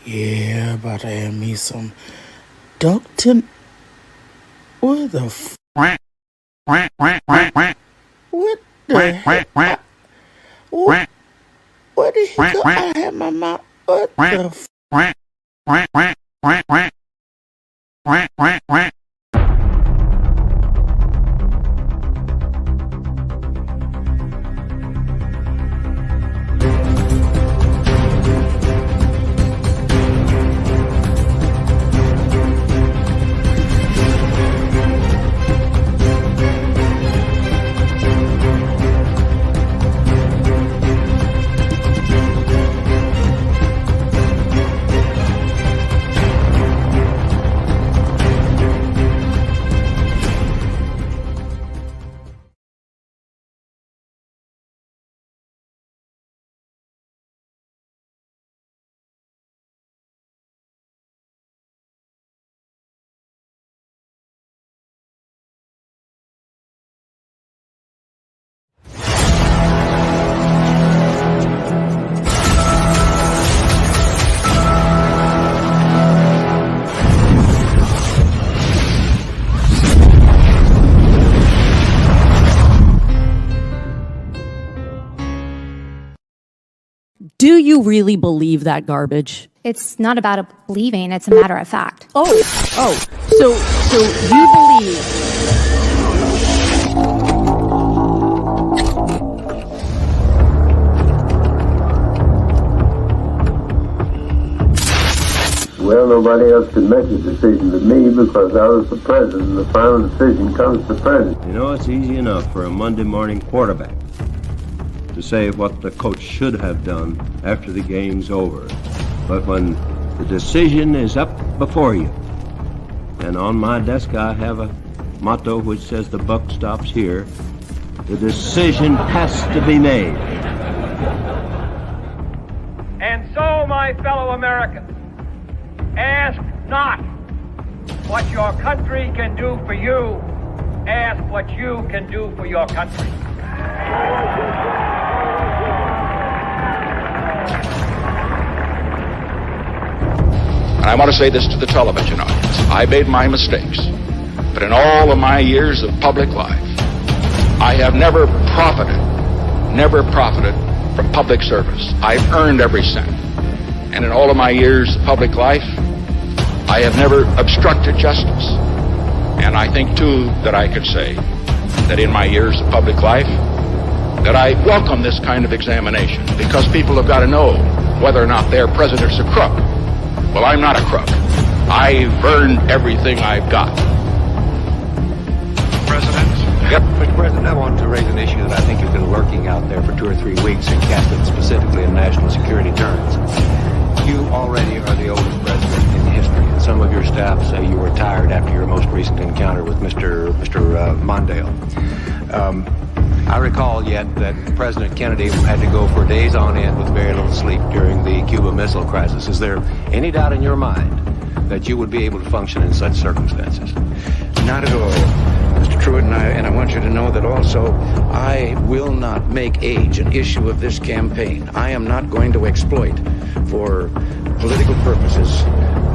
Yeah, about to have me some duckton. What the What the heck? What the heck? I had my mouth. What the Do you really believe that garbage? It's not about believing, it's a matter of fact. So you believe. Well, nobody else can make a decision but me because I was the president. The final decision comes to the president. You know, it's easy enough for a Monday morning quarterback to say what the coach should have done after the game's over. But when the decision is up before you, and on my desk I have a motto which says the buck stops here, the decision has to be made. And so, my fellow Americans, ask not what your country can do for you, ask what you can do for your country. And I want to say this to the television audience. I made my mistakes, but in all of my years of public life, I have never profited from public service. I've earned every cent. And in all of my years of public life, I have never obstructed justice. And I think, too, that I could say that in my years of public life, that I welcome this kind of examination because people have got to know whether or not their president's a crook. Well, I'm not a crook. I've earned everything I've got. President? Yep. Mr. President, I want to raise an issue that I think has been lurking out there for 2 or 3 weeks and cast it specifically in national security terms. You already are the oldest president in history, and some of your staff say you were tired after your most recent encounter with Mr. Mondale. I recall yet that President Kennedy had to go for days on end with very little sleep during the Cuba Missile Crisis. Is there any doubt in your mind that you would be able to function in such circumstances? Not at all, Mr. Truitt, and I want you to know that also I will not make age an issue of this campaign. I am not going to exploit for political purposes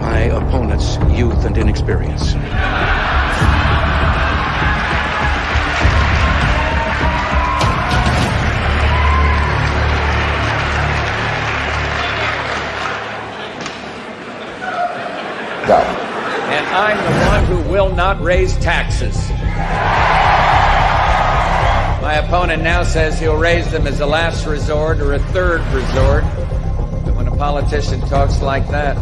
my opponent's youth and inexperience. And I'm the one who will not raise taxes. My opponent now says he'll raise them as a last resort or a third resort. But when a politician talks like that,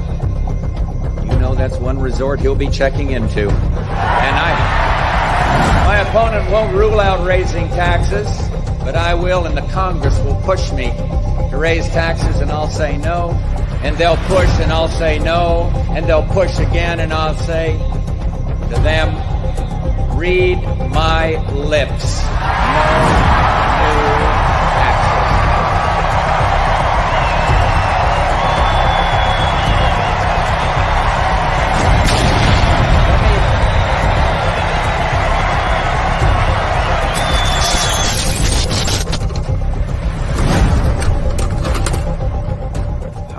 you know that's one resort he'll be checking into. And my opponent won't rule out raising taxes, but I will, and the Congress will push me to raise taxes, and I'll say no. And they'll push, and I'll say no. And they'll push again, and I'll say to them, read my lips. No new taxes.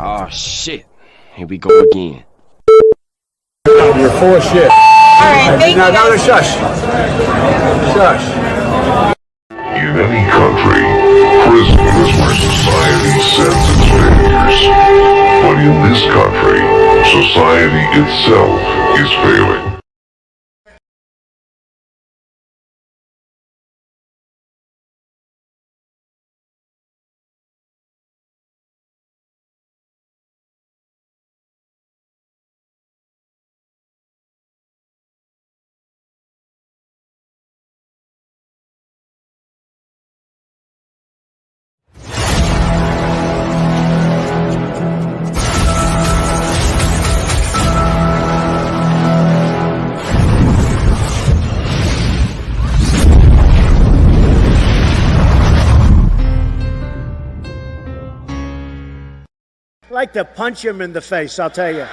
Oh, shit. Here we go again. You're full of shit. All right, thank you. No, shush. Shush. In any country, prison is where society sends its failures. But in this country, society itself is failing. I'd like to punch him in the face, I'll tell you.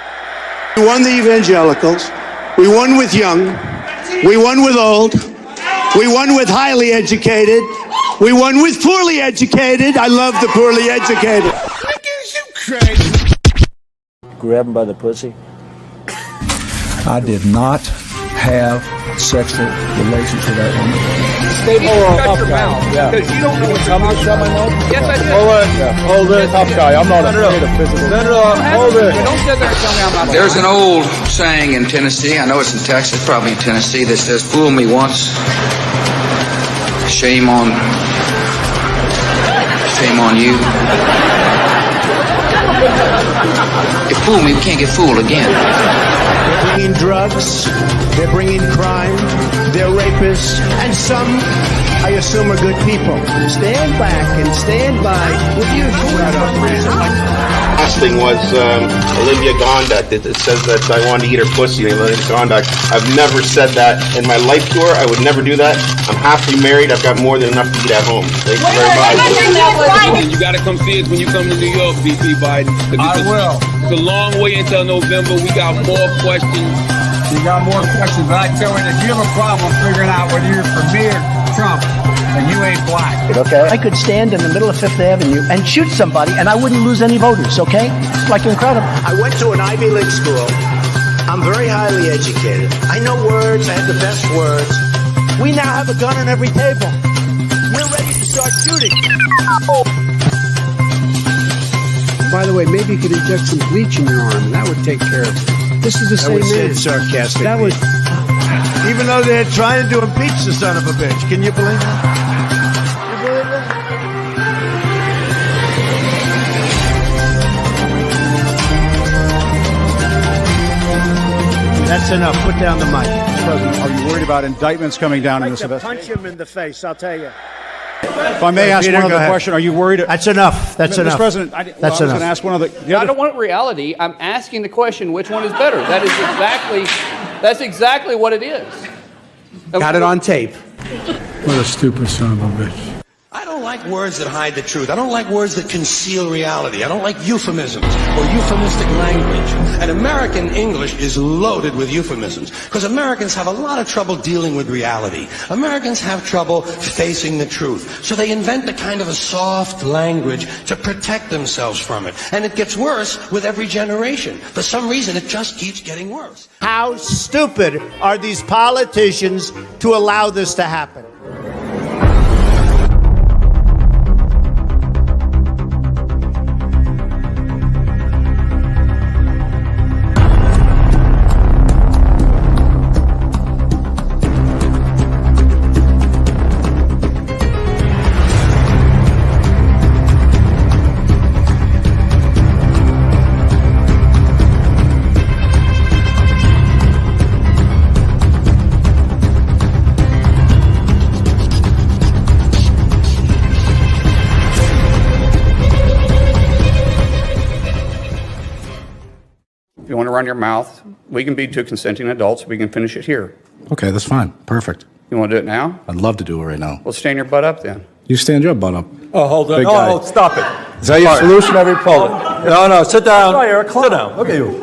We won the evangelicals. We won with young. We won with old. We won with highly educated. We won with poorly educated. I love the poorly educated. Grab him by the pussy. I did not have sexual relations with that woman. Stay shut your mouth. Because you don't know what you're talking about. Yes, I did. Hold it. Tough guy. I'm not afraid of physical. Hold it. Don't sit there and tell me I'm not. There's an old saying in Tennessee, I know it's in Texas, probably in Tennessee, that says, fool me once, shame on you. You fool me, we can't get fooled again. They're bringing drugs. They're bringing crime. They're rapists. And some, I assume, are good people. Stand back and stand by. Will you shut up? Last thing was Olivia Gondak. It says that I wanted to eat her pussy. Olivia Gondak. I've never said that in my life tour. I would never do that. I'm happily married. I've got more than enough to eat at home. Thank you very much. You got to come see us when you come to New York, VP Biden. I will. It's a long way until November. We got more questions. You got more questions, but I tell you, if you have a problem figuring out whether you're for me or Trump, then you ain't black. Okay. I could stand in the middle of Fifth Avenue and shoot somebody, and I wouldn't lose any voters, okay? It's like incredible. I went to an Ivy League school. I'm very highly educated. I know words. I have the best words. We now have a gun on every table. We're ready to start shooting. By the way, maybe you could inject some bleach in your arm, and that would take care of it. This is the same man. Sarcastic. That was... Even though they're trying to impeach the son of a bitch. Can you believe that? You believe that? That's enough. Put down the mic. Mr. President, are you worried about indictments coming down in this investigation? Punch him in the face, I'll tell you. If I may ask Peter, one other ahead. question, are you worried? That's enough. That's enough. Mr. President, I was going to ask one other. I don't want reality. I'm asking the question: which one is better? That's exactly what it is. Got it on tape. What a stupid son of a bitch. I don't like words that hide the truth. I don't like words that conceal reality. I don't like euphemisms or euphemistic language. And American English is loaded with euphemisms because Americans have a lot of trouble dealing with reality. Americans have trouble facing the truth. So they invent a kind of a soft language to protect themselves from it. And it gets worse with every generation. For some reason, it just keeps getting worse. How stupid are these politicians to allow this to happen? If you want to run your mouth, we can be two consenting adults. We can finish it here. Okay, that's fine. Perfect. You want to do it now? I'd love to do it right now. Well, stand your butt up then. You stand your butt up. Oh, hold on. Big guy. Oh, stop it. Is that your solution, every poll? No, sit down. Sit down. Look at you.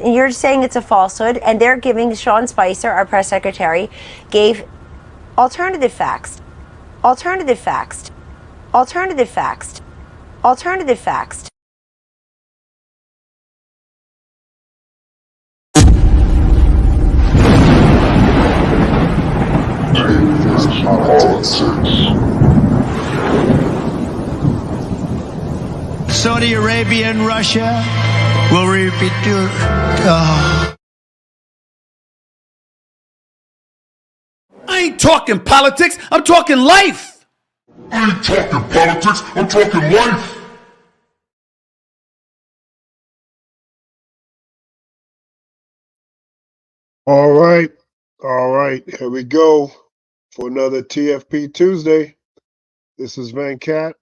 You're you're saying it's a falsehood, and they're giving Sean Spicer, our press secretary, gave alternative facts. Alternative facts. Alternative facts. Alternative facts. Saudi Arabia and Russia will repeat your. I ain't talking politics, I'm talking life. I ain't talking politics, I'm talking life. All right, here we go for another TFP Tuesday. This is Van Cat,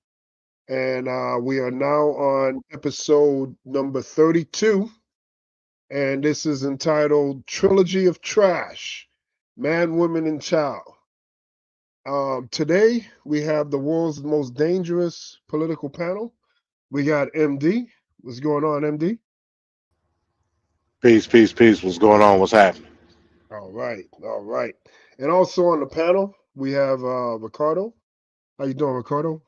and we are now on episode number 32, and this is entitled Trilogy of Trash, Man, Woman, and Child. Today, we have the world's most dangerous political panel. We got MD. What's going on, MD? Peace, peace, peace. What's going on? What's happening? All right. And also on the panel, we have Ricardo. How you doing, Ricardo?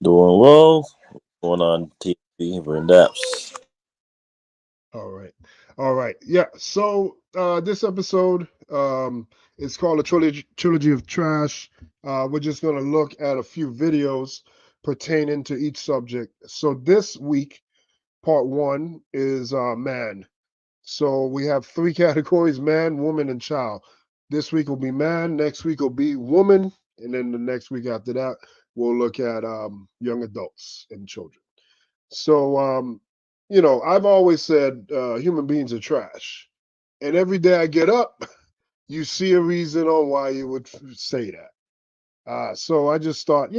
Doing well. What's going on, TFP? We're in depth. All right. Yeah. So this episode is called a trilogy of trash. We're just going to look at a few videos pertaining to each subject. So this week, part one is man. So we have three categories: man, woman, and child. This week will be man. Next week will be woman, and then the next week after that, we'll look at young adults and children. So I've always said human beings are trash. And every day I get up, you see a reason on why you would say that. So I just thought,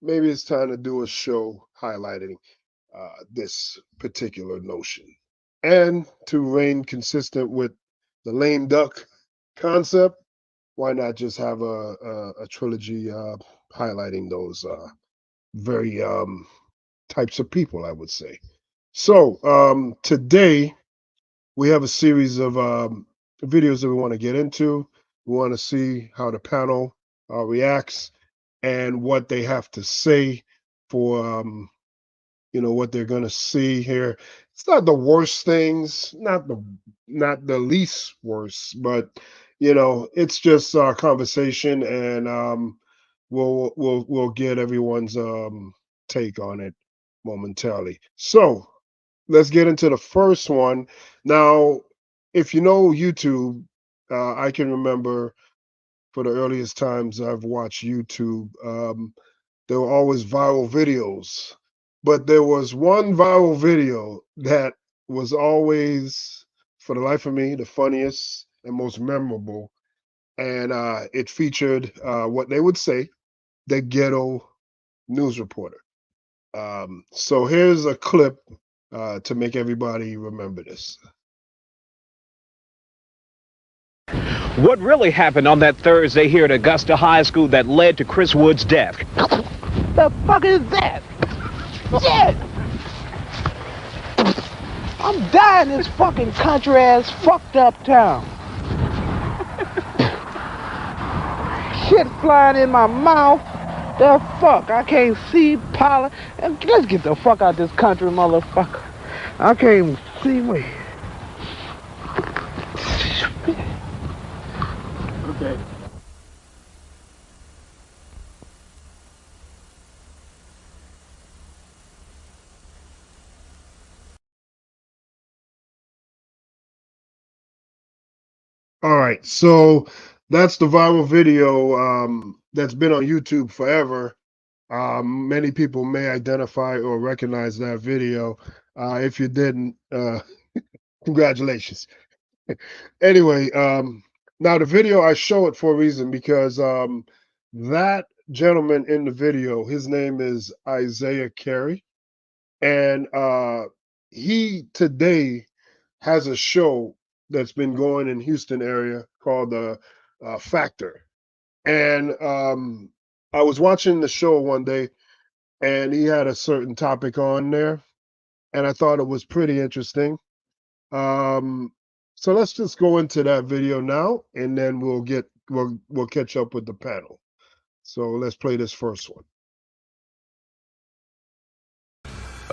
maybe it's time to do a show highlighting this particular notion. And to remain consistent with the lame duck concept, why not just have a trilogy highlighting those very types of people, I would say. So today we have a series of videos that we want to get into. We want to see how the panel reacts and what they have to say for what they're going to see here. It's not the worst things, not the least worst, but it's just our conversation, and we'll get everyone's take on it momentarily. So let's get into the first one. Now, if you know YouTube, I can remember for the earliest times I've watched YouTube, there were always viral videos. But there was one viral video that was always, for the life of me, the funniest and most memorable. And it featured what they would say, the ghetto news reporter. So here's a clip to make everybody remember this. What really happened on that Thursday here at Augusta High School that led to Chris Wood's death? The fuck is that? Shit! I'm dying in this fucking country-ass fucked up town. Shit flying in my mouth. The fuck? I can't see pollen. Let's get the fuck out of this country, motherfucker. I can't even see me. Okay. All right, so that's the viral video that's been on YouTube forever. Many people may identify or recognize that video. If you didn't, congratulations. Anyway, now the video, I show it for a reason because that gentleman in the video, his name is Isaiah Carey, and he today has a show that's been going in Houston area called the Factor. And I was watching the show one day, and he had a certain topic on there, and I thought it was pretty interesting. So let's just go into that video now, and then we'll catch up with the panel. So let's play this first one.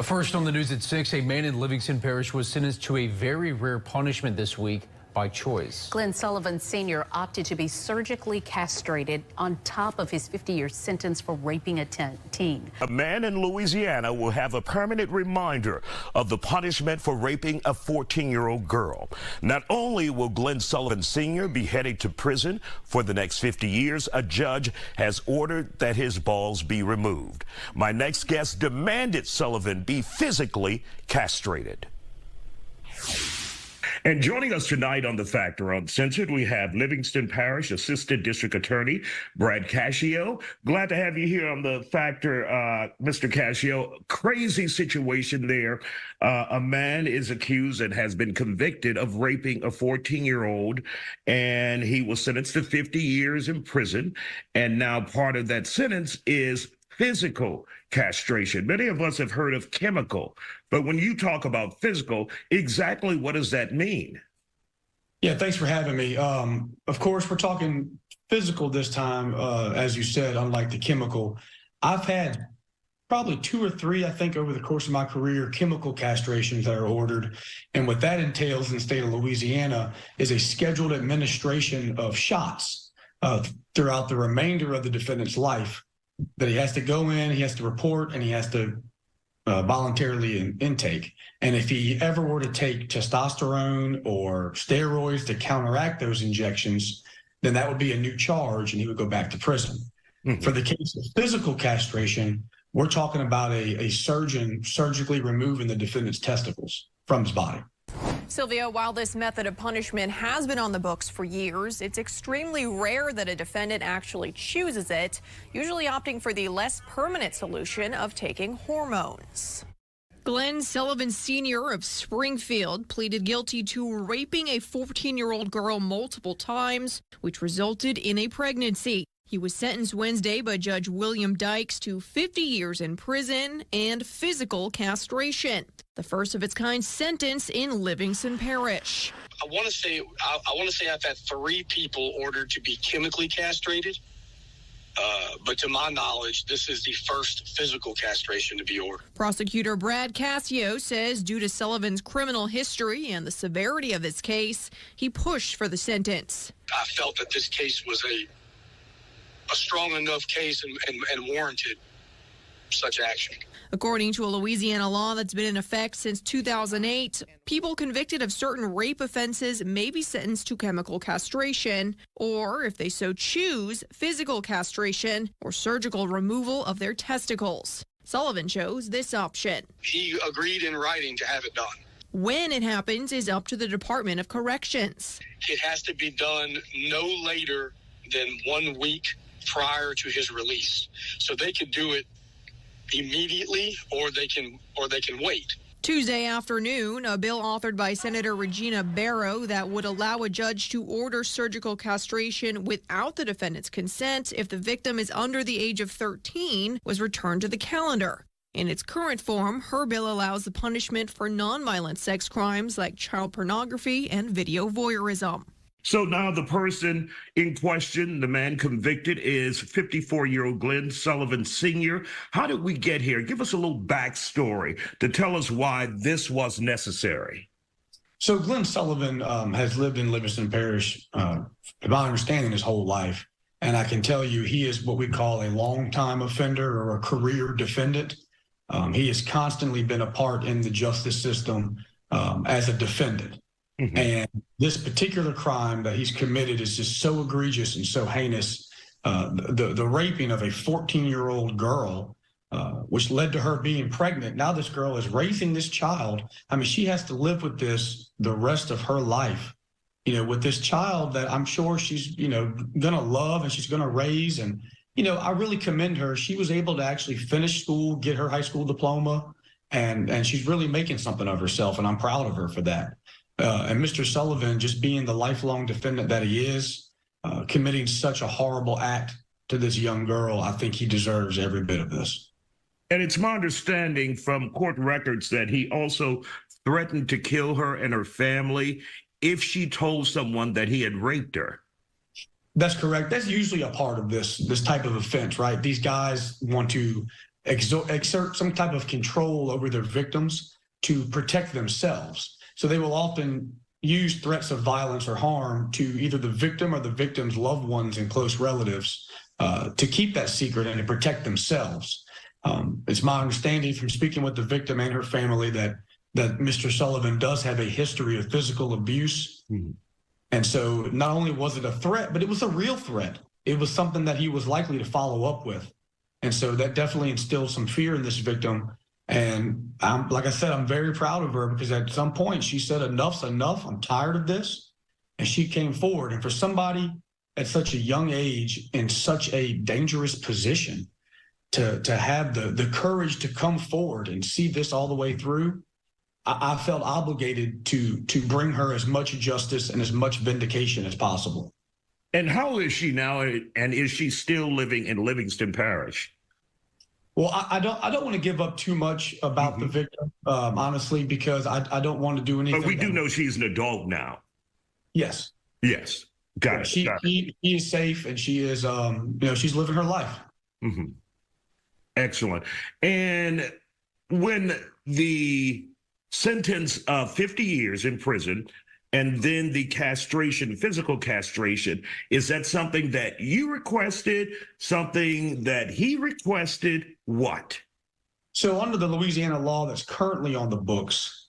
First on the news at 6, a man in Livingston Parish was sentenced to a very rare punishment this week by choice. Glenn Sullivan Sr. opted to be surgically castrated on top of his 50-year sentence for raping a teen. A man in Louisiana will have a permanent reminder of the punishment for raping a 14-year-old girl. Not only will Glenn Sullivan Sr. be headed to prison for the next 50 years, a judge has ordered that his balls be removed. My next guest demanded Sullivan be physically castrated. And joining us tonight on The Factor Uncensored, we have Livingston Parish Assistant District Attorney Brad Cascio. Glad to have you here on The Factor, Mr. Cascio. Crazy situation there. A man is accused and has been convicted of raping a 14-year-old, and he was sentenced to 50 years in prison. And now part of that sentence is physical castration. Many of us have heard of chemical, but when you talk about physical, exactly what does that mean? Yeah, thanks for having me. Of course, we're talking physical this time, as you said, unlike the chemical. I've had probably 2 or 3, I think, over the course of my career, chemical castrations that are ordered. And what that entails in the state of Louisiana is a scheduled administration of shots throughout the remainder of the defendant's life, that he has to go in, he has to report, and he has to voluntarily intake. And if he ever were to take testosterone or steroids to counteract those injections, then that would be a new charge and he would go back to prison. Mm-hmm. For the case of physical castration, we're talking about a surgeon surgically removing the defendant's testicles from his body. Sylvia, while this method of punishment has been on the books for years, it's extremely rare that a defendant actually chooses it, usually opting for the less permanent solution of taking hormones. Glenn Sullivan Sr. of Springfield pleaded guilty to raping a 14-year-old girl multiple times, which resulted in a pregnancy. He was sentenced Wednesday by Judge William Dykes to 50 years in prison and physical castration, the first of its kind sentence in Livingston Parish. I want to say I've had 3 people ordered to be chemically castrated, but to my knowledge, this is the first physical castration to be ordered. Prosecutor Brad Cascio says due to Sullivan's criminal history and the severity of this case, he pushed for the sentence. I felt that this case was a strong enough case and warranted such action. According to a Louisiana law that's been in effect since 2008, people convicted of certain rape offenses may be sentenced to chemical castration, or if they so choose, physical castration or surgical removal of their testicles. Sullivan chose this option. He agreed in writing to have it done. When it happens is up to the Department of Corrections. It has to be done no later than 1 week prior to his release. So they could do it immediately or they can wait. Tuesday afternoon, a bill authored by Senator Regina Barrow that would allow a judge to order surgical castration without the defendant's consent if the victim is under the age of 13 was returned to the calendar. In its current form, her bill allows the punishment for nonviolent sex crimes like child pornography and video voyeurism. So now the person in question, the man convicted, is 54-year-old Glenn Sullivan Sr. How did we get here? Give us a little backstory to tell us why this was necessary. So Glenn Sullivan has lived in Livingston Parish, by my understanding, his whole life. And I can tell you he is what we call a long-time offender or a career defendant. He has constantly been a part in the justice system as a defendant. Mm-hmm. And this particular crime that he's committed is just so egregious and so heinous. The raping of a 14-year-old girl, which led to her being pregnant. Now this girl is raising this child. I mean, she has to live with this the rest of her life, with this child that I'm sure she's, going to love and she's going to raise. And, I really commend her. She was able to actually finish school, get her high school diploma, and she's really making something of herself. And I'm proud of her for that. And Mr. Sullivan, just being the lifelong defendant that he is, committing such a horrible act to this young girl, I think he deserves every bit of this. And it's my understanding from court records that he also threatened to kill her and her family if she told someone that he had raped her. That's correct. That's usually a part of this type of offense, right? These guys want to exert some type of control over their victims to protect themselves. So they will often use threats of violence or harm to either the victim or the victim's loved ones and close relatives to keep that secret and to protect themselves. It's my understanding from speaking with the victim and her family that Mr. Sullivan does have a history of physical abuse. Mm-hmm. And so not only was it a threat, but it was a real threat. It was something that he was likely to follow up with. And so that definitely instilled some fear in this victim. And like I said, I'm very proud of her because at some point she said, enough's enough. I'm tired of this. And she came forward. And for somebody at such a young age in such a dangerous position to have the courage to come forward and see this all the way through, I felt obligated to bring her as much justice and as much vindication as possible. And how old is she now? And is she still living in Livingston Parish? Well, I don't want to give up too much about the victim, honestly, because I don't want to do anything. But we do know she's an adult now. Yes. Yes. Got it. She is safe, and she is, she's living her life. Mm-hmm. Excellent. And when the sentence of 50 years in prison and then the castration, physical castration, is that something that you requested, something that he requested? What? So under the Louisiana law that's currently on the books,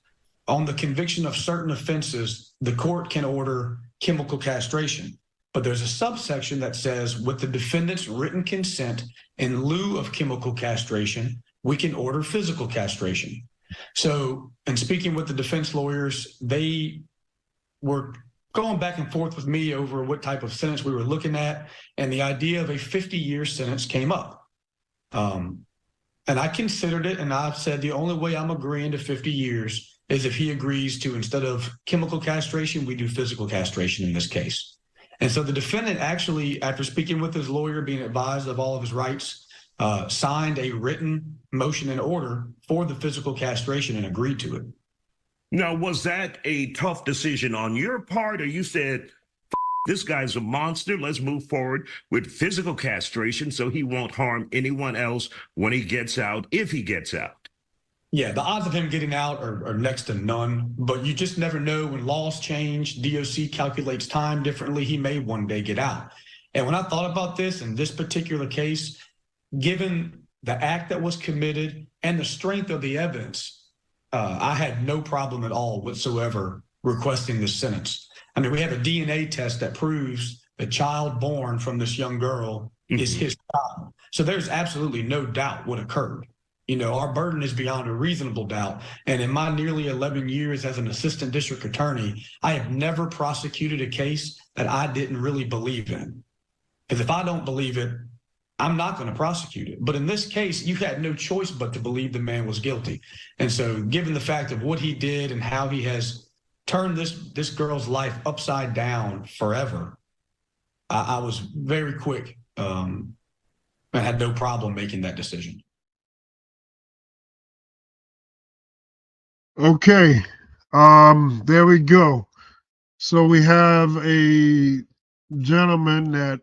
on the conviction of certain offenses, the court can order chemical castration. But there's a subsection that says with the defendant's written consent in lieu of chemical castration, we can order physical castration. So in speaking with the defense lawyers, they were going back and forth with me over what type of sentence we were looking at. And the idea of a 50-year sentence came up. And I considered it, and I've said the only way I'm agreeing to 50 years is if he agrees to, instead of chemical castration, we do physical castration in this case. And so the defendant actually, after speaking with his lawyer, being advised of all of his rights, signed a written motion and order for the physical castration and agreed to it. Now, was that a tough decision on your part, or you said, this guy's a monster, let's move forward with physical castration so he won't harm anyone else when he gets out, if he gets out? Yeah, the odds of him getting out are next to none, but you just never know. When laws change, DOC calculates time differently. He may one day get out. And when I thought about this in this particular case, given the act that was committed and the strength of the evidence, I had no problem at all whatsoever requesting this sentence. I mean, we have a DNA test that proves the child born from this young girl is his child. So there's absolutely no doubt what occurred. You know, our burden is beyond a reasonable doubt. And in my nearly 11 years as an assistant district attorney, I have never prosecuted a case that I didn't really believe in. Because if I don't believe it, I'm not going to prosecute it. But in this case, you had no choice but to believe the man was guilty. And so given the fact of what he did and how he has turned this girl's life upside down forever, I was very quick and had no problem making that decision. Okay, there we go. So we have a gentleman that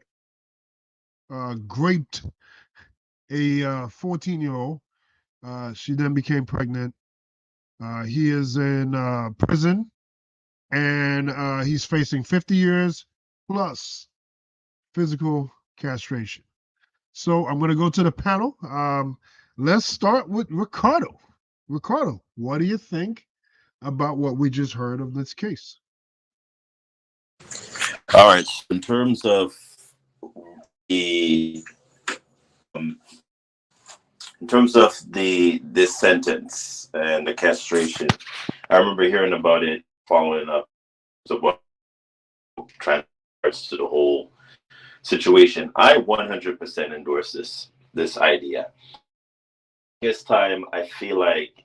raped a 14-year-old. She then became pregnant. He is in prison, and he's facing 50 years plus physical castration. So I'm going to go to the panel. Let's start with Ricardo. Ricardo, what do you think about what we just heard of this case? All right. In terms of this sentence and the castration, I remember hearing about it following up about transfers to the whole situation. I 100% endorse this idea. This time, I feel like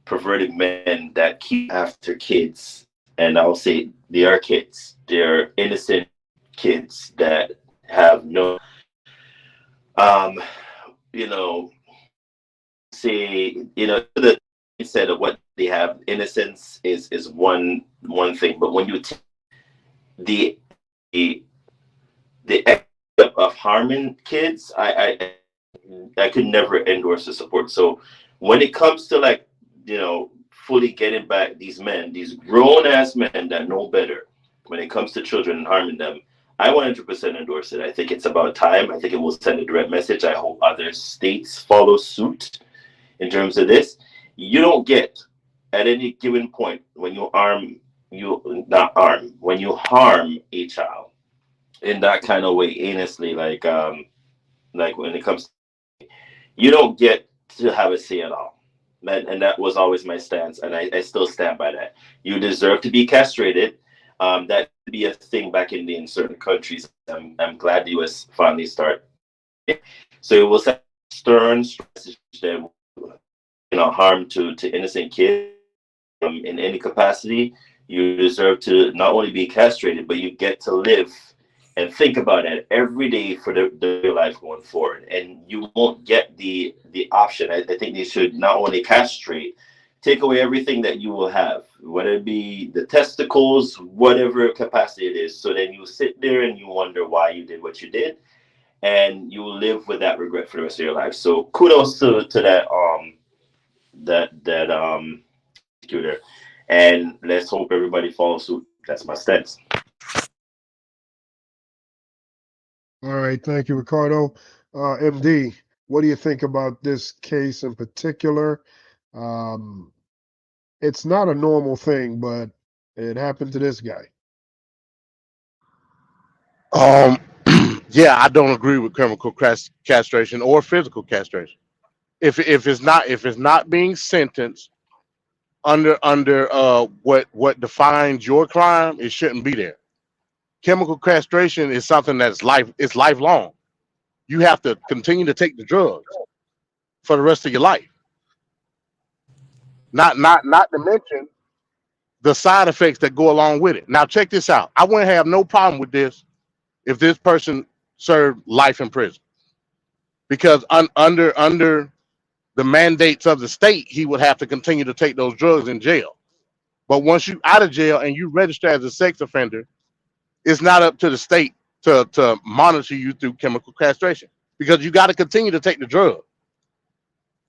perverted men that keep after kids, and I'll say they are kids. They're innocent kids that have no, you know, the said of what they have, innocence is one thing, but when you take the act of harming kids, I could never endorse the support. So when it comes to, like, you know, fully getting back these men, these grown ass men that know better, when it comes to children and harming them, I 100% endorse it. I think it's about time. I think it will send a direct message. I hope other states follow suit in terms of this. You don't get at any given point when you harm a child in that kind of way, heinously, like when it comes, you don't get to have a say at all. And that was always my stance, and I still stand by that. You deserve to be castrated. That could be a thing back in certain countries. I'm glad the US finally started. So it was a stern message that, you know, harm to innocent kids in any capacity. You deserve to not only be castrated, but you get to live and think about it every day for their life going forward. And you won't get the option. I think they should not only castrate, take away everything that you will have, whether it be the testicles, whatever capacity it is. So then you sit there and you wonder why you did what you did, and you will live with that regret for the rest of your life. So kudos to that executor, and let's hope everybody follows suit. That's my stance. All right, thank you, Ricardo. MD, what do you think about this case in particular? It's not a normal thing, but it happened to this guy. Yeah, I don't agree with chemical castration or physical castration. If it's not being sentenced under what defines your crime, it shouldn't be there. Chemical castration is something that's lifelong. You have to continue to take the drugs for the rest of your life. Not to mention the side effects that go along with it. Now check this out. I wouldn't have no problem with this if this person served life in prison, because under the mandates of the state, he would have to continue to take those drugs in jail. But once you out of jail and you register as a sex offender, it's not up to the state to monitor you through chemical castration, because you got to continue to take the drug.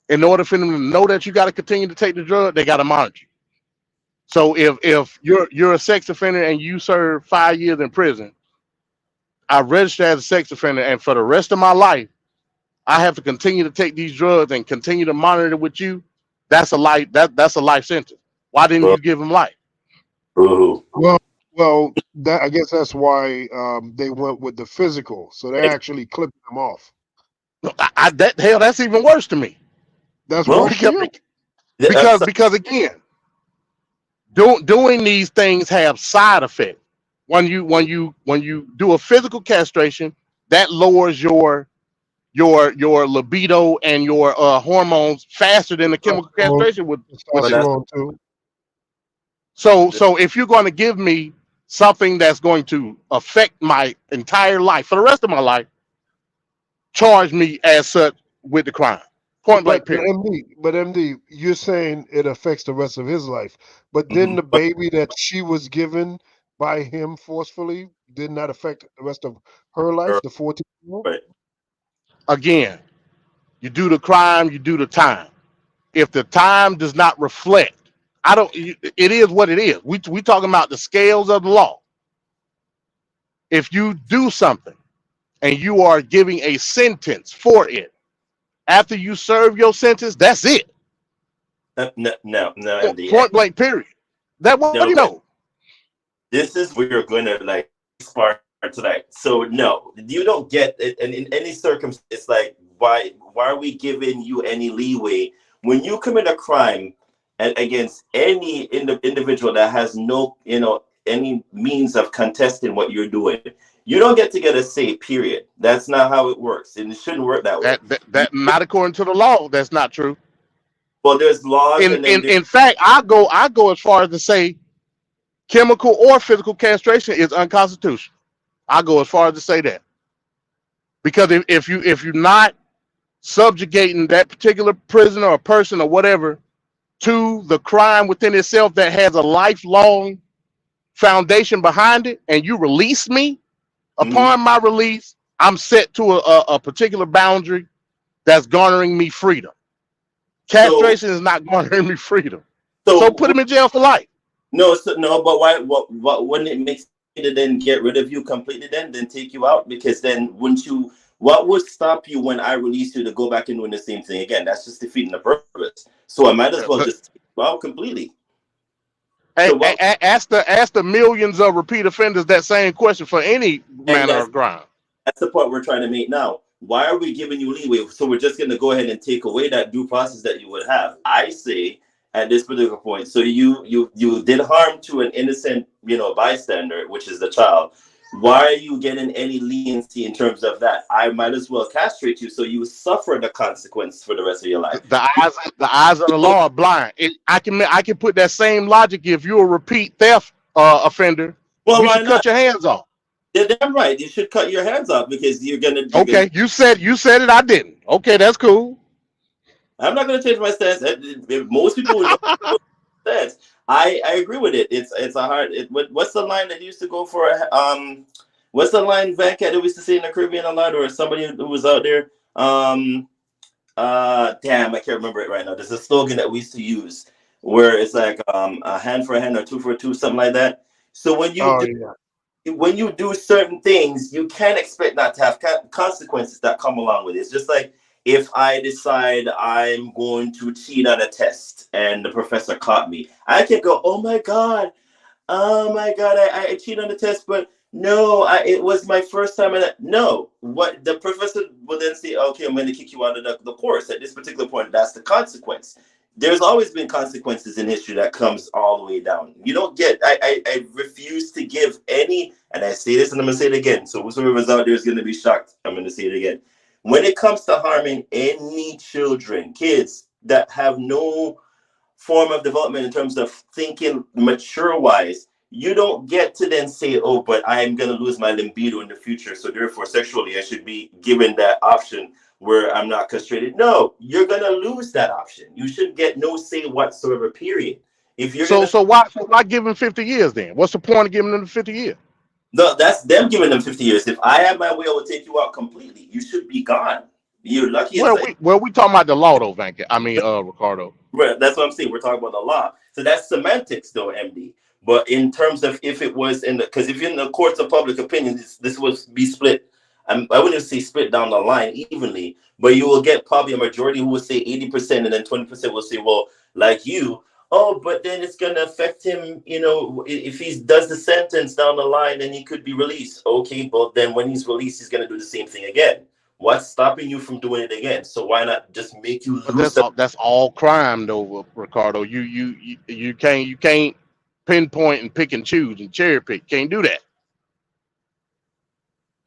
In order for them to know that you got to continue to take the drug, they got to monitor you. So if you're a sex offender and you serve 5 years in prison, I register as a sex offender, and for the rest of my life, I have to continue to take these drugs and continue to monitor with you. That's a life. That's a life sentence. Why didn't you give him life? Well, that I guess that's why they went with the physical. So they're actually clipping them off. That's even worse to me. That's worse to you? Because again, doing these things have side effects. When you do a physical castration, that lowers your libido and your hormones faster than the chemical castration would. So if you're going to give me something that's going to affect my entire life for the rest of my life, charge me as such with the crime. Point blank period. But MD, you're saying it affects the rest of his life. But then the baby that she was given by him forcefully did not affect the rest of her life, the 14-year-old? Right. Again, you do the crime, you do the time. If the time does not reflect, it is what it is. We talking about the scales of the law. If you do something and you are giving a sentence for it, after you serve your sentence, that's it. No, MD. Point blank period. What do you know? This is where you're going to like spark tonight. So no, you don't get it, and in any circumstance, it's like why are we giving you any leeway when you commit a crime against any individual that has no any means of contesting what you're doing? You don't get a say, period. That's not how it works, and it shouldn't work that way. That not according to the law. That's not true. Well, there's laws. In fact, I go as far as to say chemical or physical castration is unconstitutional. I go as far as to say that, because if you're not subjugating that particular prisoner or person or whatever to the crime within itself that has a lifelong foundation behind it, and you release me, upon my release, I'm set to a particular boundary that's garnering me freedom. Castration is not garnering me freedom. So put him in jail for life. No, no, but why? What wouldn't it make sense to then get rid of you completely? Then take you out, because then wouldn't you? What would stop you when I release you to go back and doing the same thing again? That's just defeating the purpose. So I might as well just take you out completely. So ask the millions of repeat offenders that same question for any manner of crime. That's the point we're trying to make now. Why are we giving you leeway? So we're just going to go ahead and take away that due process that you would have. I say at this particular point, so you did harm to an innocent, bystander, which is the child. Why are you getting any leniency in terms of that? I might as well castrate you so you suffer the consequence for the rest of your life. The eyes of the law are blind. I can put that same logic. If you're a repeat theft offender, we should cut your hands off. They're damn right. You should cut your hands off because you're gonna. Okay, you said it. I didn't. Okay, that's cool. I'm not gonna change my stance. Most people would stance. I agree with it. It's a hard. What's the line that used to go for? What's the line Van Cat that we used to say in the Caribbean a lot, or somebody who was out there? Damn, I can't remember it right now. There's a slogan that we used to use where it's like a hand for a hand or two for a two, something like that. So when you do certain things, you can't expect not to have consequences that come along with it. It's just like if I decide I'm going to cheat on a test and the professor caught me, I can go, oh my God, I cheated on the test, but no, it was my first time. No, what the professor will then say, okay, I'm going to kick you out of the course. At this particular point, that's the consequence. There's always been consequences in history that comes all the way down. You don't get, I refuse to give any, and I say this and I'm going to say it again. So whoever's out there is going to be shocked. I'm going to say it again. When it comes to harming any children, kids that have no form of development in terms of thinking mature-wise, you don't get to then say, oh, but I'm going to lose my libido in the future, so therefore sexually I should be given that option where I'm not castrated. No, you're going to lose that option. You should get no say whatsoever, period. If you're so why give him 50 years then? What's the point of giving them 50 years? No, that's them giving them 50 years. If I have my way, I will take you out completely. You should be gone. You're lucky. We talking about the law though, Ricardo. Right, that's what I'm saying. We're talking about the law. So that's semantics though, MD. But in terms of if it was because if you're in the courts of public opinion, this would be split. I wouldn't say split down the line evenly, but you will get probably a majority who will say 80% and then 20% will say, well, like you, oh, but then it's going to affect him, if he does the sentence down the line, then he could be released. Okay, but then when he's released, he's going to do the same thing again. What's stopping you from doing it again? So why not just make you lose? That's all crime though, Ricardo. You can't pinpoint and pick and choose and cherry pick. Can't do that.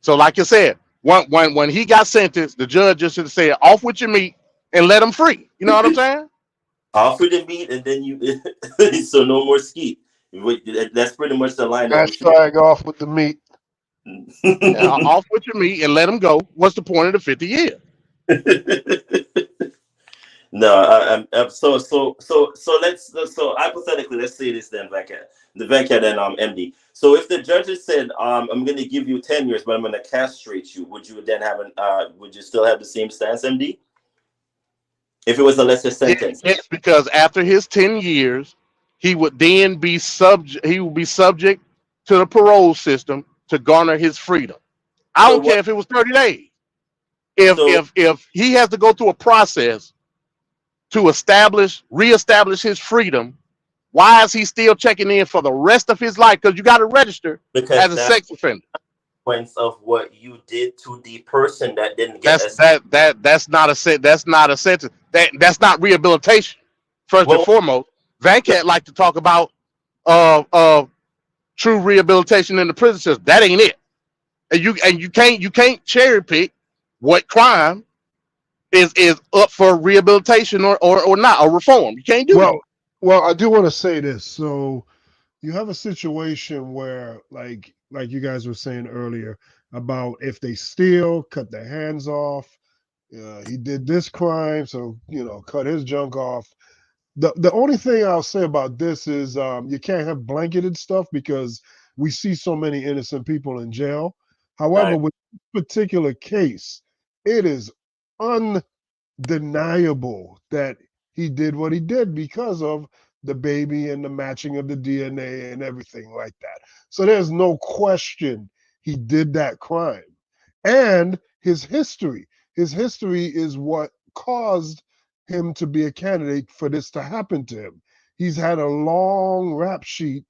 So like I said, when he got sentenced, the judge just should have said, off with your meat and let him free. You know what I'm saying? Off with the meat and then you so no more skeet. That's pretty much the line. Hashtag off with the meat. Off with your meat and let him go. What's the point of the 50 years? No, so hypothetically, let's say this then, Venkat and MD. So if the judges said, I'm going to give you 10 years, but I'm going to castrate you, would you then have would you still have the same stance, MD? If it was a lesser sentence? Yes, because after his 10 years, he would then be subject to the parole system to garner his freedom. I don't care if it was 30 days. If he has to go through a process to reestablish his freedom, why is he still checking in for the rest of his life? Because you got to register as a sex offender. Of what you did to the person that didn't get that's not a sentence. That's not rehabilitation. First and foremost, Vancat like to talk about true rehabilitation in the prison system. That ain't it. And you can't cherry pick what crime is up for rehabilitation or not, or reform. You can't do that. Well, I do want to say this. So you have a situation where, like you guys were saying earlier, about if they steal, cut their hands off. He did this crime, so cut his junk off. The only thing I'll say about this is you can't have blanketed stuff because we see so many innocent people in jail. However, with this particular case, it is undeniable that he did what he did because of the baby and the matching of the DNA and everything like that. So there's no question he did that crime. And his history. His history is what caused him to be a candidate for this to happen to him. He's had a long rap sheet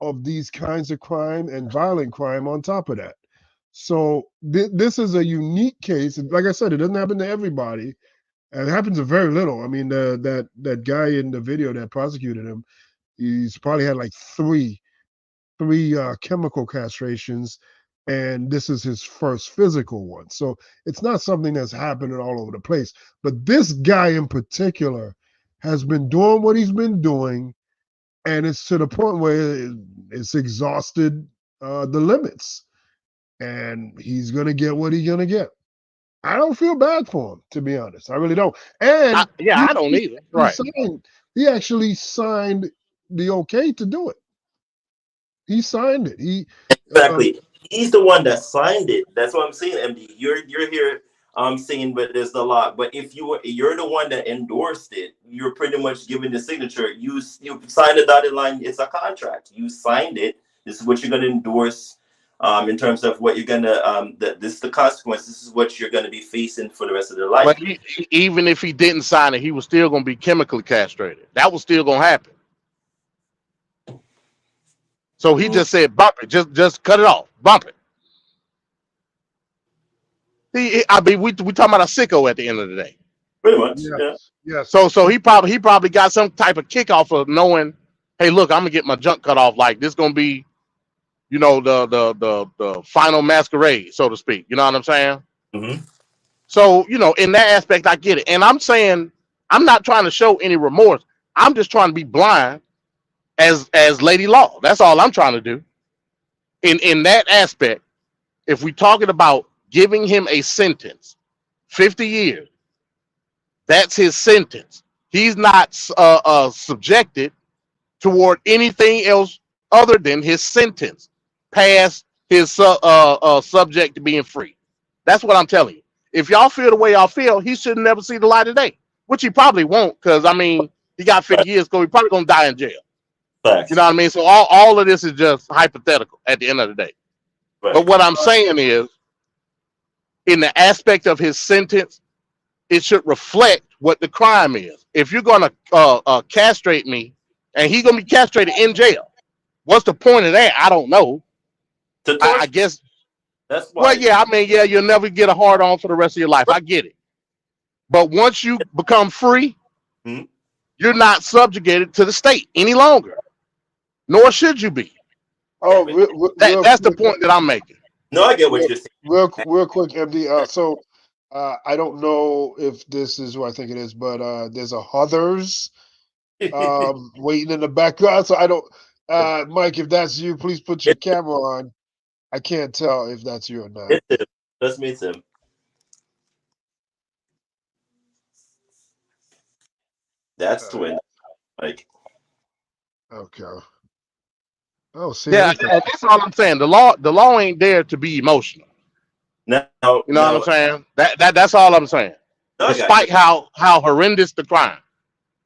of these kinds of crime and violent crime on top of that. So this is a unique case. Like I said, it doesn't happen to everybody. And it happens to very little. I mean, that guy in the video that prosecuted him, he's probably had like three chemical castrations, and this is his first physical one. So it's not something that's happening all over the place. But this guy in particular has been doing what he's been doing, and it's to the point where it's exhausted the limits, and he's gonna get what he's gonna get. I don't feel bad for him, to be honest. I really don't. And I don't either. Right. He actually signed the okay to do it. He signed it. Exactly. He's the one that signed it. That's what I'm saying, MD. You're here saying, but there's a lot. But if you're the one that endorsed it, you're pretty much giving the signature. You signed the dotted line. It's a contract. You signed it. This is what you're going to endorse. In terms of what you're gonna, this is the consequence. This is what you're gonna be facing for the rest of their life. But even if he didn't sign it, he was still gonna be chemically castrated. That was still gonna happen. So he just said, "Bump it. Just cut it off. Bump it." I mean, we talking about a sicko at the end of the day. Pretty much. Yeah. So he probably got some type of kick off of knowing, hey, look, I'm gonna get my junk cut off. Like this gonna be, the final masquerade, so to speak. You know what I'm saying? Mm-hmm. So, in that aspect, I get it. And I'm saying, I'm not trying to show any remorse. I'm just trying to be blind as Lady Law. That's all I'm trying to do. In that aspect, if we're talking about giving him a sentence, 50 years, that's his sentence. He's not subjected toward anything else other than his sentence, past his subject to being free. That's what I'm telling you. If y'all feel the way y'all feel, he should never see the light of day, which he probably won't, because I mean, he got 50 years, so he's probably gonna die in jail. Facts. You know what I mean? So all of this is just hypothetical at the end of the day. Facts. But what I'm saying is, in the aspect of his sentence, it should reflect what the crime is. If you're gonna castrate me, and he's gonna be castrated in jail, what's the point of that? I don't know. I guess. That's why. Well, yeah, I mean, yeah, you'll never get a hard on for the rest of your life. I get it. But once you become free, you're not subjugated to the state any longer. Nor should you be. Oh, that's the point that I'm making. No, I get what you're saying. Real quick, MD. So I don't know if this is who I think it is, but there's a Huthers waiting in the background. So I don't, Mike, if that's you, please put your camera on. I can't tell if that's you or not. It's him. Let's meet him. That's twin. Like. Okay. Oh, see. Yeah, that's all I'm saying. The law ain't there to be emotional. No, you know what I'm saying? That's all I'm saying. No, despite how horrendous the crime.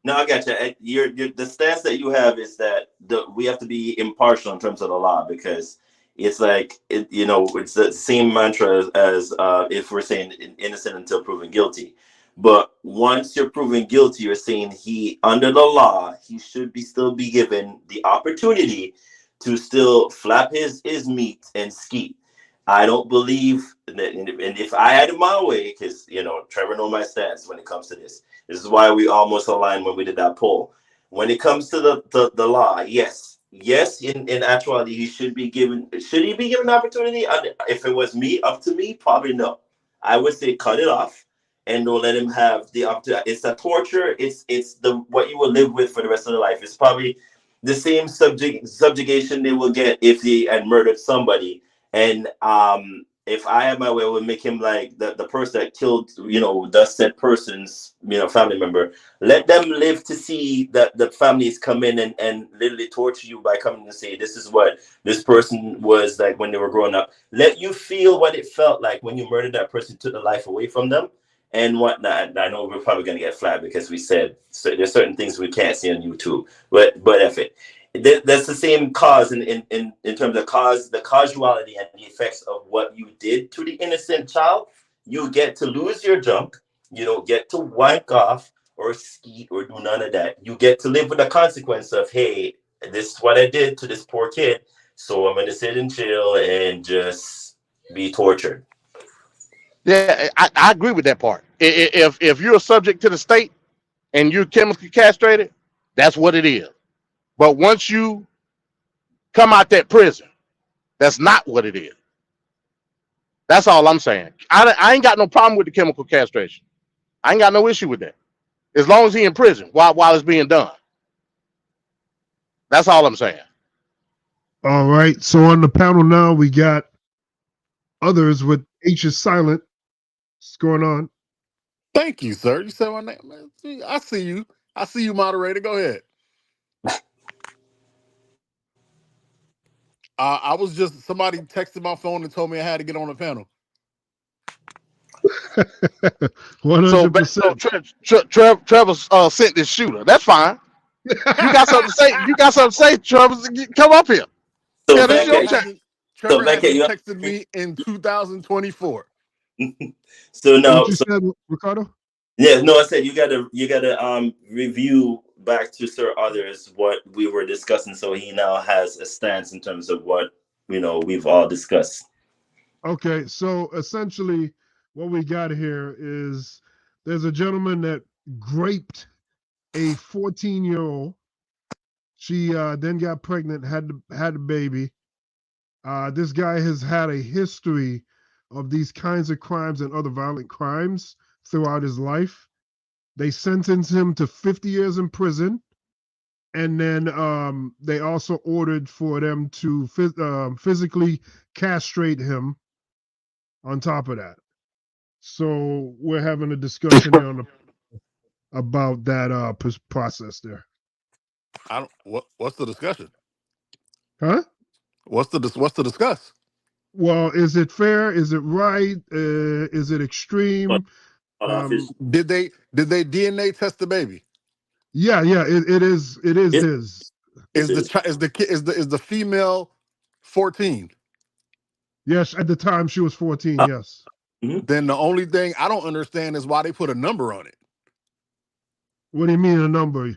No, I got you. The stance that you have is that we have to be impartial in terms of the law, because it's like it's the same mantra as if we're saying innocent until proven guilty. But once you're proven guilty, you're saying under the law, he should still be given the opportunity to still flap his meat and skeet. I don't believe that, and if I had it my way, because Trevor knows my stance when it comes to this. This is why we almost aligned when we did that poll. When it comes to the law, yes, in actuality, should he be given an opportunity? If it was up to me, probably no. I would say cut it off and don't let him have the opportunity. It's a torture. It's what you will live with for the rest of their life. It's probably the same subjugation they will get if they had murdered somebody, and if I had my way, I would make him like the person that killed, the said person's, family member. Let them live to see that the families come in and literally torture you by coming to say, this is what this person was like when they were growing up. Let you feel what it felt like when you murdered that person, took the life away from them and whatnot. I know we're probably going to get flagged because we said there's certain things we can't see on YouTube, but F it. That's the same cause in terms of the causality and the effects of what you did to the innocent child. You get to lose your junk. You don't get to wank off or ski or do none of that. You get to live with the consequence of, hey, this is what I did to this poor kid, so I'm going to sit in jail and just be tortured. Yeah, I agree with that part. If you're subject to the state and you're chemically castrated, that's what it is. But once you come out that prison, that's not what it is. That's all I'm saying. I ain't got no problem with the chemical castration. I ain't got no issue with that. As long as he in prison while it's being done. That's all I'm saying. All right. So on the panel now, we got others with H is silent. What's going on? Thank you, sir. You said my name. I see you. I see you, moderator. Go ahead. I was just, somebody texted my phone and told me I had to get on the panel. 100%. So Trevor sent this shooter. That's fine. You got something to say? You got something to say, Trevor? Come up here. So yeah, this is your chance. Trevor hasn't texted me in 2024. So now, what you said, Ricardo? Yeah, no, I said you gotta review back to Sir Others what we were discussing, so he now has a stance in terms of what we've all discussed. Okay, so essentially what we got here is there's a gentleman that raped a 14-year-old. She then got pregnant, had a baby. This guy has had a history of these kinds of crimes and other violent crimes throughout his life. They sentenced him to 50 years in prison, and then they also ordered for them to physically castrate him on top of that. So we're having a discussion here about that process there. I don't. What's the discussion? Huh? What's to discuss? Well, is it fair? Is it right? Is it extreme? Did they DNA test the baby? Yeah, it is his. Is the female 14? Yes, at the time she was 14. Yes. Then the only thing I don't understand is why they put a number on it. What do you mean a number?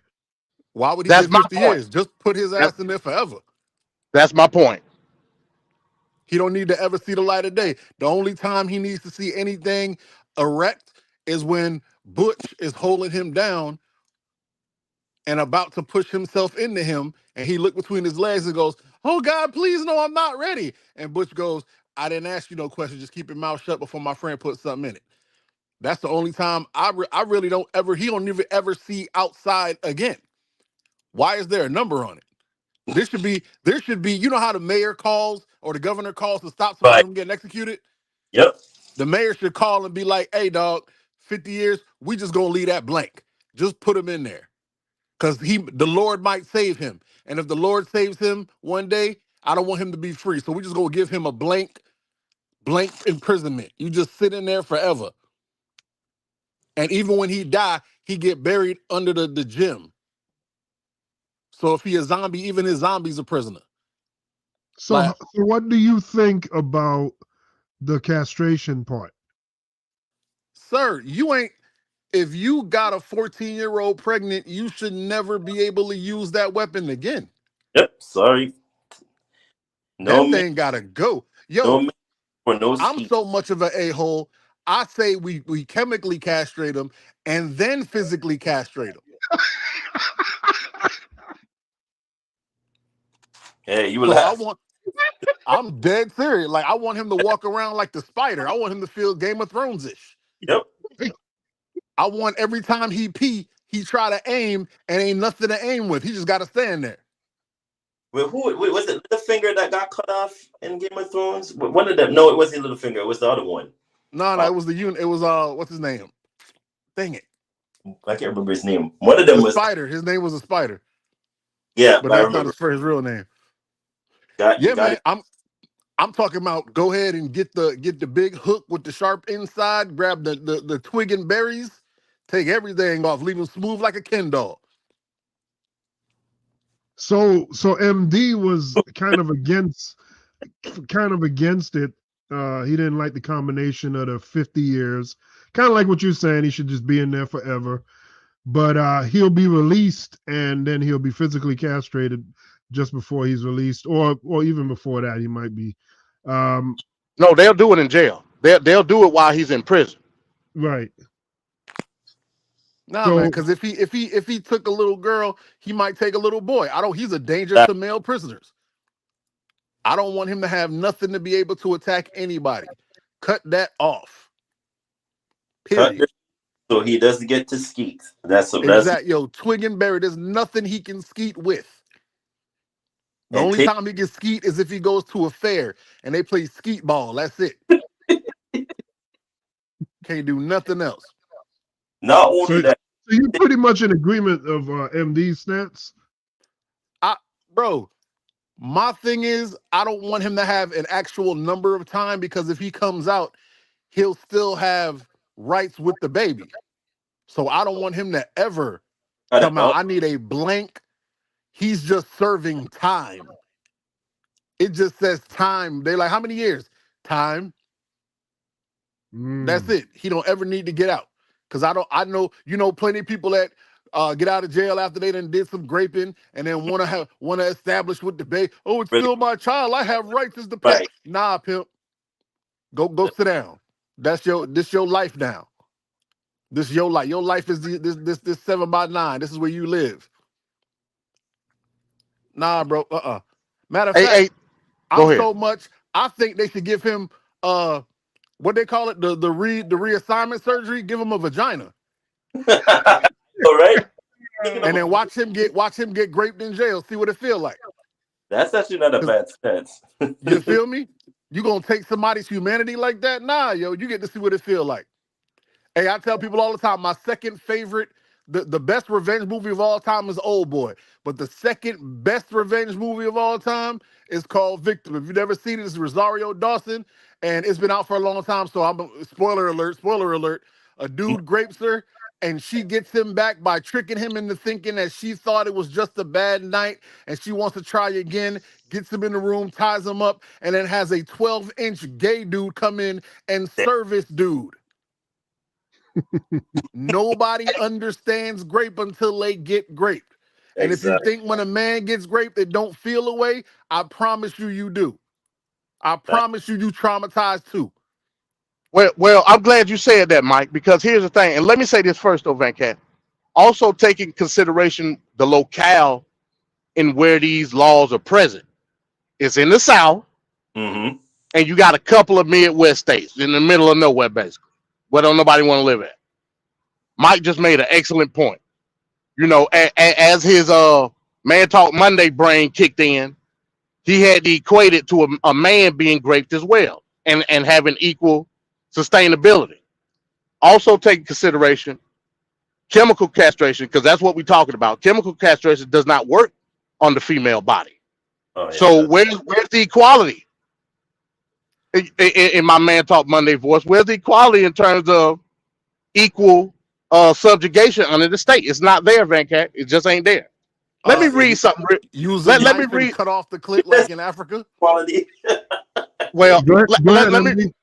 Why would he get 50 years? Just put his ass in there forever. That's my point. He don't need to ever see the light of day. The only time he needs to see anything erect is when Butch is holding him down and about to push himself into him, and he looked between his legs and goes, "Oh God, please no, I'm not ready." And Butch goes, "I didn't ask you no question. Just keep your mouth shut before my friend puts something in it." That's the only time I really don't ever. He don't even ever see outside again. Why is there a number on it? There should be. You know how the mayor calls or the governor calls to stop somebody from getting executed? Yep. The mayor should call and be like, "Hey, dog, 50 years. We just gonna leave that blank. Just put him in there." Because the Lord might save him. And if the Lord saves him one day, I don't want him to be free. So we just gonna give him a blank imprisonment. You just sit in there forever. And even when he die, he get buried under the gym. So if he a zombie, even his zombie's a prisoner. So what do you think about the castration part? Sir, if you got a 14-year-old pregnant, you should never be able to use that weapon again. Yep, sorry. That thing gotta go. Yo, I'm ski. so much of an a-hole. I say we chemically castrate them and then physically castrate them. Hey, you laugh. I'm dead serious. Like, I want him to walk around like the spider. I want him to feel Game of Thrones-ish. Yep. I want every time he pee, he try to aim and ain't nothing to aim with. He just got to stand there. Wait, was it Littlefinger that got cut off in Game of Thrones? One of them. No, it wasn't Littlefinger. It was the other one. No, it was it was what's his name? Dang it. I can't remember his name. One of them was Spider. His name was a Spider. Yeah, but that's not his real name. Man. I'm talking about go ahead and get the big hook with the sharp inside, grab the twig and berries, take everything off, leave them smooth like a Ken doll. So MD was kind of against it. He didn't like the combination of the 50 years. Kind of like what you're saying, he should just be in there forever. But he'll be released and then he'll be physically castrated just before he's released, or even before that he might be. No, they'll do it in jail. They'll do it while he's in prison. Right. Nah, man, because if he took a little girl, he might take a little boy. He's a danger to male prisoners. I don't want him to have nothing to be able to attack anybody. Cut that off. Period. So he doesn't get to skeet. That's exactly. Yo, twig and berry. There's nothing he can skeet with. The only time he can skeet is if he goes to a fair and they play skeet ball. That's it. Can't do nothing else. Not only that. So you're pretty much in agreement of MD's stats? Bro, my thing is I don't want him to have an actual number of time, because if he comes out, he'll still have rights with the baby. So I don't want him to ever come out. I need a blank. He's just serving time. It just says time. They're like, how many years? Time. That's it. He don't ever need to get out. Because I know plenty of people that get out of jail after they done did some graping and then want to establish with the baby. Oh, it's still my child. I have rights as the pet. Right. Nah, pimp. Go sit down. This your life now. This is your life. Your life is this 7x9. This is where you live. Nah, bro. Matter of fact, so much. I think they should give him what they call it, the reassignment surgery. Give him a vagina. All right. And then watch him get raped in jail. See what it feel like. That's actually not a bad stance. You feel me? You gonna take somebody's humanity like that? Nah, yo. You get to see what it feel like. Hey, I tell people all the time, my second favorite, the best revenge movie of all time is Old Boy. But the second best revenge movie of all time is called Victim. If you've never seen it, it's Rosario Dawson, and it's been out for a long time. So spoiler alert. A dude grapes her, and she gets him back by tricking him into thinking that she thought it was just a bad night, and she wants to try again, gets him in the room, ties him up, and then has a 12-inch gay dude come in and service dude. Nobody understands grape until they get graped. And if you think when a man gets graped, it don't feel a way, I promise you do. I promise you traumatized too. Well, I'm glad you said that, Mike, because here's the thing. And let me say this first, though, Van Cat. Also take in consideration the locale in where these laws are present. It's in the South, and you got a couple of Midwest states in the middle of nowhere, basically, where don't nobody want to live at. Mike just made an excellent point. You know, as his Man Talk Monday brain kicked in, he had to equate it to a man being raped as well and having equal sustainability. Also take in consideration chemical castration, because that's what we're talking about. Chemical castration does not work on the female body. Oh, yeah. So where's the equality? In my Man Talk Monday voice, where's the equality in terms of equal subjugation under the state? It's not there, Van Cat. It just ain't there. Let me read something. Let me read. Cut off the clip like in Africa. Quality. Well, let me.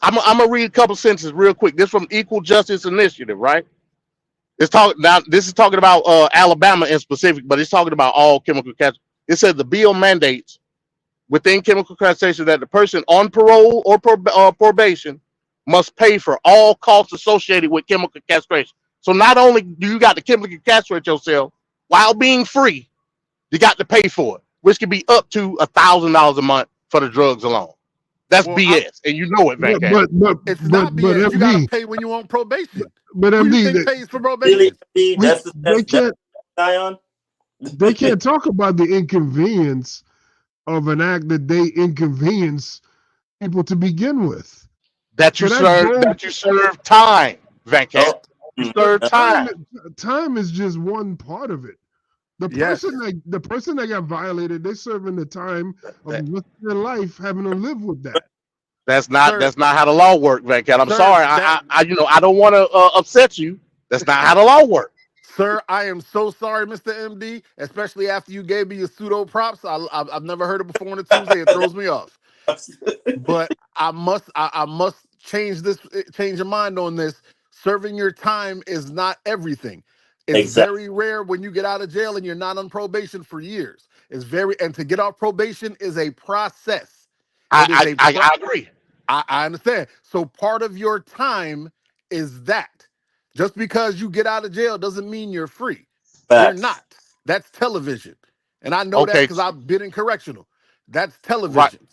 I'm gonna read a couple sentences real quick. This from Equal Justice Initiative, right? This is talking about Alabama in specific, but it's talking about all chemical castration. It says the bill mandates within chemical castration that the person on parole or probation must pay for all costs associated with chemical castration. So not only do you got to chemically castrate yourself while being free, you got to pay for it, which can be up to $1,000 a month for the drugs alone. That's BS, and you know it, Van Cat. But it's not BS. You got to pay when you're on probation. But who do you think pays for probation? Really, that's Zion. they can't talk about the inconvenience of an act that they inconvenience people to begin with. That you So serve time, Venkat. Oh, You serve time. time is just one part of it. The Yes. person that got violated, they're serving the time of their life having to live with that. That's not Sir, how the law works, Venkat. I'm sir, sorry. I don't want to upset you. That's not how the law works. Sir, I am so sorry, Mr. MD, especially after you gave me your pseudo props. I've never heard it before on a Tuesday. It throws me off. But I must change your mind on this. Serving your time is not everything. It's exactly. very rare when you get out of jail and you're not on probation for years. And to get off probation is a process. I agree. I understand. So part of your time is that. Just because you get out of jail doesn't mean you're free. You're Facts. not. That's television. And I know that Okay. because I've been in correctional. That's Right. television.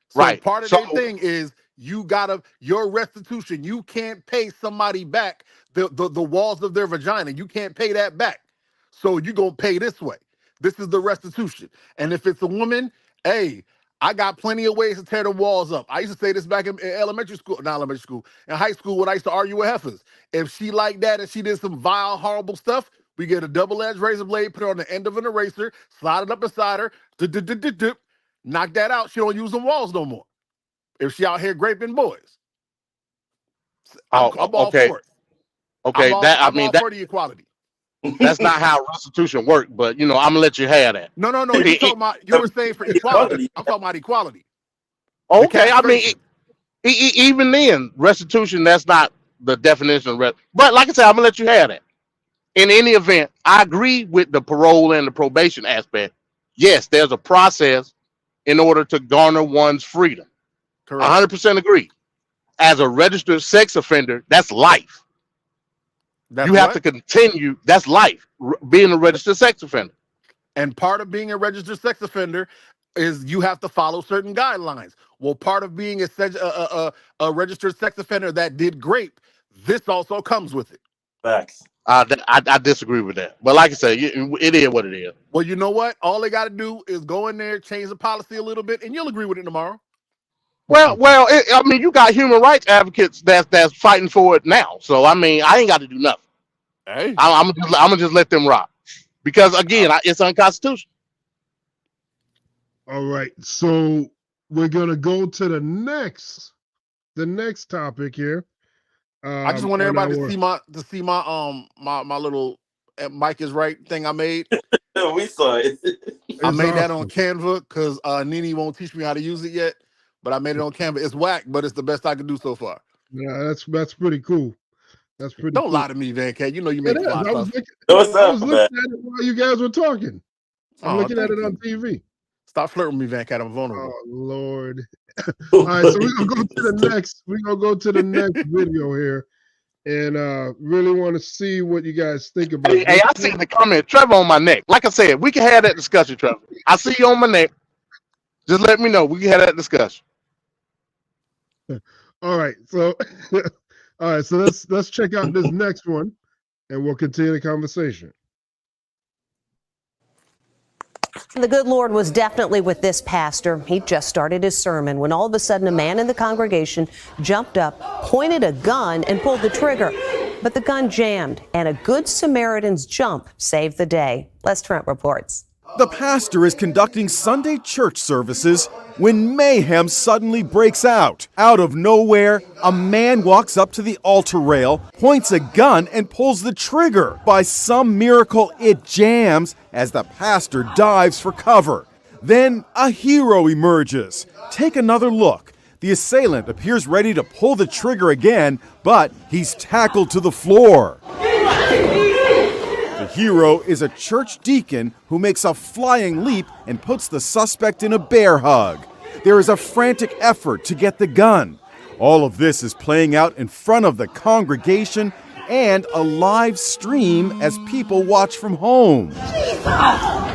So Right. part of So their thing is your restitution. You can't pay somebody back the walls of their vagina. You can't pay that back. So you're going to pay this way. This is the restitution. And if it's a woman, hey, I got plenty of ways to tear the walls up. I used to say this back in elementary school, not elementary school, in high school when I used to argue with heifers. If she liked that and she did some vile, horrible stuff, we get a double-edged razor blade, put it on the end of an eraser, slide it up inside her, knock that out. She don't use them walls no more. If she out here raping boys, I'm all okay. for it. Okay. I'm all for the equality. That's not how restitution works. But I'm gonna let you have that. No. You were saying for equality. I'm talking about equality. Okay. I mean, even then, restitution. That's not the definition of But like I said, I'm gonna let you have that. In any event, I agree with the parole and the probation aspect. Yes, there's a process in order to garner one's freedom. Correct. 100% agree. As a registered sex offender, that's life. That's you have to continue. That's life. Being a registered sex offender. And part of being a registered sex offender is you have to follow certain guidelines. Well, part of being a registered sex offender that did grape, this also comes with it. Facts. I disagree with that. But like I said, it is what it is. Well, you know what? All they got to do is go in there, change the policy a little bit, and you'll agree with it tomorrow. Well, I mean, you got human rights advocates that's fighting for it now. So I mean, I ain't got to do nothing. Hey. I'm gonna just let them rock, because again, it's unconstitutional. All right, so we're gonna go to the next topic here. I just want everybody to see my little Mike is right thing I made. We saw it. I made that on Canva because Nene won't teach me how to use it yet, but I made it on Canva. It's whack, but it's the best I can do so far. Yeah, that's pretty cool. That's pretty. Don't cool. lie to me, Van Cat. You know you make fly I was stuff. looking at it while you guys were talking. I'm looking at it on TV. Stop flirting with me, Van Cat. I'm vulnerable. Oh Lord. All right, so we're gonna go to the next. We're gonna go to the next video here, and really want to see what you guys think about. Hey, I see the comment, Trevor, on my neck. Like I said, we can have that discussion, Trevor. I see you on my neck. Just let me know. We can have that discussion. All right, so let's check out this next one, and we'll continue the conversation. The good Lord was definitely with this pastor. He just started his sermon when all of a sudden a man in the congregation jumped up, pointed a gun, and pulled the trigger. But the gun jammed, and a good Samaritan's jump saved the day. Les Trent reports. The pastor is conducting Sunday church services when mayhem suddenly breaks out. Out of nowhere, a man walks up to the altar rail, points a gun, and pulls the trigger. By some miracle, it jams as the pastor dives for cover. Then a hero emerges. Take another look. The assailant appears ready to pull the trigger again, but he's tackled to the floor. The hero is a church deacon who makes a flying leap and puts the suspect in a bear hug. There is a frantic effort to get the gun. All of this is playing out in front of the congregation and a live stream as people watch from home.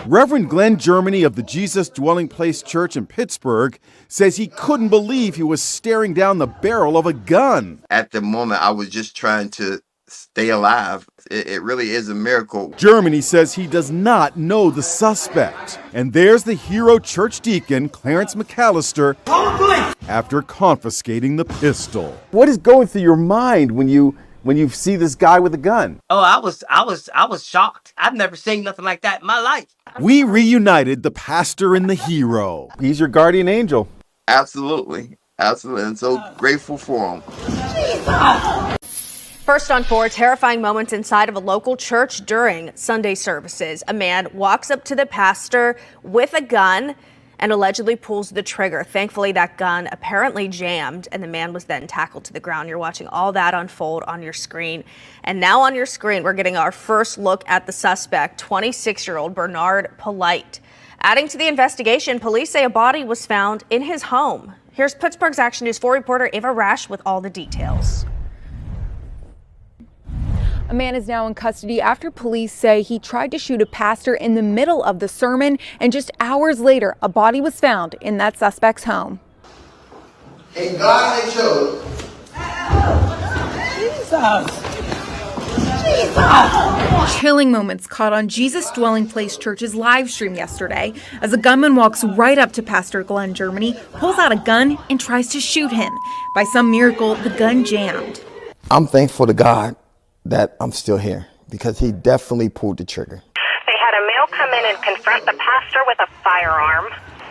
Reverend Glenn Germany of the Jesus Dwelling Place Church in Pittsburgh says he couldn't believe he was staring down the barrel of a gun. At the moment, I was just trying to stay alive. It really is a miracle. Germany says he does not know the suspect. And there's the hero church deacon, Clarence McAllister, after confiscating the pistol. What is going through your mind when you see this guy with a gun? Oh, I was shocked. I've never seen nothing like that in my life. We reunited the pastor and the hero. He's your guardian angel. Absolutely. Absolutely. I'm so grateful for him. First on 4, terrifying moments inside of a local church during Sunday services. A man walks up to the pastor with a gun and allegedly pulls the trigger. Thankfully, that gun apparently jammed, and the man was then tackled to the ground. You're watching all that unfold on your screen. And now on your screen, we're getting our first look at the suspect, 26-year-old Bernard Polite. Adding to the investigation, police say a body was found in his home. Here's Pittsburgh's Action News 4 reporter Ava Rash with all the details. A man is now in custody after police say he tried to shoot a pastor in the middle of the sermon, and just hours later, a body was found in that suspect's home. And God had chose. Jesus! Chilling moments caught on Jesus Dwelling Place Church's live stream yesterday as a gunman walks right up to Pastor Glenn Germany, pulls out a gun, and tries to shoot him. By some miracle, the gun jammed. I'm thankful to God that I'm still here because he definitely pulled the trigger. They had a male come in and confront the pastor with a firearm.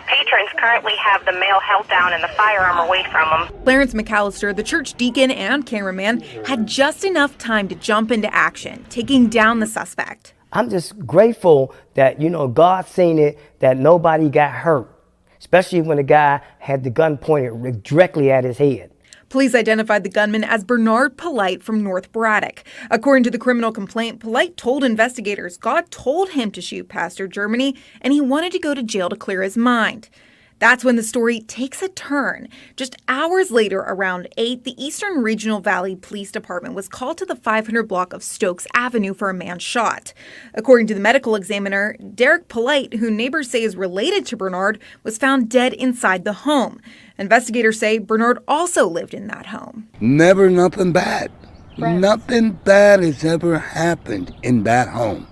Patrons currently have the male held down and the firearm away from him. Clarence McAllister, the church deacon and cameraman, had just enough time to jump into action, taking down the suspect. I'm just grateful that, God seen it, that nobody got hurt, especially when the guy had the gun pointed directly at his head. Police identified the gunman as Bernard Polite from North Braddock. According to the criminal complaint, Polite told investigators God told him to shoot Pastor Germany, and he wanted to go to jail to clear his mind. That's when the story takes a turn. Just hours later, around 8, the Eastern Regional Valley Police Department was called to the 500 block of Stokes Avenue for a man shot. According to the medical examiner, Derek Polite, who neighbors say is related to Bernard, was found dead inside the home. Investigators say Bernard also lived in that home. Never nothing bad. Right. Nothing bad has ever happened in that home.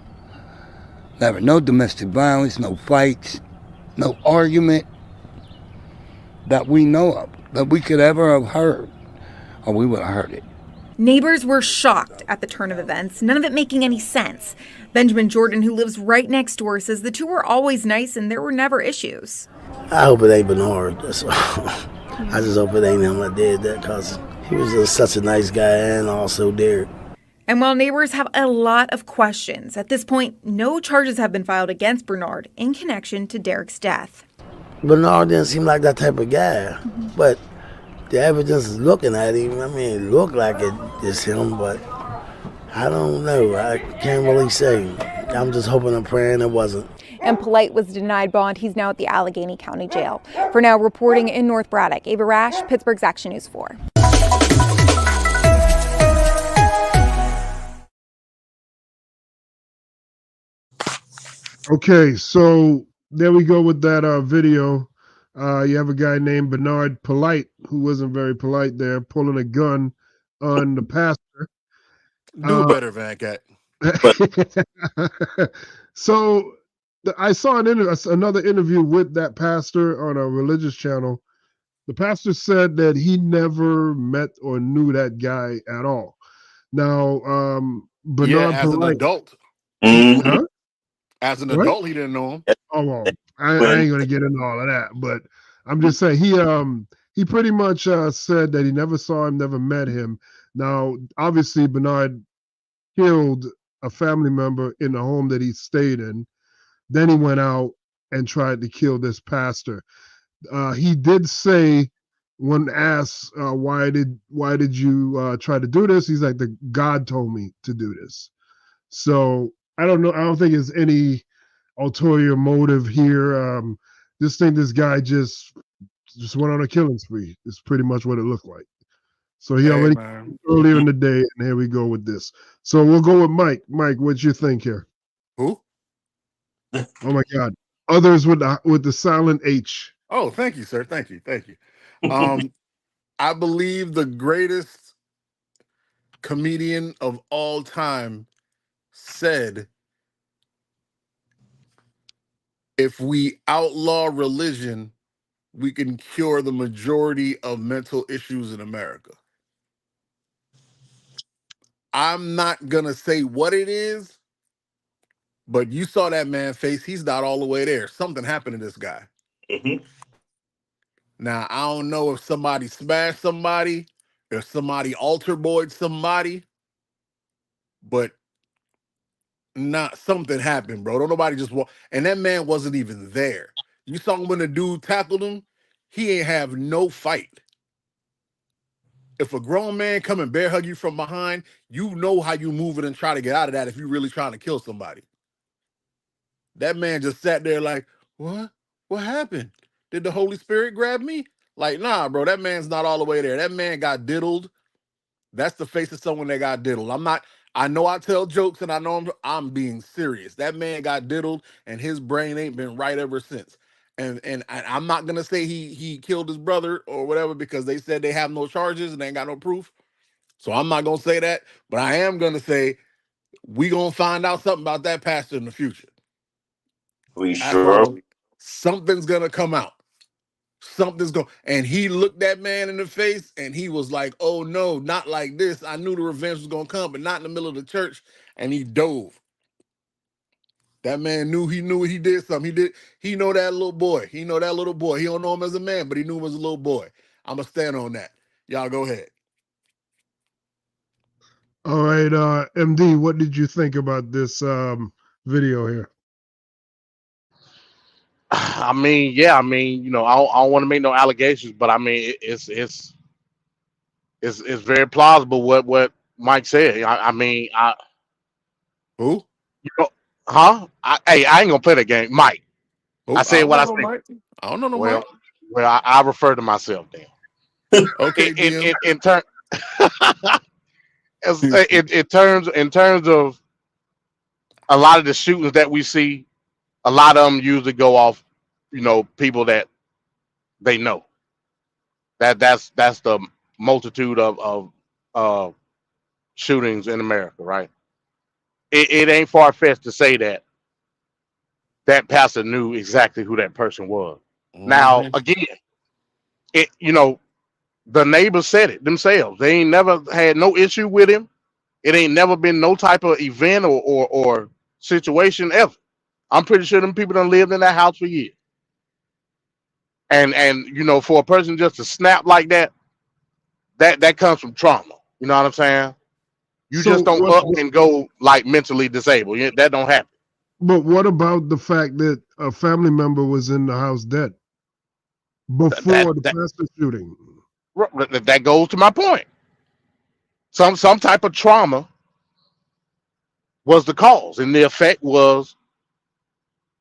Never. No domestic violence, no fights, no argument that we know of, that we could ever have heard, or we would have heard it. Neighbors were shocked at the turn of events, none of it making any sense. Benjamin Jordan, who lives right next door, says the two were always nice and there were never issues. I hope it ain't Bernard. That's all. I just hope it ain't him that did that, because he was just such a nice guy, and also Derek. And while neighbors have a lot of questions, at this point, no charges have been filed against Bernard in connection to Derek's death. Bernard didn't seem like that type of guy, but the evidence is looking at him. I mean, it looked like it is him, but I don't know. I can't really say. I'm just hoping and praying it wasn't. And Polite was denied bond. He's now at the Allegheny County Jail. For now, reporting in North Braddock, Ava Rash, Pittsburgh's Action News 4. Okay, so there we go with that video. You have a guy named Bernard Polite, who wasn't very polite there, pulling a gun on the pastor. Do better, Van Cat. So I saw another interview with that pastor on a religious channel. The pastor said that he never met or knew that guy at all. Now, Bernard as Polite, an adult. Huh? As an What? adult, he didn't know him. Oh, well, I ain't gonna get into all of that, but I'm just saying he pretty much said that he never saw him, never met him. Now, obviously, Bernard killed a family member in the home that he stayed in. Then he went out and tried to kill this pastor. He did say, when asked why did you try to do this, he's like, the God told me to do this. So I don't know. I don't think there's any ulterior motive here. Just think this guy just went on a killing spree. It's pretty much what it looked like. So he already earlier in the day, and here we go with this. So we'll go with Mike. Mike, what you think here? Who? Oh my God! Others with the silent H. Oh, thank you, sir. Thank you. I believe the greatest comedian of all time said, if we outlaw religion, we can cure the majority of mental issues in America. I'm not going to say what it is, but you saw that man's face. He's not all the way there. Something happened to this guy. Mm-hmm. Now, I don't know if somebody smashed somebody, if somebody altar boyed somebody, but something happened, bro. Don't nobody just walk. And that man wasn't even there. You saw him when the dude tackled him, he ain't have no fight. If a grown man come and bear hug you from behind, you know how you move it and try to get out of that if you're really trying to kill somebody. That man just sat there like, what? What happened? Did the Holy Spirit grab me? Like, nah, bro, that man's not all the way there. That man got diddled. That's the face of someone that got diddled. I know I tell jokes and I know I'm being serious. That man got diddled and his brain ain't been right ever since. And I'm not gonna say he killed his brother or whatever because they said they have no charges and they ain't got no proof. So I'm not gonna say that, but I am gonna say we gonna find out something about that pastor in the future. We That's sure. all. Something's gonna come out. Something's going. And he looked that man in the face and he was like, oh no, not like this. I knew the revenge was gonna come, but not in the middle of the church. And he dove. That man knew he did something. He know that little boy. He know that little boy. He don't know him as a man, but he knew him as a little boy. I'ma stand on that. Y'all go ahead. All right, MD, what did you think about this video here? I mean, yeah, I mean, I don't want to make no allegations, but I mean, it's very plausible what Mike said. I mean, Who? Huh? Hey, I ain't gonna play that game, Mike. Who? I I said don't what know I no said. Mike. I don't know no Well, Mike. I refer to myself then. Okay, DM. In terms of a lot of the shootings that we see, a lot of them usually go off, people that they know. That's the multitude of shootings in America, right? It ain't far fetched to say that pastor knew exactly who that person was. Now, again, the neighbors said it themselves. They ain't never had no issue with him. It ain't never been no type of event or situation ever. I'm pretty sure them people done lived in that house for years. And for a person just to snap like that comes from trauma. You know what I'm saying? You So just don't up and go like mentally disabled. That don't happen. But what about the fact that a family member was in the house dead before the pastor shooting? That goes to my point. Some type of trauma was the cause, and the effect was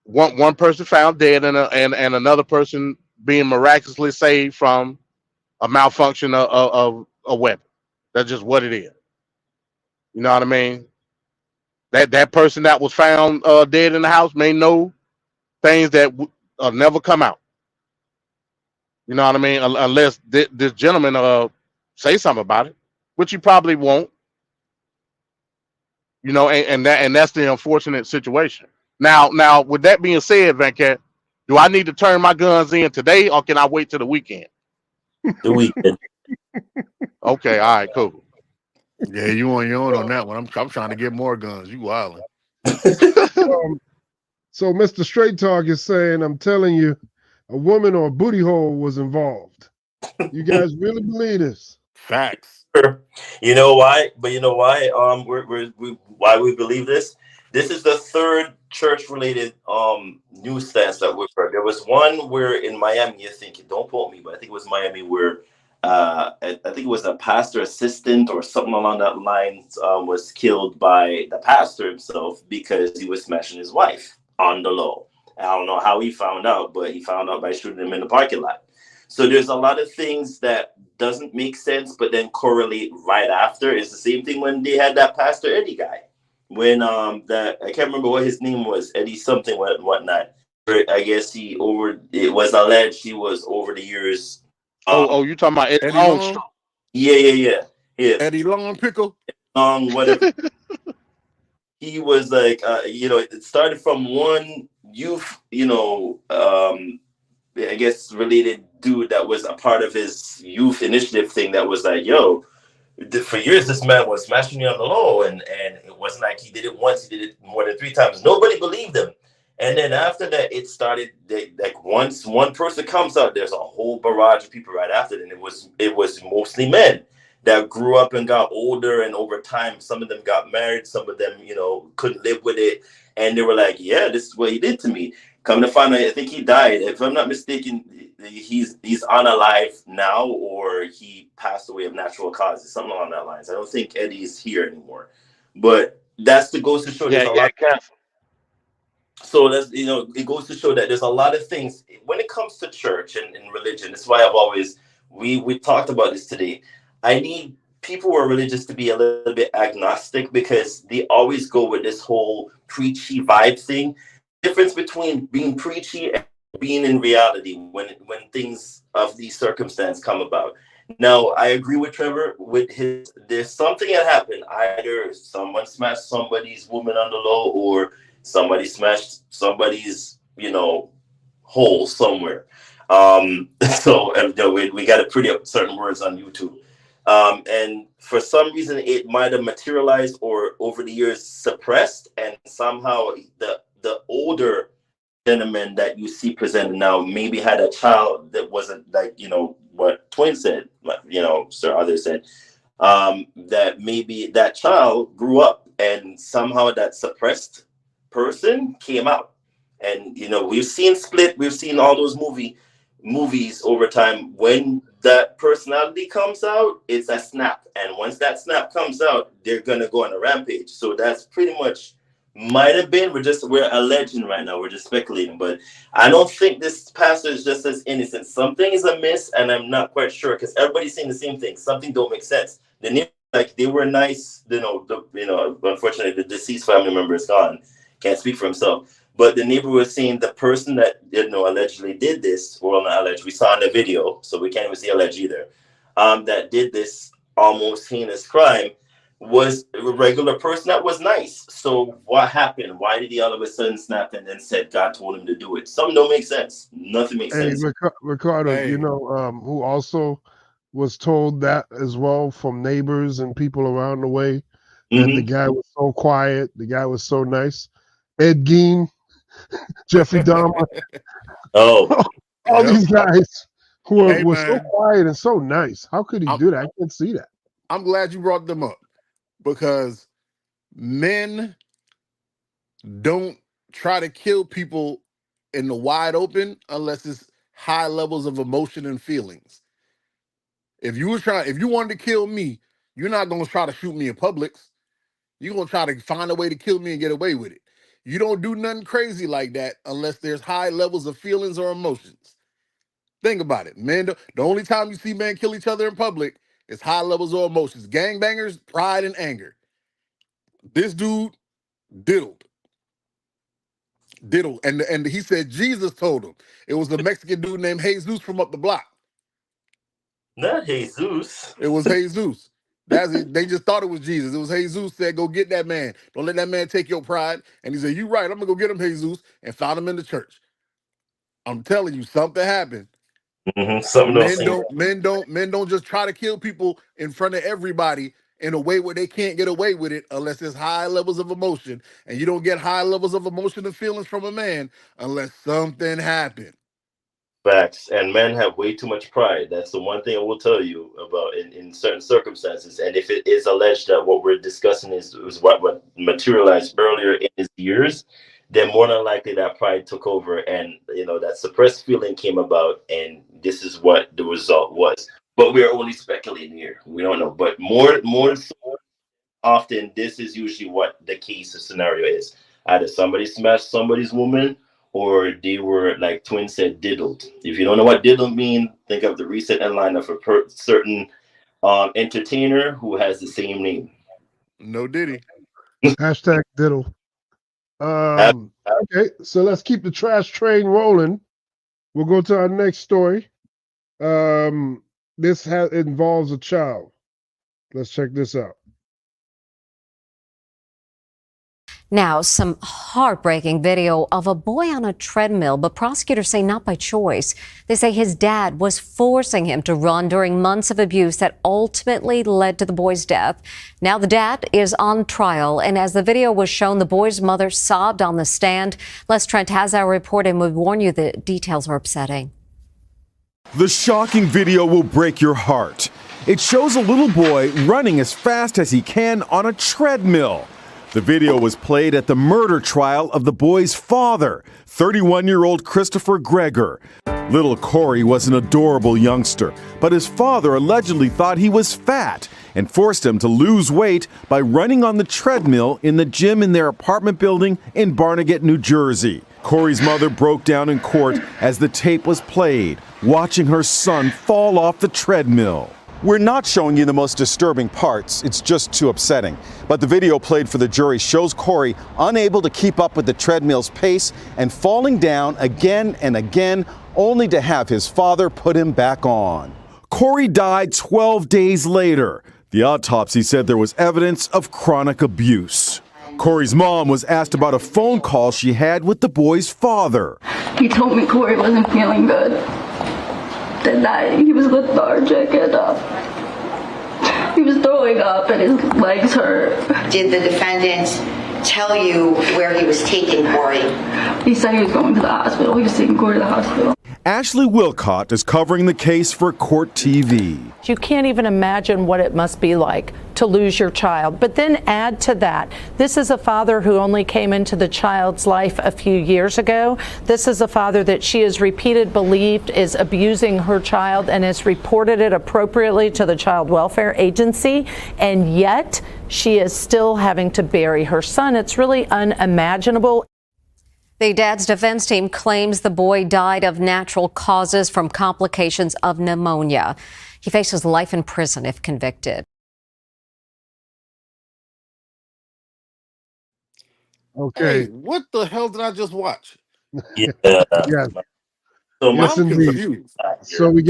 one person found dead and another person being miraculously saved from a malfunction of a weapon. That's just what it is. You know what I mean? That person that was found dead in the house may know things that never come out. You know what I mean? Unless this gentleman say something about it, which he probably won't. And that's the unfortunate situation. Now, with that being said, Venkat, do I need to turn my guns in today, or can I wait till the weekend? The weekend. Okay, all right, cool. Yeah, you on your own on that one. I'm trying to get more guns. You wildin'. So Mr. Straight Talk is saying, I'm telling you, a woman or a booty hole was involved. You guys really believe this? Facts. You know why? But you know why? Why we believe this? This is the third church-related news stats that we've heard. There was one where in Miami, I think, don't quote me, but I think it was Miami where I think it was a pastor assistant or something along that line was killed by the pastor himself because he was smashing his wife on the low. I don't know how he found out, but he found out by shooting him in the parking lot. So there's a lot of things that doesn't make sense, but then correlate right after. It's the same thing when they had that Pastor Eddie guy. When I can't remember what his name was, Eddie something whatnot. I guess it was alleged he was over the years. You talking about Eddie Armstrong? Yeah. Yeah. Eddie Long Pickle. Whatever. He was like, it started from one youth, I guess related dude that was a part of his youth initiative thing that was like, yo, for years this man was smashing me on the low, and it wasn't like he did it once, he did it more than 3 times. Nobody believed him. And then after that, it started like once one person comes out, there's a whole barrage of people right after it. And it was mostly men that grew up and got older, and over time some of them got married, some of them couldn't live with it, and they were like, yeah, this is what he did to me. Come to find out, I think he died, if I'm not mistaken. He's unalive now, or he passed away of natural causes, something along that lines. I don't think Eddie's here anymore, but that's the goes to show there's a lot. So that's, it goes to show that there's a lot of things when it comes to church and religion. That's why I've always, we talked about this today. I need people who are religious to be a little bit agnostic, because they always go with this whole preachy vibe thing. Difference between being preachy and being in reality when things of these circumstances come about. Now, I agree with Trevor with there's something that happened. Either someone smashed somebody's woman on the low, or somebody smashed somebody's, hole somewhere. So we got to pretty up certain words on YouTube. And for some reason, it might have materialized or over the years suppressed, and somehow the older gentleman that you see presented now maybe had a child that wasn't like, what Twin said, Sir Others said, that maybe that child grew up and somehow that suppressed person came out. And we've seen Split, we've seen all those movies over time. When that personality comes out, it's a snap, and once that snap comes out, they're gonna go on a rampage. So that's pretty much might have been. We're alleging right now, we're just speculating, but I don't think this pastor is just as innocent. Something is amiss, and I'm not quite sure, because everybody's saying the same thing. Something don't make sense. They were nice, unfortunately the deceased family member is gone, can't speak for himself. But the neighbor was saying the person that allegedly did this, or not alleged, we saw in the video, so we can't even say alleged either, that did this almost heinous crime, was a regular person that was nice. So what happened? Why did he all of a sudden snap and then said God told him to do it? Something don't make sense. Nothing makes sense. Ricardo, who also was told that as well from neighbors and people around the way, that the guy was so quiet, the guy was so nice. Ed Gein, Jeffrey Dahmer. All these guys who were so quiet and so nice. How could he do that? I can't see that. I'm glad you brought them up, because men don't try to kill people in the wide open unless it's high levels of emotion and feelings. If you wanted to kill me, you're not going to try to shoot me in Publix. You're going to try to find a way to kill me and get away with it. You don't do nothing crazy like that unless there's high levels of feelings or emotions. Think about it. Men, the only time you see men kill each other in public is high levels of emotions. Gangbangers, pride and anger. This dude diddled. And he said Jesus told him. It was a Mexican dude named Jesus from up the block. Not Jesus. It was Jesus. That's it. They just thought it was Jesus. It was Jesus said, go get that man. Don't let that man take your pride. And he said, you right, I'm gonna go get him, Jesus, and found him in the church. I'm telling you, something happened. Men don't just try to kill people in front of everybody in a way where they can't get away with it unless there's high levels of emotion. And you don't get high levels of emotion and feelings from a man unless something happened. Facts. And men have way too much pride. That's the one thing I will tell you about in certain circumstances. And if it is alleged that what we're discussing is what materialized earlier in his years, then more than likely that pride took over, and that suppressed feeling came about, and this is what the result was. But we're only speculating here. We don't know. But more so often, this is usually what the case or scenario is. Either somebody smashed somebody's woman, or they were, like Twin said, diddled. If you don't know what diddle mean, think of the recent line of a certain entertainer who has the same name. No Diddy. Hashtag diddle. Okay, so let's keep the trash train rolling. We'll go to our next story. This involves a child. Let's check this out. Now, some heartbreaking video of a boy on a treadmill, but prosecutors say not by choice. They say his dad was forcing him to run during months of abuse that ultimately led to the boy's death. Now the dad is on trial, and as the video was shown, the boy's mother sobbed on the stand. Les Trent has our report, and we warn you the details are upsetting. The shocking video will break your heart. It shows a little boy running as fast as he can on a treadmill. The video was played at the murder trial of the boy's father, 31-year-old Christopher Greger. Little Corey was an adorable youngster, but his father allegedly thought he was fat and forced him to lose weight by running on the treadmill in the gym in their apartment building in Barnegat, New Jersey. Corey's mother broke down in court as the tape was played, watching her son fall off the treadmill. We're not showing you the most disturbing parts. It's just too upsetting. But the video played for the jury shows Corey unable to keep up with the treadmill's pace and falling down again and again, only to have his father put him back on. Corey died 12 days later. The autopsy said there was evidence of chronic abuse. Corey's mom was asked about a phone call she had with the boy's father. He told me Corey wasn't feeling good. That he was lethargic and he was throwing up and his legs hurt. Did the defendant tell you where he was taking Corey? He said he was going to the hospital. He was taking Corey to the hospital. Ashley Wilcott is covering the case for Court TV. You can't even imagine what it must be like to lose your child. But then add to that, this is a father who only came into the child's life a few years ago. This is a father that she has believed is abusing her child and has reported it appropriately to the Child Welfare Agency. And yet she is still having to bury her son. It's really unimaginable. The dad's defense team claims the boy died of natural causes from complications of pneumonia. He faces life in prison if convicted. Okay. Hey, what the hell did I just watch? Yeah. Yes. So Yes, I'm indeed. confused. So we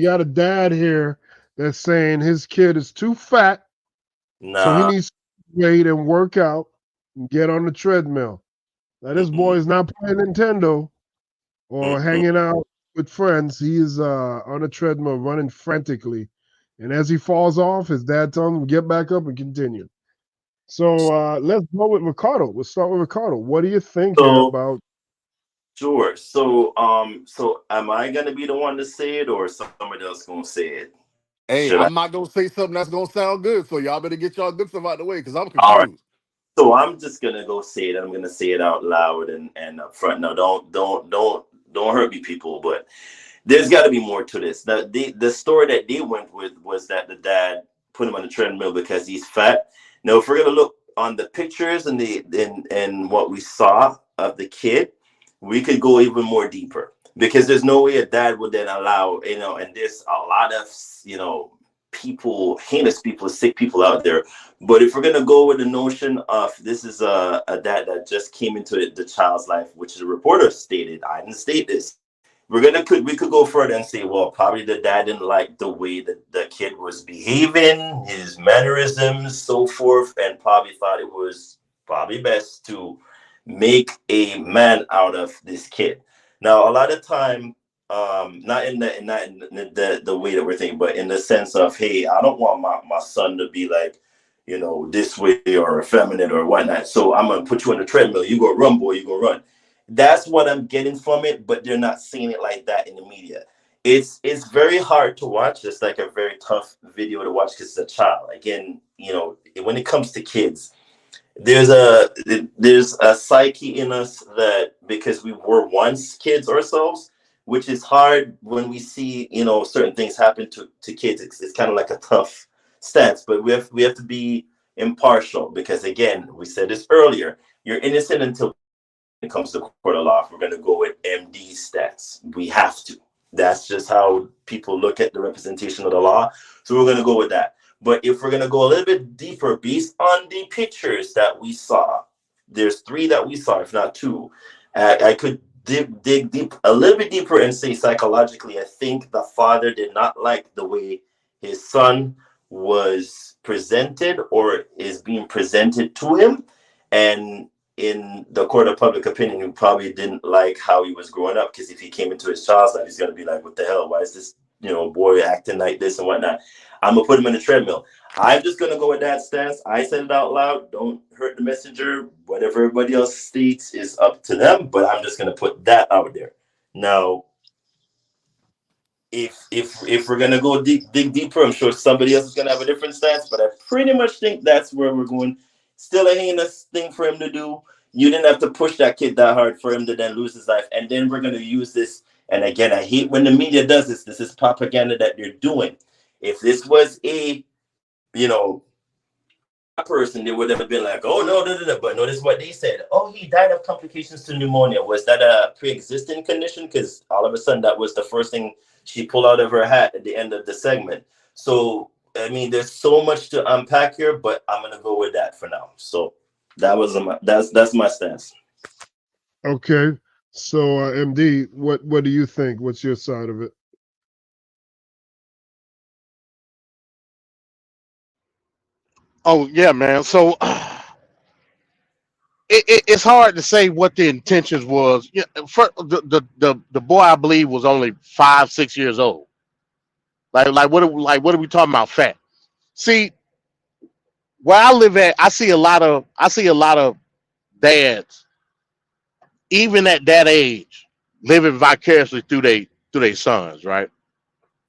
got a dad here that's saying his kid is too fat, so he needs to wait and work out and get on the treadmill. Now this boy is not playing Nintendo or hanging out with friends. He is on a treadmill running frantically, and as he falls off, his dad tells him to get back up and continue. So let's go with Ricardo. Let's start with Ricardo. What do you think about? Sure. So am I gonna be the one to say it, or somebody else gonna say it? Hey, Should I'm not gonna say something that's gonna sound good, so y'all better get y'all good stuff out the way because I'm confused. All right. So I'm just gonna go say it. I'm gonna say it out loud and up front. Now, don't hurt me, people. But there's got to be more to this. The story that they went with was that the dad put him on the treadmill because he's fat. Now, if we're gonna look on the pictures and what we saw of the kid, we could go even more deeper because there's no way a dad would then allow, and there's a lot of, people, heinous people, sick people out there. But if we're going to go with the notion of this is a dad that just came into the child's life, which the reporter stated, I didn't state this. We could go further and say, well, probably the dad didn't like the way that the kid was behaving, his mannerisms, so forth, and probably thought it was probably best to make a man out of this kid. Now, a lot of time, not in the way that we're thinking, but in the sense of, hey, I don't want my son to be like, this way or effeminate or whatnot. So I'm gonna put you on the treadmill. You go run, boy. You go run. That's what I'm getting from it. But they're not saying it like that in the media. It's very hard to watch. It's like a very tough video to watch because it's a child. Again, when it comes to kids, there's a psyche in us that because we were once kids ourselves, which is hard when we see, certain things happen to kids. It's kind of like a tough stance, but we have to be impartial because, again, we said this earlier, you're innocent until it comes to court of law. If we're going to go with MD stats, we have to. That's just how people look at the representation of the law. So we're going to go with that. But if we're going to go a little bit deeper, based on the pictures that we saw, there's 3 that we saw, if not 2, I could dig deep a little bit deeper and say psychologically, I think the father did not like the way his son was presented or is being presented to him. And in the court of public opinion, he probably didn't like how he was growing up, because if he came into his child's life, he's going to be like, what the hell? Why is this, boy acting like this and whatnot? I'm going to put him in a treadmill. I'm just going to go with that stance. I said it out loud. Don't hurt the messenger. Whatever everybody else states is up to them, but I'm just going to put that out there. Now, if we're gonna go dig deeper, I'm sure somebody else is gonna have a different stance, but I pretty much think that's where we're going. Still a heinous thing for him to do. You didn't have to push that kid that hard for him to then lose his life, and then we're gonna use this. And again, I hate when the media does this. This is propaganda that they're doing. If this was a, person, they would have been like, oh no. But notice what they said. Oh, he died of complications to pneumonia. Was that a pre-existing condition? Because all of a sudden that was the first thing she pulled out of her hat at the end of the segment. So I mean, there's so much to unpack here, but I'm gonna go with that for now. So that's my stance. Okay. So MD, what do you think? What's your side of it? Oh yeah, man. So it's hard to say what the intentions was. Yeah, for the boy, I believe, was only 5, 6 years old. What are we talking about? Fat. See, where I live at, I see a lot of dads, even at that age, living vicariously through their sons, right?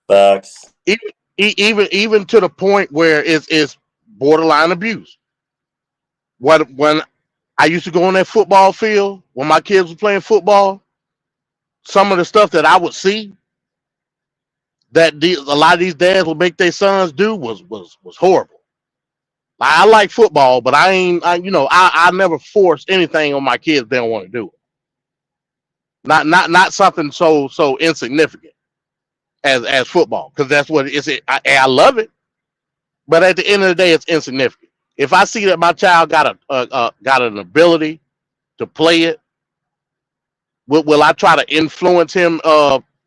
Facts. Even to the point where it's borderline abuse. When I used to go on that football field when my kids were playing football, some of the stuff that I would see that a lot of these dads would make their sons do was horrible. Like, I like football, but I never force anything on my kids they don't want to do it. Not something so insignificant as football, because that's what it is. I love it, but at the end of the day, it's insignificant. If I see that my child got an ability to play it, will I try to influence him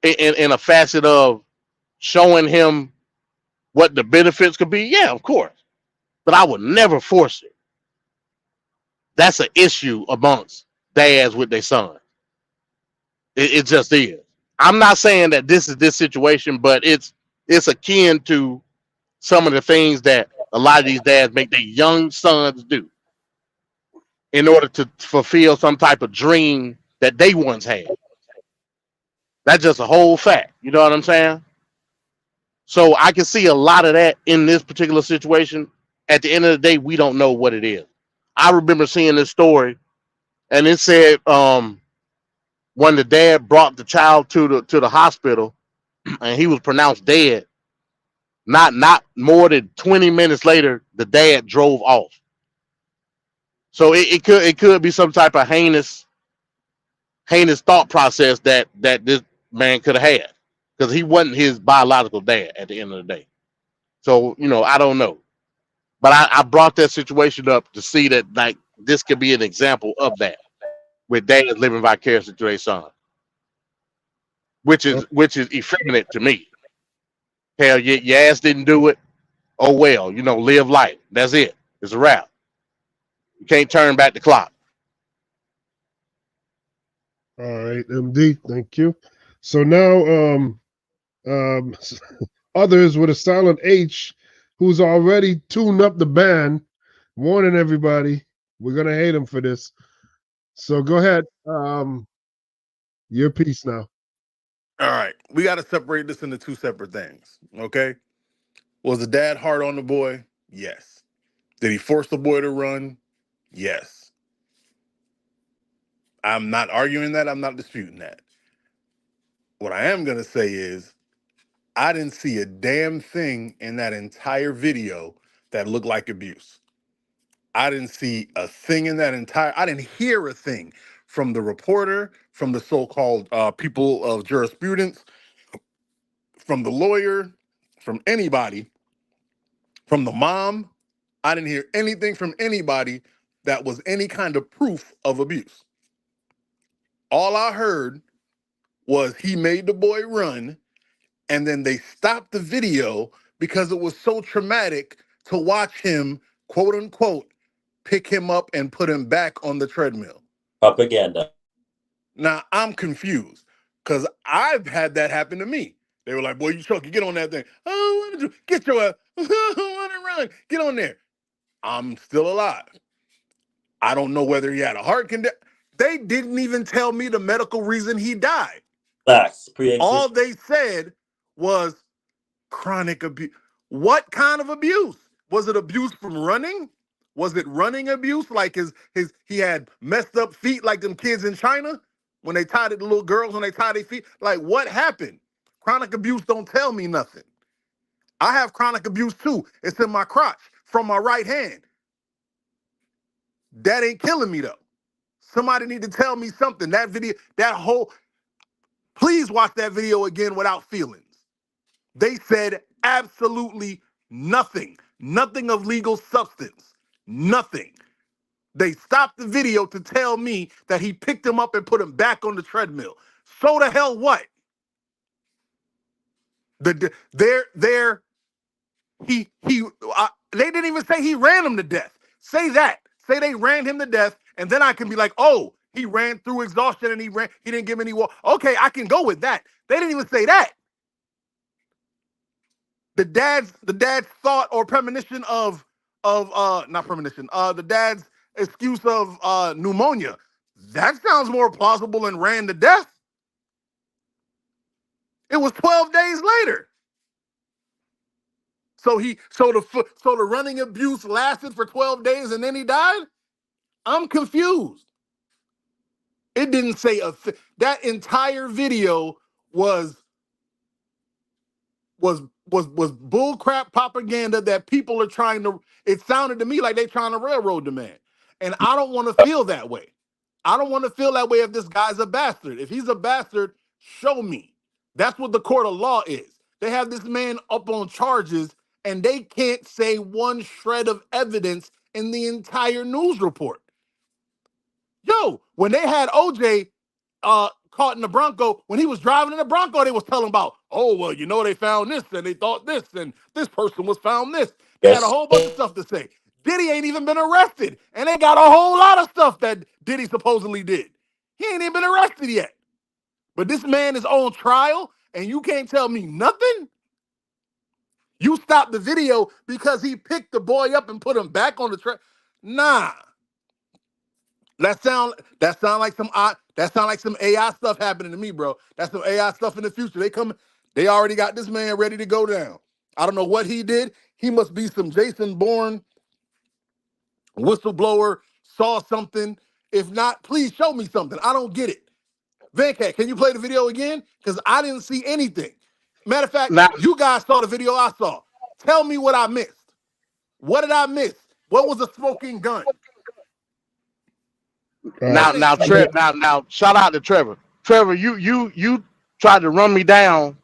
in a facet of showing him what the benefits could be? Yeah, of course, but I would never force it. That's an issue amongst dads with their son. It just is. I'm not saying that this is this situation, but it's akin to some of the things that a lot of these dads make their young sons do in order to fulfill some type of dream that they once had. That's just a whole fact. You know what I'm saying? So I can see a lot of that in this particular situation. At the end of the day, we don't know what it is. I remember seeing this story, and it said when the dad brought the child to the hospital, and he was pronounced dead. Not more than 20 minutes later, the dad drove off. So it could be some type of heinous thought process that this man could have had, because he wasn't his biological dad at the end of the day. So I don't know, but I brought that situation up to see that, like, this could be an example of that, with dads living vicariously through their son, which is effeminate to me. Hell, your ass didn't do it. Oh well, live life. That's it. It's a wrap. You can't turn back the clock. All right, MD, thank you. So now um others with a silent H who's already tuned up the band, warning everybody we're gonna hate him for this. So go ahead. Your piece now. All right, we got to separate this into two separate things. Okay, was the dad hard on the boy? Yes. Did he force the boy to run? Yes. I'm not arguing that. I'm not disputing that. What I am gonna say is I didn't see a damn thing in that entire video that looked like abuse. I didn't see a thing in that I didn't hear a thing from the reporter, from the so-called people of jurisprudence, from the lawyer, from anybody, from the mom. I didn't hear anything from anybody that was any kind of proof of abuse. All I heard was he made the boy run, and then they stopped the video because it was so traumatic to watch him, quote unquote, pick him up and put him back on the treadmill. Propaganda. Now, I'm confused because I've had that happen to me. They were like, boy, you Chucky, get on that thing. Oh, what did you get your ass? Run, get on there. I'm still alive. I don't know whether he had a heart condition. They didn't even tell me the medical reason he died. Facts. All they said was chronic abuse. What kind of abuse? Was it abuse from running? Was it running abuse? Like he had messed up feet like them kids in China when they tied it, the little girls when they tied their feet? Like, what happened? Chronic abuse don't tell me nothing. I have chronic abuse too. It's in my crotch from my right hand. That ain't killing me though. Somebody need to tell me something. That video, please watch that video again without feelings. They said absolutely nothing. Nothing of legal substance. Nothing. They stopped the video to tell me that he picked him up and put him back on the treadmill. So the hell what? They didn't even say he ran him to death. Say that. Say they ran him to death, and then I can be like, oh, he ran through exhaustion and he didn't give any water. Okay, I can go with that. They didn't even say that. The dad's thought or premonition of not premonition, the dad's excuse of pneumonia. That sounds more plausible than ran to death. It was 12 days later. So the running abuse lasted for 12 days and then he died? I'm confused. It didn't say that entire video was bullcrap propaganda that people are trying to, it sounded to me like they're trying to railroad the man. And I don't want to feel that way. I don't want to feel that way if this guy's a bastard. If he's a bastard, show me. That's what the court of law is. They have this man up on charges and they can't say one shred of evidence in the entire news report. Yo, when they had OJ caught in the Bronco, when he was driving in the Bronco, they was telling about, oh, well, you know, they found this and they thought this and this person was found this. They had a whole bunch of stuff to say. Diddy ain't even been arrested, and they got a whole lot of stuff that Diddy supposedly did. He ain't even been arrested yet. But this man is on trial, and you can't tell me nothing? You stopped the video because he picked the boy up and put him back on the track? Nah. That sound like some AI stuff happening to me, bro. That's some AI stuff in the future. They already got this man ready to go down. I don't know what he did. He must be some Jason Bourne whistleblower, saw something. If not, please show me something. I don't get it. Venkat, can you play the video again? Because I didn't see anything. Matter of fact, you guys saw the video I saw. Tell me what I missed. What did I miss? What was a smoking gun? Now, shout out to Trevor. Trevor, you tried to run me down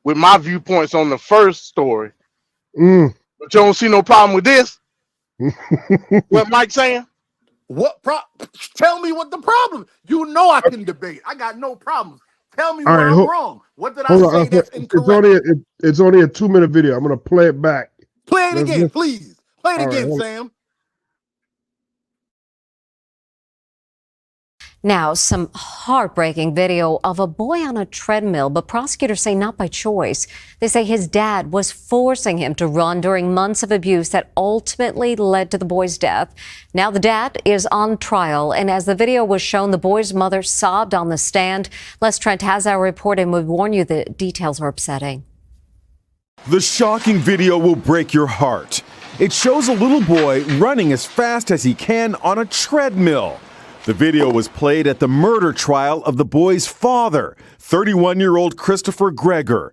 with my viewpoints on the first story, but you don't see no problem with this. What Mike saying? Tell me what the problem. You know I can debate. I got no problems. Tell me where I'm wrong. What did I say that's incorrect? It's only a 2-minute video. I'm gonna play it back. Play it again, please. Play it again, Sam. Now, some heartbreaking video of a boy on a treadmill, but prosecutors say not by choice. They say his dad was forcing him to run during months of abuse that ultimately led to the boy's death. Now the dad is on trial, and as the video was shown, the boy's mother sobbed on the stand. Les Trent has our report, and we warn you the details are upsetting. The shocking video will break your heart. It shows a little boy running as fast as he can on a treadmill. The video was played at the murder trial of the boy's father, 31-year-old Christopher Greger.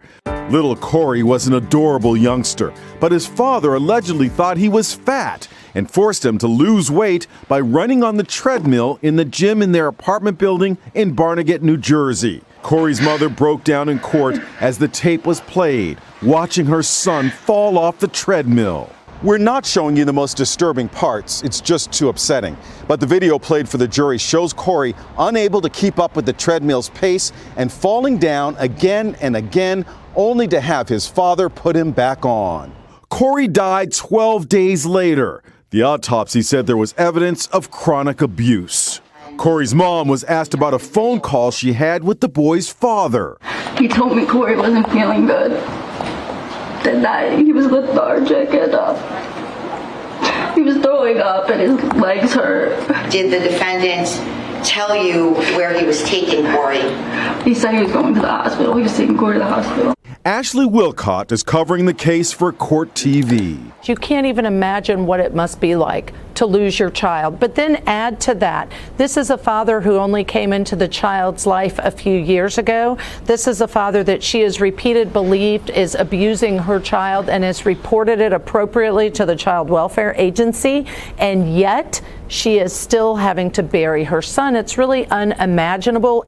Little Corey was an adorable youngster, but his father allegedly thought he was fat and forced him to lose weight by running on the treadmill in the gym in their apartment building in Barnegat, New Jersey. Corey's mother broke down in court as the tape was played, watching her son fall off the treadmill. We're not showing you the most disturbing parts, it's just too upsetting. But the video played for the jury shows Corey unable to keep up with the treadmill's pace and falling down again and again, only to have his father put him back on. Corey died 12 days later. The autopsy said there was evidence of chronic abuse. Corey's mom was asked about a phone call she had with the boy's father. He told me Corey wasn't feeling good. That night he was lethargic and he was throwing up and his legs hurt. Did the defendant tell you where he was taking Corey? He said he was going to the hospital. He was taking Corey to the hospital. Ashley Wilcott is covering the case for Court TV. You can't even imagine what it must be like to lose your child. But then add to that, this is a father who only came into the child's life a few years ago. This is a father that she has believed is abusing her child and has reported it appropriately to the Child Welfare Agency. And yet she is still having to bury her son. It's really unimaginable.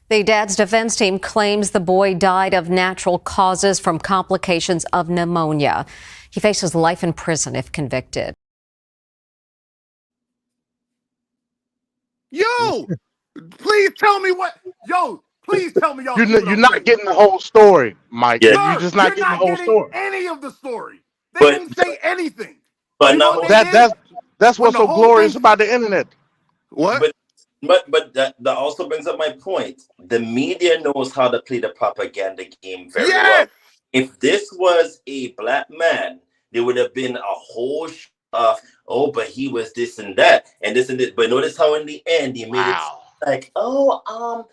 The dad's defense team claims the boy died of natural causes from complications of pneumonia. He faces life in prison if convicted. Yo, please tell me what. Yo, please tell me y'all. You're not getting the whole story, Mike. Yeah. You're just not getting the whole story. Any of the story. They But- didn't say anything. But You know no, what they did? That's When what's the so whole glorious thing- about the internet. What? But that also brings up my point. The media knows how to play the propaganda game very well. If this was a black man, there would have been a whole of, oh, but he was this and that and this and this. But notice how in the end he made it like, oh,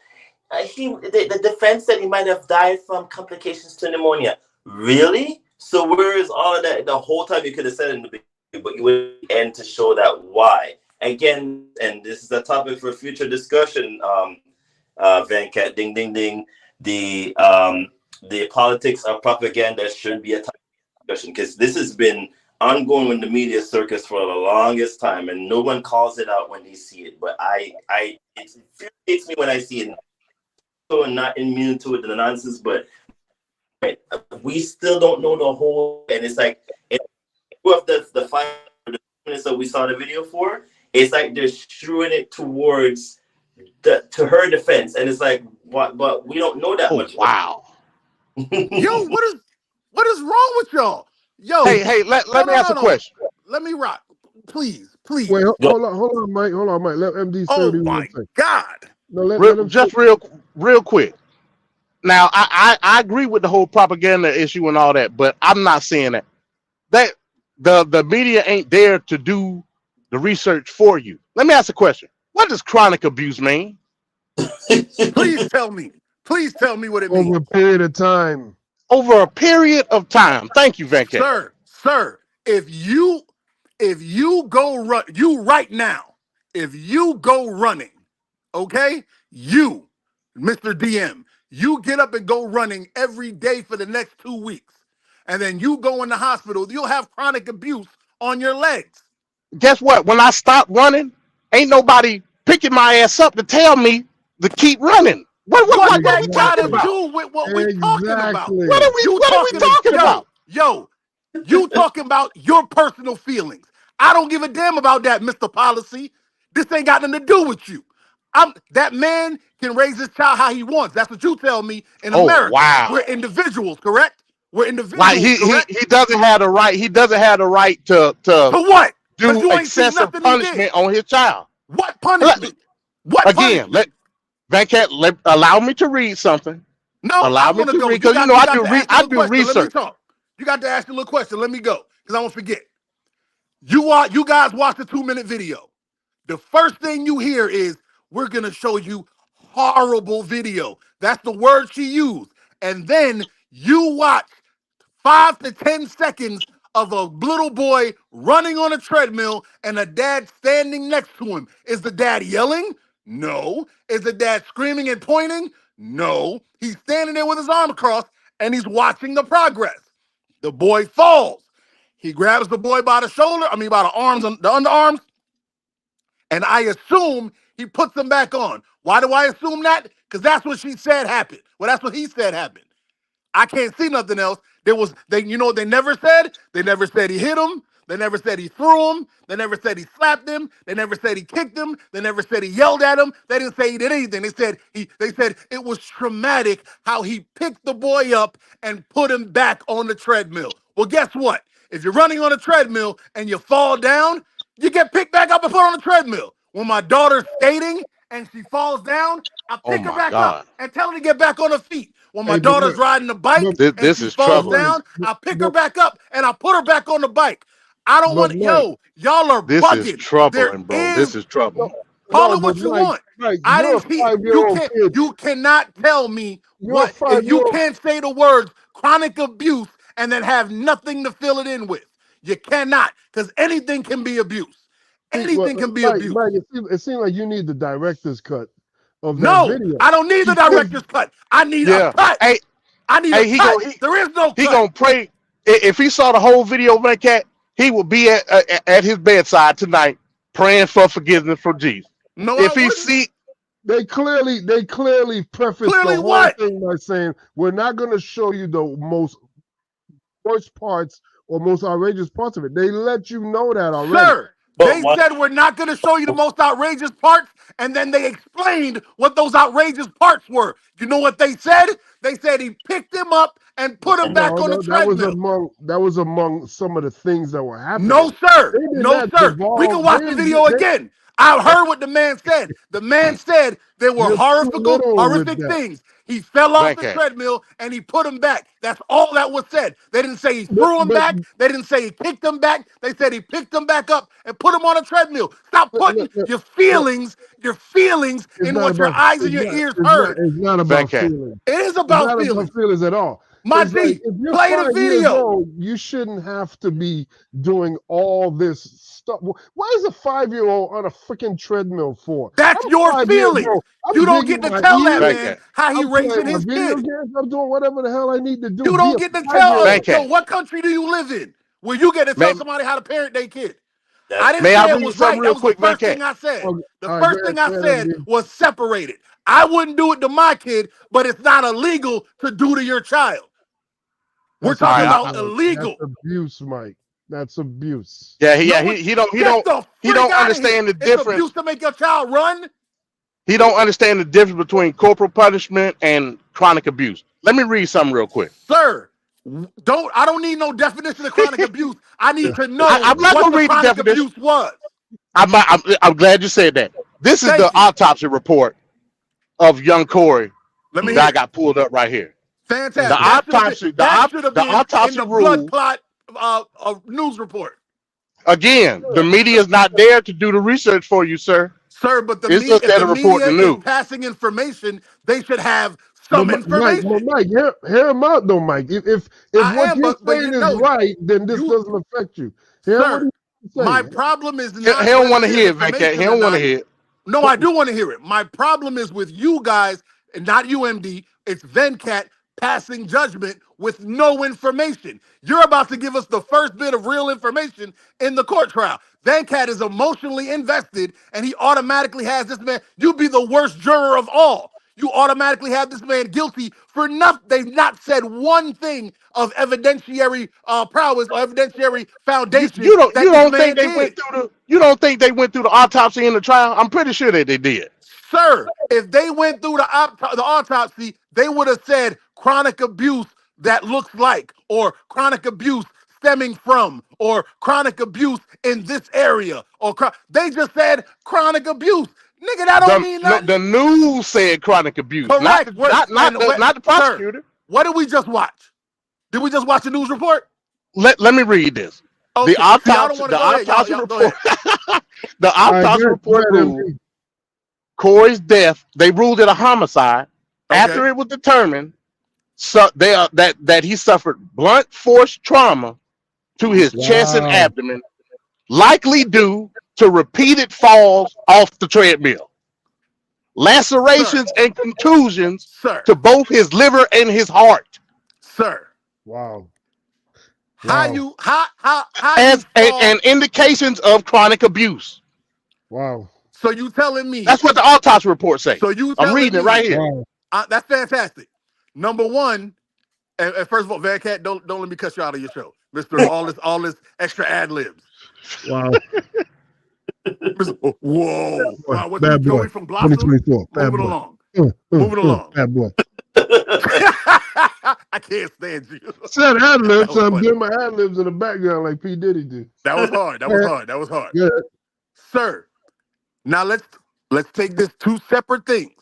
the defense said he might have died from complications to pneumonia. Really? So where is all of that? The whole time you could have said it in the beginning, but you would end to show that why. Again, and this is a topic for future discussion, Venkat, ding, ding, ding. The politics of propaganda should be a topic of discussion because this has been ongoing in the media circus for the longest time, and no one calls it out when they see it. But it infuriates me when I see it. So I'm not immune to it, the nonsense, but we still don't know the whole, and it's like, with the 5 minutes that we saw the video for, it's like they're strewing it towards to her defense, and it's like, what? But we don't know that much. Wow. Yo, what is wrong with y'all? Yo, Hey, let me ask a question. Let me rock, please. Wait, hold on, Mike. Let MD say Oh what he my wants to say. God! No, let him Just real quick. Now, I agree with the whole propaganda issue and all that, but I'm not saying that the media ain't there to do the research for you. Let me ask a question. What does chronic abuse mean? Please tell me. Please tell me what it means. over a period of time. Over a period of time. Thank you, Venkat. Sir, if you go run, you right now, if you go running, okay, you, Mr. DM, you get up and go running every day for the next 2 weeks, and then you go in the hospital, you'll have chronic abuse on your legs. Guess what? When I stop running, ain't nobody picking my ass up to tell me to keep running. What are we talking about? Do with what we talking about? What are we talking about? Yo, you talking about your personal feelings. I don't give a damn about that, Mr. Policy. This ain't got nothing to do with you. That man can raise his child how he wants. That's what you tell me in America. Wow. We're individuals, correct? We're individuals, Like correct? he doesn't have the right. He doesn't have the right to what? do excessive punishment on his child. What punishment? What again? punishment? Venkat, allow me to read something. No, allow me to read because you know I do research. Let me talk. You got to ask a little question. Let me go because I won't forget. You guys watch the 2-minute video. The first thing you hear is we're gonna show you horrible video. That's the word she used. And then you watch 5 to 10 seconds of a little boy running on a treadmill and a dad standing next to him. Is the dad yelling? No. Is the dad screaming and pointing? No. He's standing there with his arm across and he's watching the progress. The boy falls. He grabs the boy by the shoulder, by the arms, the underarms, and I assume he puts them back on. Why do I assume that? Because that's what she said happened. Well, that's what he said happened. I can't see nothing else. They never said? They never said he hit him. They never said he threw him. They never said he slapped him. They never said he kicked him. They never said he yelled at him. They didn't say he did anything. They said it was traumatic how he picked the boy up and put him back on the treadmill. Well, guess what? If you're running on a treadmill and you fall down, you get picked back up and put on a treadmill. When my daughter's skating and she falls down, I Oh pick her my back God. up and tell her to get back on her feet. When my Hey, but daughter's riding the bike and This she is falls trouble. down, I pick her back up and I put her back on the bike. I don't But want, Mike, y'all are This is bugging. There troubling, bro. is, This is trouble. call no, it but what you want. Mike, I you're a didn't see, 5-year-old kid. you cannot tell me You're a what, if you 5-year-old. can't say the words chronic abuse and then have nothing to fill it in with. You cannot, because anything can be abuse. Anything can be abuse. Mike, it seems like you need the director's cut of that No, video. I don't need the director's cut. I need a Yeah. cut. Hey, I need hey, a cut. There is no he cut. gonna pray. If he saw the whole video of that cat, he would be at his bedside tonight praying for forgiveness from Jesus. No, If I he wouldn't. see, They clearly prefaced Clearly the whole what? thing by saying we're not going to show you the most worst parts or most outrageous parts of it. They let you know that already. Sir, they said we're not going to show you the most outrageous parts, and then they explained what those outrageous parts were. You know what they said? They said he picked him up and put him back on the treadmill. That was among some of the things that were happening. No, sir. They did No, not sir. We can devolve. watch the video again. I heard what the man said. The man said there were You're too little with horrific that. things. He fell off the Cat. treadmill and he put him back. That's all that was said. They didn't say he threw him back. They didn't say he kicked him back. They said he picked him back up and put him on a treadmill. Stop putting your feelings in what your eyes and your ears heard. It's not about feelings. It is It's about not feelings. about feelings at all. My It's G, like, if you're play the 5 years video. old, you shouldn't have to be doing all this stuff. Why is a 5-year-old on a freaking treadmill for? That's I'm your 5 years feelings. old. I'm You don't digging get to my tell that ears. man how he I'm raising playing my his video kid. games. I'm doing whatever the hell I need to do. You Be don't a get to tell us. 5-year-old. So what country do you live in where you get to tell Man- somebody how to parent their kid? I didn't May I say it read was something right. real That was quick, the first Van thing Cat? I said. The All right, first go thing ahead, I said Andy. was separated. I wouldn't do it to my kid, but it's not illegal to do to your child. We're talking about illegal. That's abuse, Mike. That's abuse. Yeah, No, he don't get the he freak don't outta understand here. the It's difference. abuse to make your child run. He don't understand the difference between corporal punishment and chronic abuse. Let me read something real quick. Sir, I don't need no definition of chronic abuse. I need to know I'm not what gonna the read the chronic definition. abuse was. I'm glad you said that. This is Thank the you. autopsy report of young Corey Let me that hear I it. got pulled up right here. Fantastic. The That should have been in autopsy the blood rule. clot news report. Again, the media is not there to do the research for you, sir. Sir, but It's just there if to the report media the is news. passing information, they should have some Mike, information. hear him out though, Mike. If I what am, you're but saying you is know, right, then this doesn't affect you. Hear what sir, he's my saying. problem is He not don't want whether to there's hear it, Van Cat. He information or don't want to not. hear it. No, I do want to hear it. My problem is with you guys, and not UMD. It's Venkat passing judgment with no information. You're about to give us the first bit of real information in the court trial. Venkat is emotionally invested, and he automatically has this man. You'd be the worst juror of all. You automatically have this man guilty for nothing. They've not said one thing of evidentiary prowess or evidentiary foundation You don't that this man think they did. went through the autopsy in the trial? I'm pretty sure that they did. Sir, if they went through the autopsy, they would have said chronic abuse that looks like, or chronic abuse stemming from, or chronic abuse in this area, or they just said chronic abuse. Nigga, that don't mean nothing. The news said chronic abuse, Correct. not the prosecutor. Sir, what did we just watch? Did we just watch a news report? Let me read this. Okay. The autopsy Y'all go ahead. the autopsy report ruled Corey's death. They ruled it a homicide after it was determined that he suffered blunt force trauma to his chest and abdomen, likely due to repeated falls off the treadmill, lacerations and contusions to both his liver and his heart. Sir. Wow. How and indications of chronic abuse. Wow. So you telling me that's what the autopsy report says. So you I'm reading it right here. Wow. That's fantastic. Number one, and first of all, Van Cat, don't let me cut you out of your show. Mister. All this extra ad libs. Wow. Whoa! Boy, Wow, what you bad boy. Joey from Blossom? 2024. Bad Moving boy. along. Moving along. Bad boy. I can't stand you. Said ad That libs, was so I'm funny. doing my ad libs in the background like P. Diddy do. That was hard. That was hard. That was hard. Yeah. Sir, now let's take this two separate things.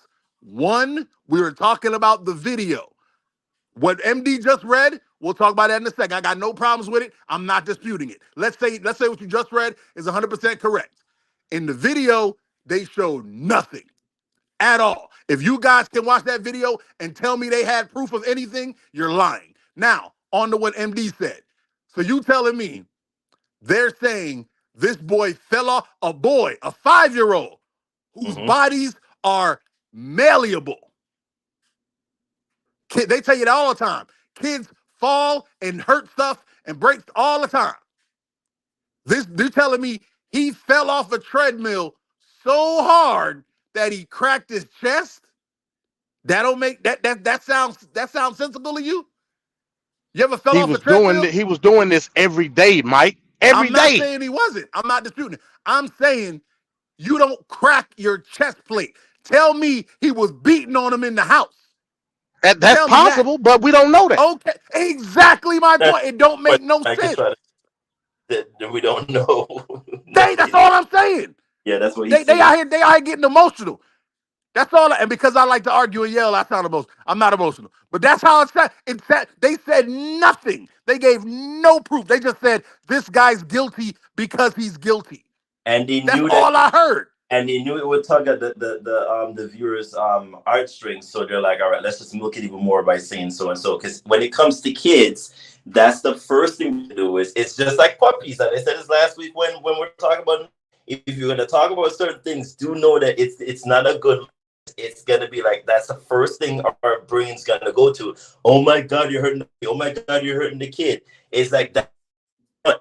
One, we were talking about the video. What MD just read, we'll talk about that in a second. I got no problems with it. I'm not disputing it. Let's say what you just read is 100% correct. In the video, they showed nothing at all. If you guys can watch that video and tell me they had proof of anything, you're lying. Now, on to what MD said. So you telling me they're saying this boy fell off, a 5-year-old, whose bodies are malleable. They tell you that all the time. Kids fall and hurt stuff and break all the time. They're telling me he fell off a treadmill so hard that he cracked his chest. That don't make that sounds sensible to you? You ever fell off a treadmill? He was doing this every day, Mike. Every I'm not day. saying he wasn't. I'm not disputing it. I'm saying you don't crack your chest plate. Tell me he was beating on him in the house. That's possible, but we don't know that. Okay, exactly my point. It don't make no sense. That we don't know. That's all I'm saying. Yeah, that's what he's They out here getting emotional. That's all. And because I like to argue and yell, I sound emotional. I'm not emotional. But that's how it's said. They said nothing. They gave no proof. They just said this guy's guilty because he's guilty. And they That's knew all I heard. And they knew it would tug at the viewers' heartstrings. So they're like, all right, let's just milk it even more by saying so and so. Because when it comes to kids, that's the first thing to do. It's just like puppies. I said this last week when we're talking about, if you're going to talk about certain things, do know that it's not a good. It's going to be like, that's the first thing our brain's going to go to. Oh my God, you're hurting. Oh my God, you're hurting the kid. It's like that.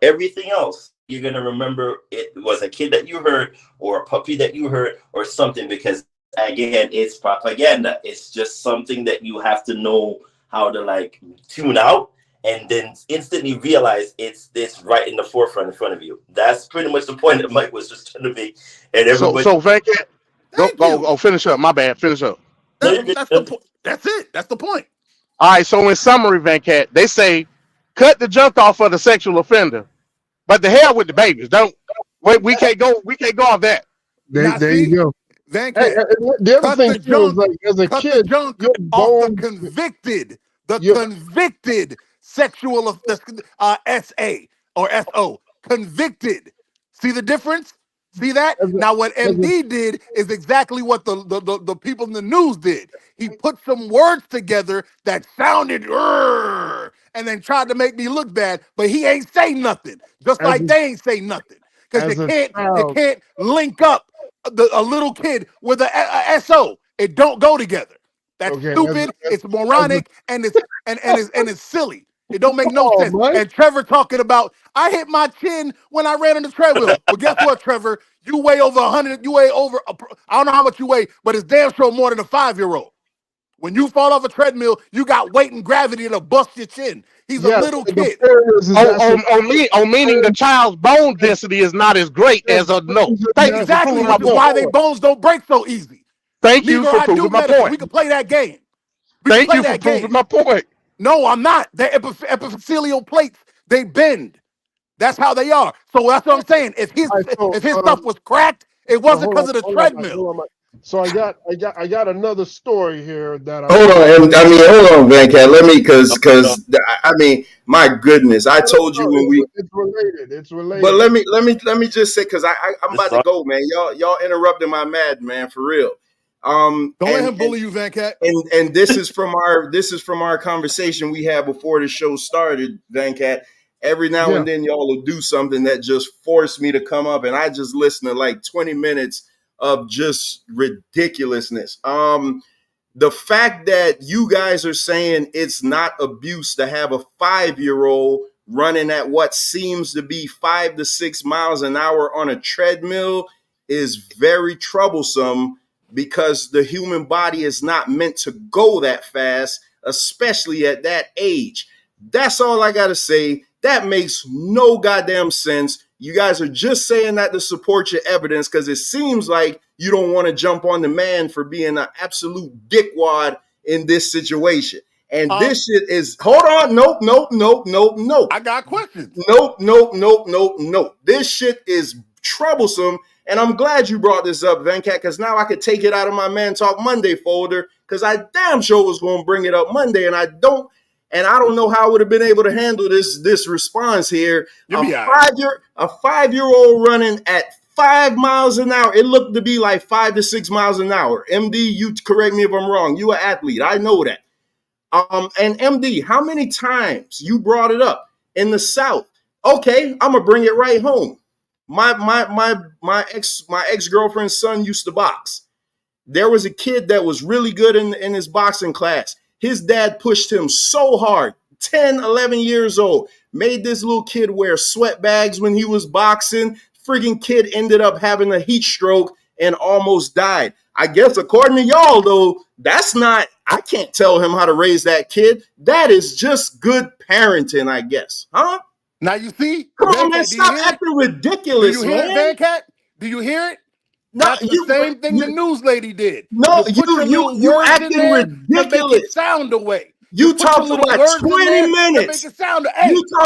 Everything else, you're going to remember it was a kid that you hurt or a puppy that you hurt or something, because again, it's propaganda. It's just something that you have to know how to like tune out and then instantly realize it's right in the forefront in front of you. That's pretty much the point that Mike was just trying to make. And everybody. So Venkat, go finish up. My bad. Finish up. That's the point. That's it. That's the point. All right. So in summary, Venkat, they say cut the junk off of the sexual offender, but the hell with the babies. We can't go off that. There you go. Venkat, the other thing too is like as a kid, off the convicted sexual SA or SO. Convicted. See the difference? See that? Now what MD did is exactly what the people in the news did. He put some words together that sounded and then tried to make me look bad, but he ain't say nothing. Just like they ain't say nothing. Because you can't link up a little kid with a SO. It don't go together. That's stupid. It's moronic and it's silly. It don't make no sense. Mike. And Trevor talking about, I hit my chin when I ran on the treadmill. Well, guess what, Trevor? You weigh over 100. You weigh over, I don't know how much you weigh, but it's damn sure more than a 5-year-old. When you fall off a treadmill, you got weight and gravity to bust your chin. He's a little kid. Meaning the child's bone density is not as great as a no. Thank you for Exactly, proving my which is point. why their bones don't break so easy. Thank you for proving my point. We can play that game. Thank you for proving my point. No, I'm not. They're epithelial plates, they bend. That's how they are. So that's what I'm saying. If his stuff was cracked, it wasn't because of the treadmill. So I got another story here that hold on, Venkat. Let me, because I mean, my goodness, I told you when it's related. But let me just say, because I'm about to go, man. Y'all interrupted my mad man for real. Don't let him bully you, Venkat. And this is from our conversation we had before the show started, Venkat. Every now and then y'all will do something that just forced me to come up, and I just listen to like 20 minutes of just ridiculousness. The fact that you guys are saying it's not abuse to have a 5-year-old running at what seems to be 5 to 6 miles an hour on a treadmill is very troublesome, because the human body is not meant to go that fast, especially at that age. That's all I got to say. That makes no goddamn sense. You guys are just saying that to support your evidence because it seems like you don't want to jump on the man for being an absolute dickwad in this situation. And this shit is, hold on, nope. I got questions. Nope. This shit is troublesome. And I'm glad you brought this up, Venkat, because now I could take it out of my Man Talk Monday folder because I damn sure was going to bring it up Monday, and I don't know how I would have been able to handle this response here. A 5-year-old running at 5 miles an hour. It looked to be like 5 to 6 miles an hour. MD, you correct me if I'm wrong. You an athlete. I know that. And MD, how many times you brought it up in the South? Okay, I'm gonna bring it right home. My ex-girlfriend's son used to box. There was a kid that was really good in his boxing class. His dad pushed him so hard, 10, 11 years old, made this little kid wear sweat bags when he was boxing. Friggin' kid ended up having a heat stroke and almost died. I guess according to y'all, though, I can't tell him how to raise that kid. That is just good parenting, I guess. Huh? Now you see? Come on, man, stop acting ridiculous, man. Do you hear it, Van Cat? Do you hear it? No, that's the same thing the news lady did. No, you acting ridiculous. To make it sound away. You talk for like 20 minutes. You talk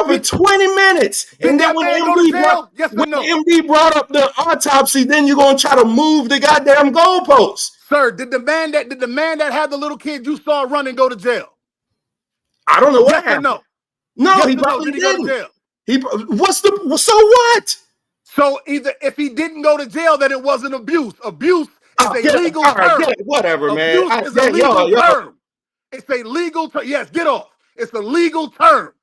for 20 minutes. And then when MD brought up the autopsy, then you're gonna try to move the goddamn goalpost. Sir, did the man that had the little kid you saw running go to jail? I don't know what happened. No, yes he probably did he go to jail? So what? So either if he didn't go to jail, then it wasn't abuse. Abuse is a legal term. Whatever, man. Abuse is a legal term. It's a legal term. Yes, get off. It's a legal term.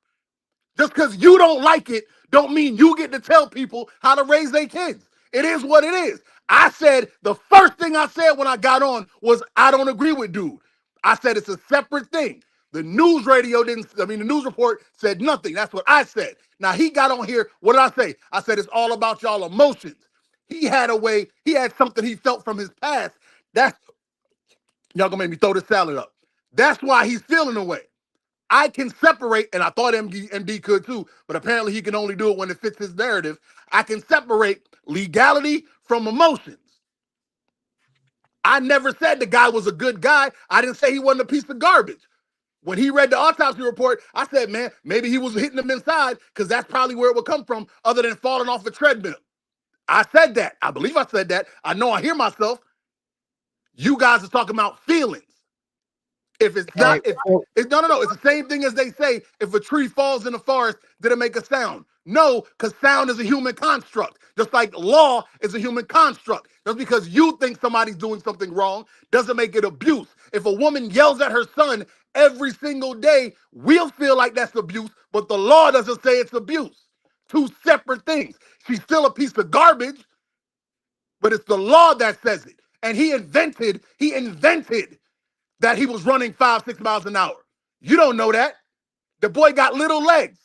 Just because you don't like it, don't mean you get to tell people how to raise their kids. It is what it is. I said, the first thing I said when I got on was, I don't agree with dude. I said it's a separate thing. The news the news report said nothing. That's what I said. Now he got on here. What did I say? I said, it's all about y'all emotions. He had something he felt from his past. Y'all gonna make me throw this salad up. That's why he's feeling the way. I can separate, and I thought MD could too, but apparently he can only do it when it fits his narrative. I can separate legality from emotions. I never said the guy was a good guy. I didn't say he wasn't a piece of garbage. When he read the autopsy report, I said, man, maybe he was hitting him inside because that's probably where it would come from other than falling off a treadmill. I said that. I believe I said that. I know I hear myself. You guys are talking about feelings. If it's not, no. It's the same thing as they say, if a tree falls in the forest, did it make a sound? No, because sound is a human construct. Just like law is a human construct. Just because you think somebody's doing something wrong doesn't make it abuse. If a woman yells at her son every single day, we'll feel like that's abuse, but the law doesn't say it's abuse. Two separate things. She's still a piece of garbage, but it's the law that says it. And he invented that he was running 5-6 miles an hour. You don't know that. The boy got little legs.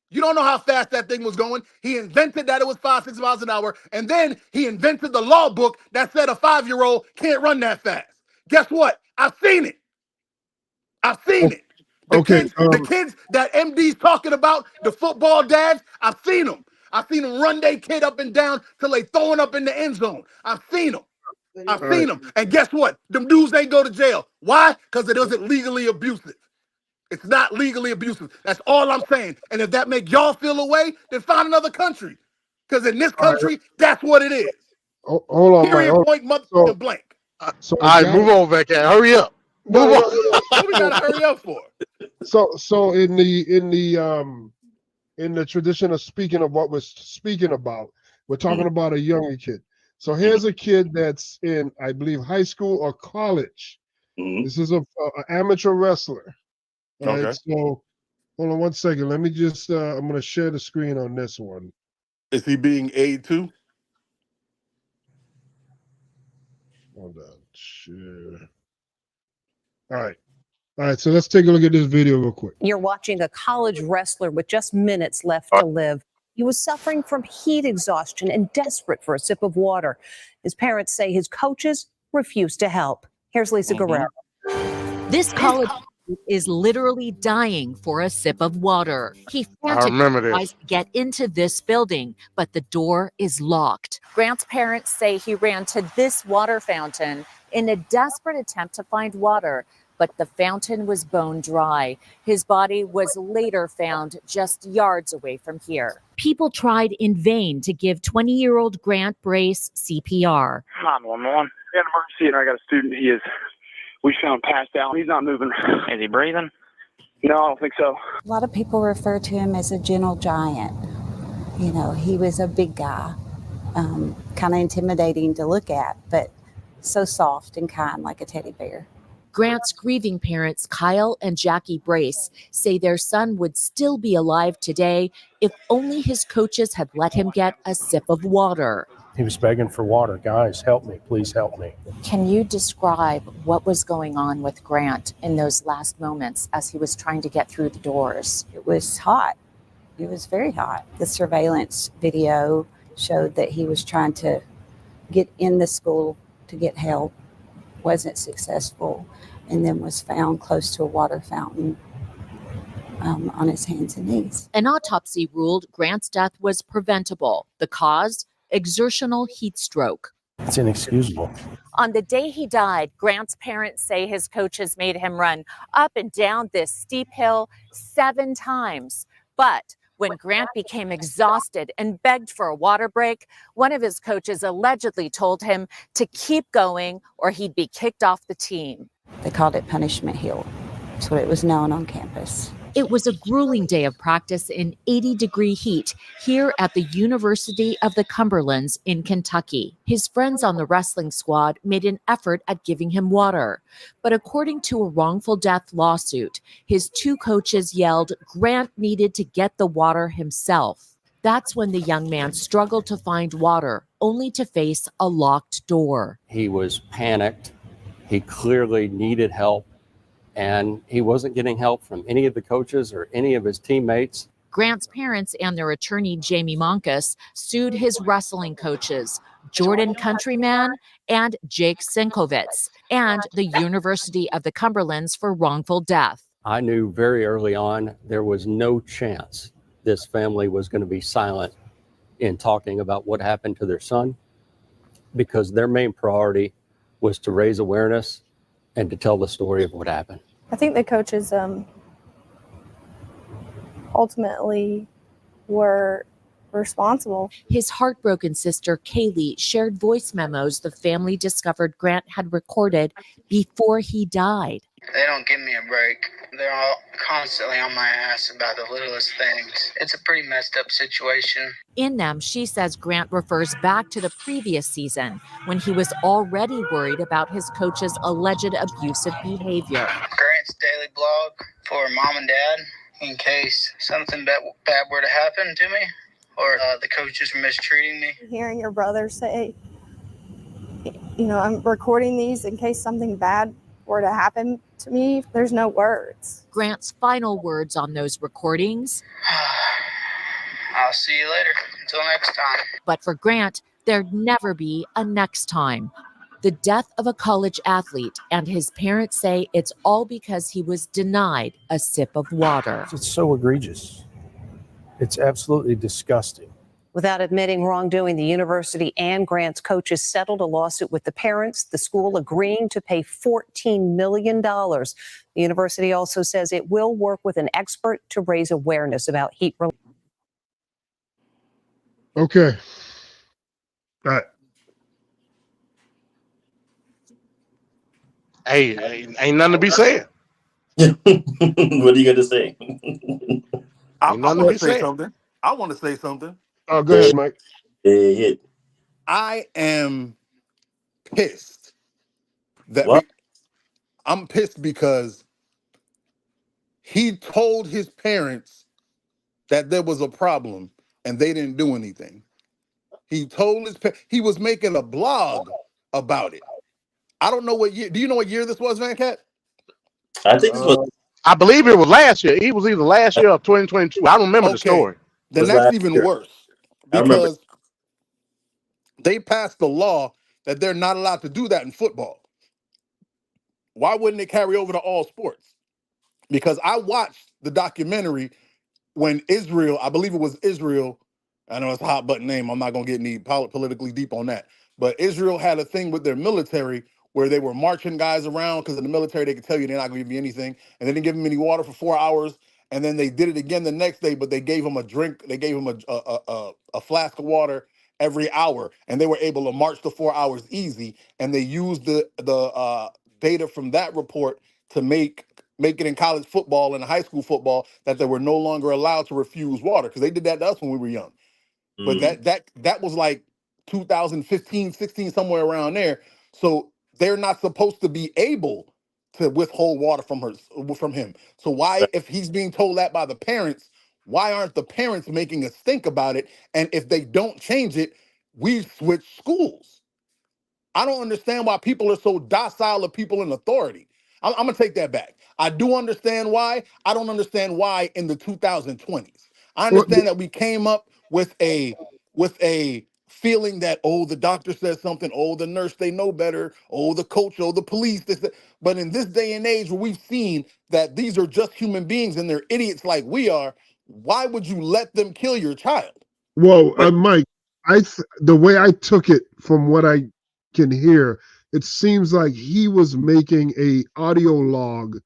You don't know how fast that thing was going. He invented that it was 5-6 miles an hour, and then he invented the law book that said a 5-year-old can't run that fast. Guess what? I've seen it. The kids that MD's talking about, the football dads, I've seen them. I've seen them run their kid up and down till they throwing up in the end zone. I've seen them. And guess what? Them dudes ain't go to jail. Why? Because it isn't legally abusive. It's not legally abusive. That's all I'm saying. And if that make y'all feel away, then find another country. Because in this country, that's what it is. Hold on, Period, Mike. point, mother, blank. All right, move on, Venkat. Hurry up. Move on. What we gotta hurry up for? So in the tradition of speaking of what we're speaking about, we're talking about a younger kid. So here's a kid that's in, I believe, high school or college. This is an amateur wrestler. All right, so hold on one second. Let me just, I'm going to share the screen on this one. Is he being aid too? Hold on. Share. All right, so let's take a look at this video real quick. You're watching a college wrestler with just minutes left to live. He was suffering from heat exhaustion and desperate for a sip of water. His parents say his coaches refused to help. Here's Lisa Guerrero. This college is literally dying for a sip of water. He I frantically remember tries this. to get into this building, but the door is locked. Grant's parents say he ran to this water fountain in a desperate attempt to find water, but the fountain was bone dry. His body was later found just yards away from here. People tried in vain to give 20-year-old Grant Brace CPR. 911. We had an emergency, and I got a student. We found passed out. He's not moving. Is he breathing? No, I don't think so. A lot of people refer to him as a gentle giant. You know, he was a big guy, kind of intimidating to look at, but so soft and kind like a teddy bear. Grant's grieving parents, Kyle and Jackie Brace, say their son would still be alive today if only his coaches had let him get a sip of water. He was begging for water. Guys, help me. Please help me. Can you describe what was going on with Grant in those last moments as he was trying to get through the doors? It was hot. It was very hot. The surveillance video showed that he was trying to get in the school to get help, wasn't successful, and then was found close to a water fountain on his hands and knees. An autopsy ruled Grant's death was preventable. The cause? Exertional heat stroke. It's inexcusable. On the day he died, Grant's parents say his coaches made him run up and down this steep hill 7 times. But when Grant became exhausted and begged for a water break, one of his coaches allegedly told him to keep going or he'd be kicked off the team. They called it Punishment Hill. That's what it was known on campus. It was a grueling day of practice in 80-degree heat here at the University of the Cumberlands in Kentucky. His friends on the wrestling squad made an effort at giving him water. But according to a wrongful death lawsuit, his 2 coaches yelled Grant needed to get the water himself. That's when the young man struggled to find water, only to face a locked door. He was panicked. He clearly needed help. And he wasn't getting help from any of the coaches or any of his teammates. Grant's parents and their attorney, Jamie Monkus, sued his wrestling coaches, Jordan Countryman and Jake Sinkovitz, and the University of the Cumberlands for wrongful death. I knew very early on there was no chance this family was going to be silent in talking about what happened to their son, because their main priority was to raise awareness and to tell the story of what happened. I think the coaches ultimately were responsible. His heartbroken sister, Kaylee, shared voice memos the family discovered Grant had recorded before he died. They don't give me a break. They're all constantly on my ass about the littlest things. It's a pretty messed up situation. In them, she says Grant refers back to the previous season when he was already worried about his coach's alleged abusive behavior. Grant's daily blog for mom and dad in case something bad were to happen to me or the coaches were mistreating me. Hearing your brother say, I'm recording these in case something bad were to happen to me, there's no words. Grant's final words on those recordings. I'll see you later. Until next time. But for Grant, there'd never be a next time. The death of a college athlete, and his parents say it's all because he was denied a sip of water. It's so egregious. It's absolutely disgusting. Without admitting wrongdoing, the university and Grant's coaches settled a lawsuit with the parents, the school agreeing to pay $14 million. The university also says it will work with an expert to raise awareness about heat. Okay. All right. Hey, ain't nothing to be said. What are you going to say? I want to say something. I want to say something. Oh, go ahead, Mike. I am pissed that I'm pissed because he told his parents that there was a problem and they didn't do anything. He told he was making a blog about it. I don't know what year. Do you know what year this was, Van Cat? I think this was. I believe it was last year. It was either last year or 2022. I remember the story. Then that's even worse because they passed the law that they're not allowed to do that in football. Why wouldn't it carry over to all sports? because I watched the documentary when Israel, I believe it was Israel, I know it's a hot button name, I'm not going to get any politically deep on that, but Israel had a thing with their military where they were marching guys around because in the military they could tell you they're not going to give you anything, and they didn't give them any water for 4 hours, and then they did it again the next day, but they gave them a drink, they gave them a flask of water every hour, and they were able to march the 4 hours easy, and they used the data from that report to make it in college football and high school football that they were no longer allowed to refuse water because they did that to us when we were young. But that was like 2015, 16, somewhere around there. So they're not supposed to be able to withhold water from him. So why, if he's being told that by the parents, why aren't the parents making us think about it? And if they don't change it, we switch schools. I don't understand why people are so docile of people in authority. I'm gonna take that back. I do understand why. I don't understand why in the 2020s. I Well, understand that we came up with a feeling that, oh, the doctor says something, oh, the nurse, they know better, oh, the coach, oh, the police, this, that. But in this day and age where we've seen that these are just human beings and they're idiots like we are, why would you let them kill your child? Well, Mike, the way I took it from what I can hear, it seems like he was making a audio log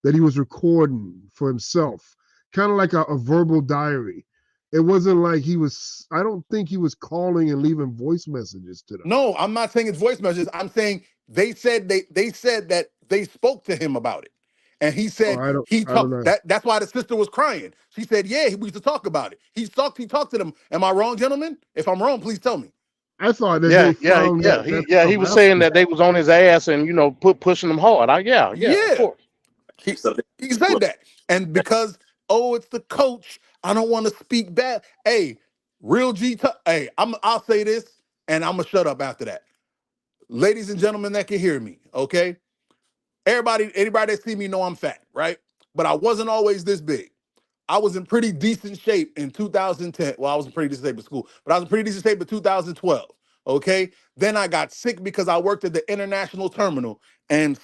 that he was recording for himself, kind of like a verbal diary. It wasn't like he was. I don't think he was calling and leaving voice messages to them. No, I'm not saying it's voice messages. I'm saying they said that they spoke to him about it. And he Oh, said he I don't talked know. that's why the sister was crying. She said, yeah, we used to talk about it. He talked to them. Am I wrong, gentlemen? If I'm wrong, please tell me. I thought that Yeah, they found that he stuff was saying after. that they was on his ass and pushing him hard. Yeah, of Yeah. course. He said that. And because, oh, it's the coach, I don't want to speak bad. Hey, real hey, I'll say this and I'm gonna shut up after that. Ladies and gentlemen that can hear me, okay? Anybody that see me know I'm fat, right? But I wasn't always this big. I was in pretty decent shape in 2010. Well, I was in pretty decent shape at school, but I was in pretty decent shape in 2012. Okay. Then I got sick because I worked at the international terminal and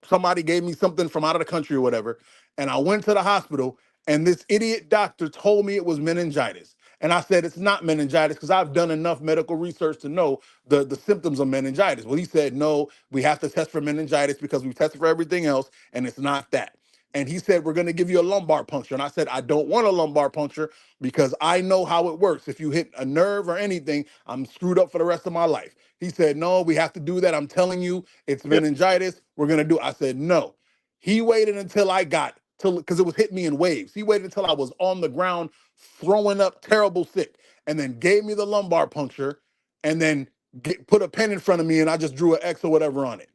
somebody gave me something from out of the country or whatever. And I went to the hospital and this idiot doctor told me it was meningitis. And I said, it's not meningitis because I've done enough medical research to know the symptoms of meningitis. Well, he said, no, we have to test for meningitis because we tested for everything else and it's not that. And he said, we're going to give you a lumbar puncture. And I said, I don't want a lumbar puncture because I know how it works. If you hit a nerve or anything, I'm screwed up for the rest of my life. He said, no, we have to do that. I'm telling you, it's meningitis. We're going to do it. I said, no. He waited until I got to, because it was hitting me in waves. He waited until I was on the ground throwing up terrible sick and then gave me the lumbar puncture and then put a pen in front of me and I just drew an X or whatever on it.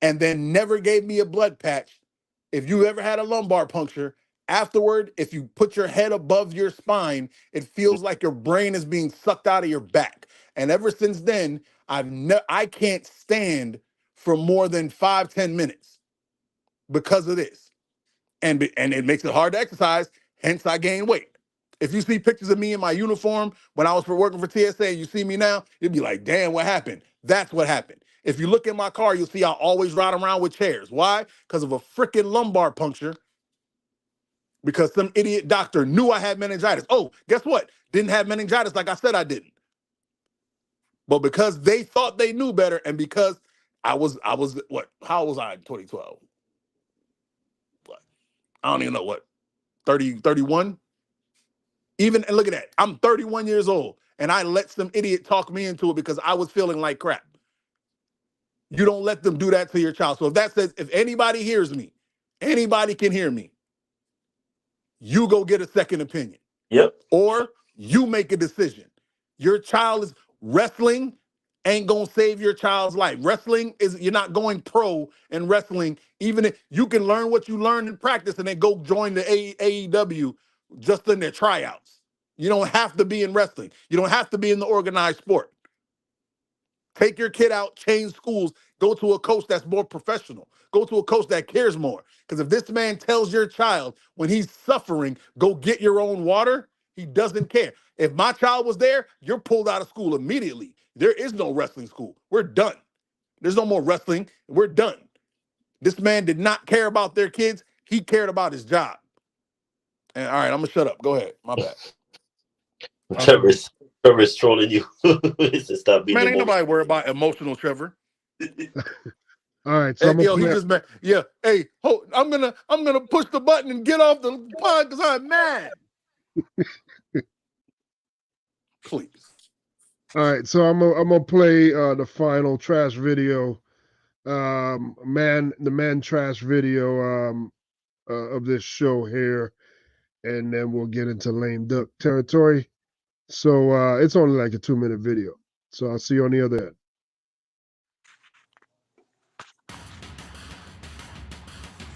And then never gave me a blood patch. If you ever had a lumbar puncture, afterward, if you put your head above your spine, it feels like your brain is being sucked out of your back. And ever since then, I can't stand for more than 5-10 minutes because of this. And it makes it hard to exercise, hence I gain weight. If you see pictures of me in my uniform when I was working for TSA and you see me now, you'd be like, damn, what happened? That's what happened. If you look in my car, you'll see I always ride around with chairs. Why? Because of a freaking lumbar puncture. Because some idiot doctor knew I had meningitis. Oh, guess what? Didn't have meningitis like I said I didn't. But because they thought they knew better and because I was what? How was I in 2012? What? I don't even know what. 30, 31? Even, and look at that. I'm 31 years old and I let some idiot talk me into it because I was feeling like crap. You don't let them do that to your child. So if that says, if anybody hears me, anybody can hear me, you go get a second opinion. Yep. Or you make a decision. Your child is wrestling ain't gonna save your child's life. Wrestling is, you're not going pro in wrestling. Even if you can learn what you learned in practice and then go join the AEW just in their tryouts. You don't have to be in wrestling. You don't have to be in the organized sport. Take your kid out, change schools, go to a coach that's more professional. Go to a coach that cares more. Because if this man tells your child when he's suffering, go get your own water, he doesn't care. If my child was there, you're pulled out of school immediately. There is no wrestling school. We're done. There's no more wrestling. We're done. This man did not care about their kids. he cared about his job. And all right, I'm gonna shut up. Go ahead. My bad. Trevor's trolling you. Stop being Man, ain't emotional. nobody worried about emotional Trevor. All right, so Hey, I'm gonna yo, he play. just mad. Yeah. Hey, I'm gonna push the button and get off the pod because I'm mad. Please. All right, so I'm gonna play the final trash video, the man trash video of this show here, and then we'll get into lame duck territory. So it's only like a 2-minute video. So I'll see you on the other end.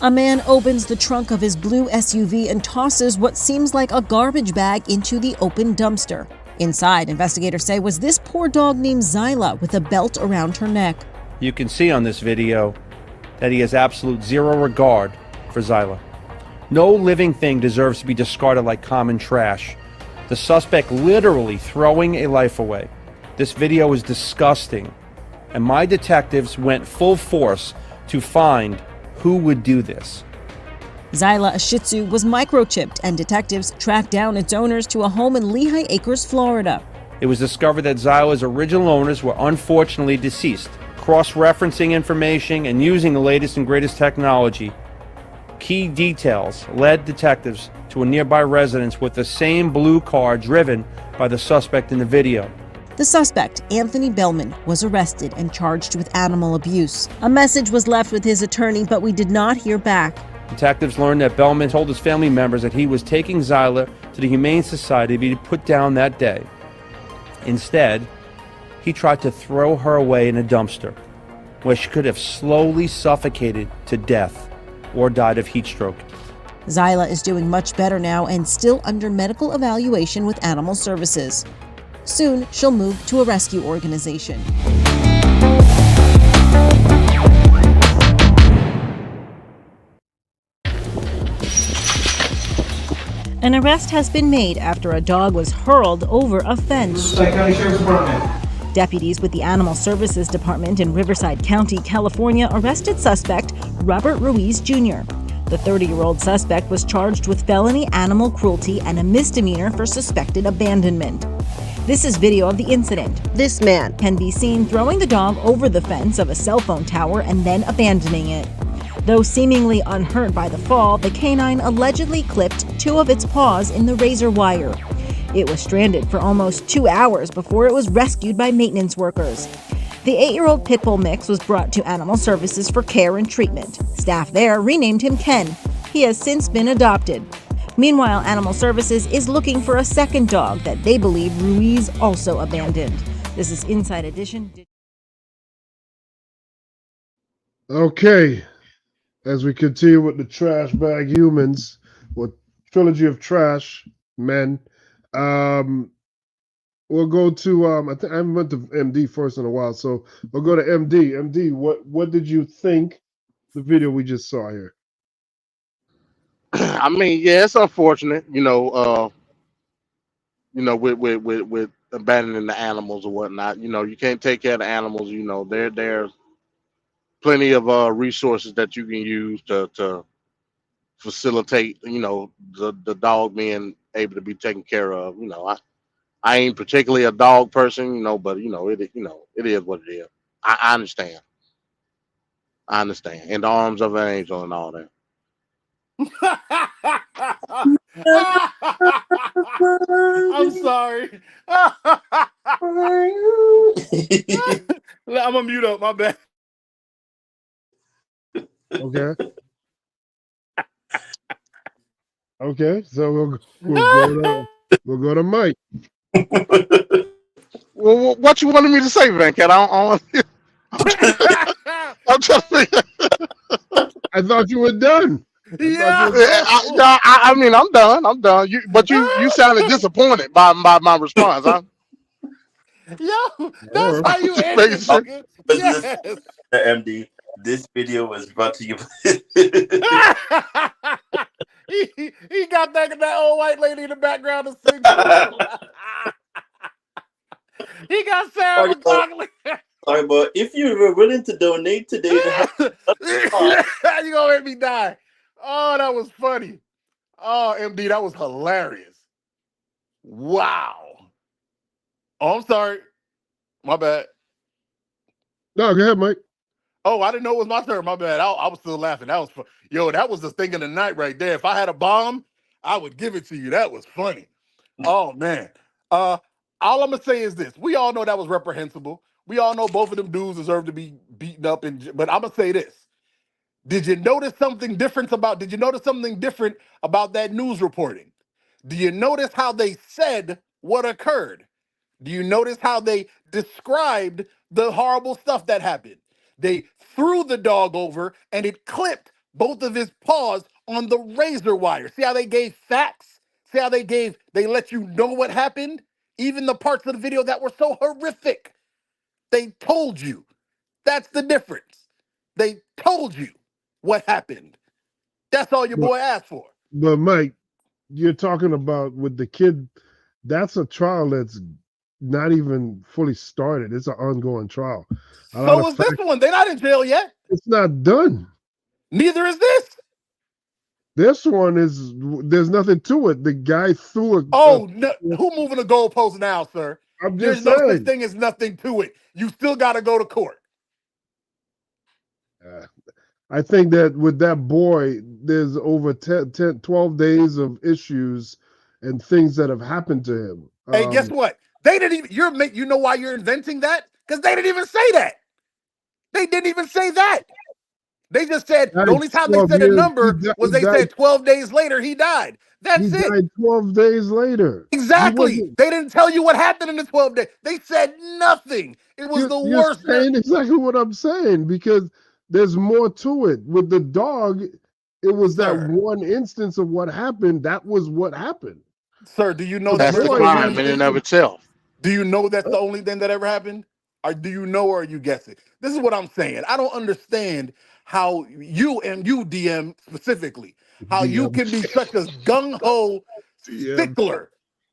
A man opens the trunk of his blue SUV and tosses what seems like a garbage bag into the open dumpster. Inside, investigators say, was this poor dog named Zyla with a belt around her neck. You can see on this video that he has absolute zero regard for Zyla. No living thing deserves to be discarded like common trash. The suspect literally throwing a life away. This video is disgusting, and my detectives went full force to find who would do this. Zyla, a Shih Tzu, was microchipped, and detectives tracked down its owners to a home in Lehigh Acres, Florida. It was discovered that Zyla's original owners were unfortunately deceased. Cross-referencing information and using the latest and greatest technology, key details led detectives to a nearby residence with the same blue car driven by the suspect in the video. The suspect, Anthony Bellman, was arrested and charged with animal abuse. A message was left with his attorney, but we did not hear back. Detectives learned that Bellman told his family members that he was taking Zyla to the Humane Society to be put down that day. Instead, he tried to throw her away in a dumpster, where she could have slowly suffocated to death or died of heat stroke. Zyla is doing much better now and still under medical evaluation with Animal Services. Soon, she'll move to a rescue organization. An arrest has been made after a dog was hurled over a fence. Deputies with the Animal Services Department in Riverside County, California, arrested suspect Robert Ruiz Jr. The 30-year-old suspect was charged with felony animal cruelty and a misdemeanor for suspected abandonment. This is video of the incident. This man can be seen throwing the dog over the fence of a cell phone tower and then abandoning it. Though seemingly unhurt by the fall, the canine allegedly clipped 2 of its paws in the razor wire. It was stranded for almost 2 hours before it was rescued by maintenance workers. The 8-year-old pit bull mix was brought to Animal Services for care and treatment. Staff there renamed him Ken. He has since been adopted. Meanwhile, Animal Services is looking for a second dog that they believe Ruiz also abandoned. This is Inside Edition. Okay, as we continue with the trash bag humans, with Trilogy of Trash men, we'll go to I think I haven't went to MD first in a while, so we'll go to MD. MD, what did you think the video we just saw here? I mean, yeah, it's unfortunate, with abandoning the animals or whatnot. You can't take care of the animals. There's plenty of resources that you can use to facilitate, the dog being able to be taken care of. I ain't particularly a dog person, but it is what it is. I understand. I understand. In the arms of an angel and all that. I'm sorry. I'm gonna mute up. My bad. Okay. Okay, so we'll go to Mike. Well, what you wanted me to say, Van Cat? I'm trying to. I thought you were done. I mean, I'm done. I'm done. You sounded disappointed by my response, huh? Yo, that's how you end it. Yes. MD, this video was brought to you. he got that old white lady in the background to sing. He got Sarah McLachlan. Sorry, but if you were willing to donate today, you gonna make me die. Oh, that was funny. Oh, MD, that was hilarious. Wow. Oh, I'm sorry. My bad. No, go ahead, Mike. Oh, I didn't know it was my turn. My bad. I was still laughing. That was fun. Yo, that was the thing of the night right there. If I had a bomb, I would give it to you. That was funny. Oh man. All I'm gonna say is this: we all know that was reprehensible. We all know both of them dudes deserve to be beaten up. But I'm gonna say this: did you notice something different about? Did you notice something different about that news reporting? Do you notice how they said what occurred? Do you notice how they described the horrible stuff that happened? They threw the dog over and it clipped both of his paws on the razor wire. See how they gave facts? See how they let you know what happened? Even the parts of the video that were so horrific, they told you. That's the difference. They told you what happened. That's all your boy asked for. But Mike, you're talking about with the kid, that's a trial that's not even fully started. It's an ongoing trial. A lot So of was this facts, one. They're not in jail yet. it's not done. Neither is this. This one is, there's nothing to it. The guy threw a Oh, no, who moving the goalpost now, sir? I'm There's just no such saying. thing as nothing to it. You still got to go to court. I think that with that boy, there's over 12 days of issues and things that have happened to him. Hey, guess what? They didn't even. You know why you're inventing that? Because they didn't even say that. They didn't even say that. They just said the only time they 12 said a years, number was they said 12 days later he died. He That's it. died 12 days later. Exactly. They didn't tell you what happened in the 12 days. They said nothing. It was the You're worst. saying exactly what I'm saying because there's more to it. With the dog, it was that one instance of what happened. That was what happened. Sir, do you know The that That's the boy crime in and of itself. Do you know that's the only thing that ever happened? Or do you know or are you guessing? This is what I'm saying. I don't understand how you DM specifically, how you DM. can be such a gung-ho DM. stickler,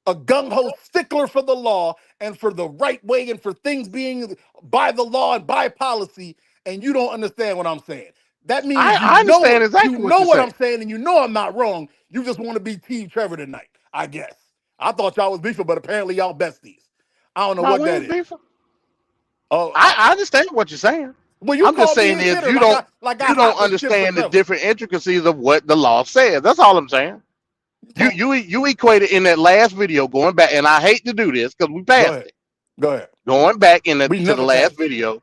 a gung-ho stickler for the law and for the right way and for things being by the law and by policy, and you don't understand what I'm saying. That means I understand exactly what you're what saying. I'm saying, and you know I'm not wrong. You just want to be Team Trevor tonight, I guess. I thought y'all was beefing, but apparently y'all besties. I don't know No, what we that ain't is. beefing. Oh, I understand what you're saying. well, you I'm just called me saying a is shitter you I don't hop and skip for understand the Trevor. different intricacies of what the law says. That's all I'm saying. You equated in that last video going back, and I hate to do this because we Go passed ahead. it. Go ahead. Going back to We the never last passed it. video,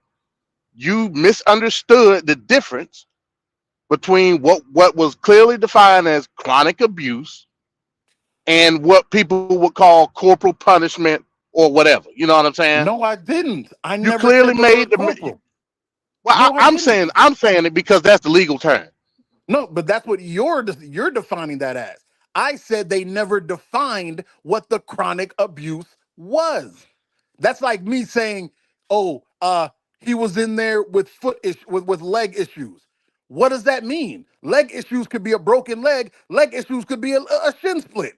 you misunderstood the difference between what was clearly defined as chronic abuse and what people would call corporal punishment or whatever. You know what I'm saying? No, I didn't. I You never clearly said the made word the. corporal. Well, No, I I'm didn't. saying it because that's the legal term. No, but that's what you're defining that as. I said they never defined what the chronic abuse was. That's like me saying, "Oh, he was in there with with leg issues." What does that mean? Leg issues could be a broken leg. Leg issues could be a shin split.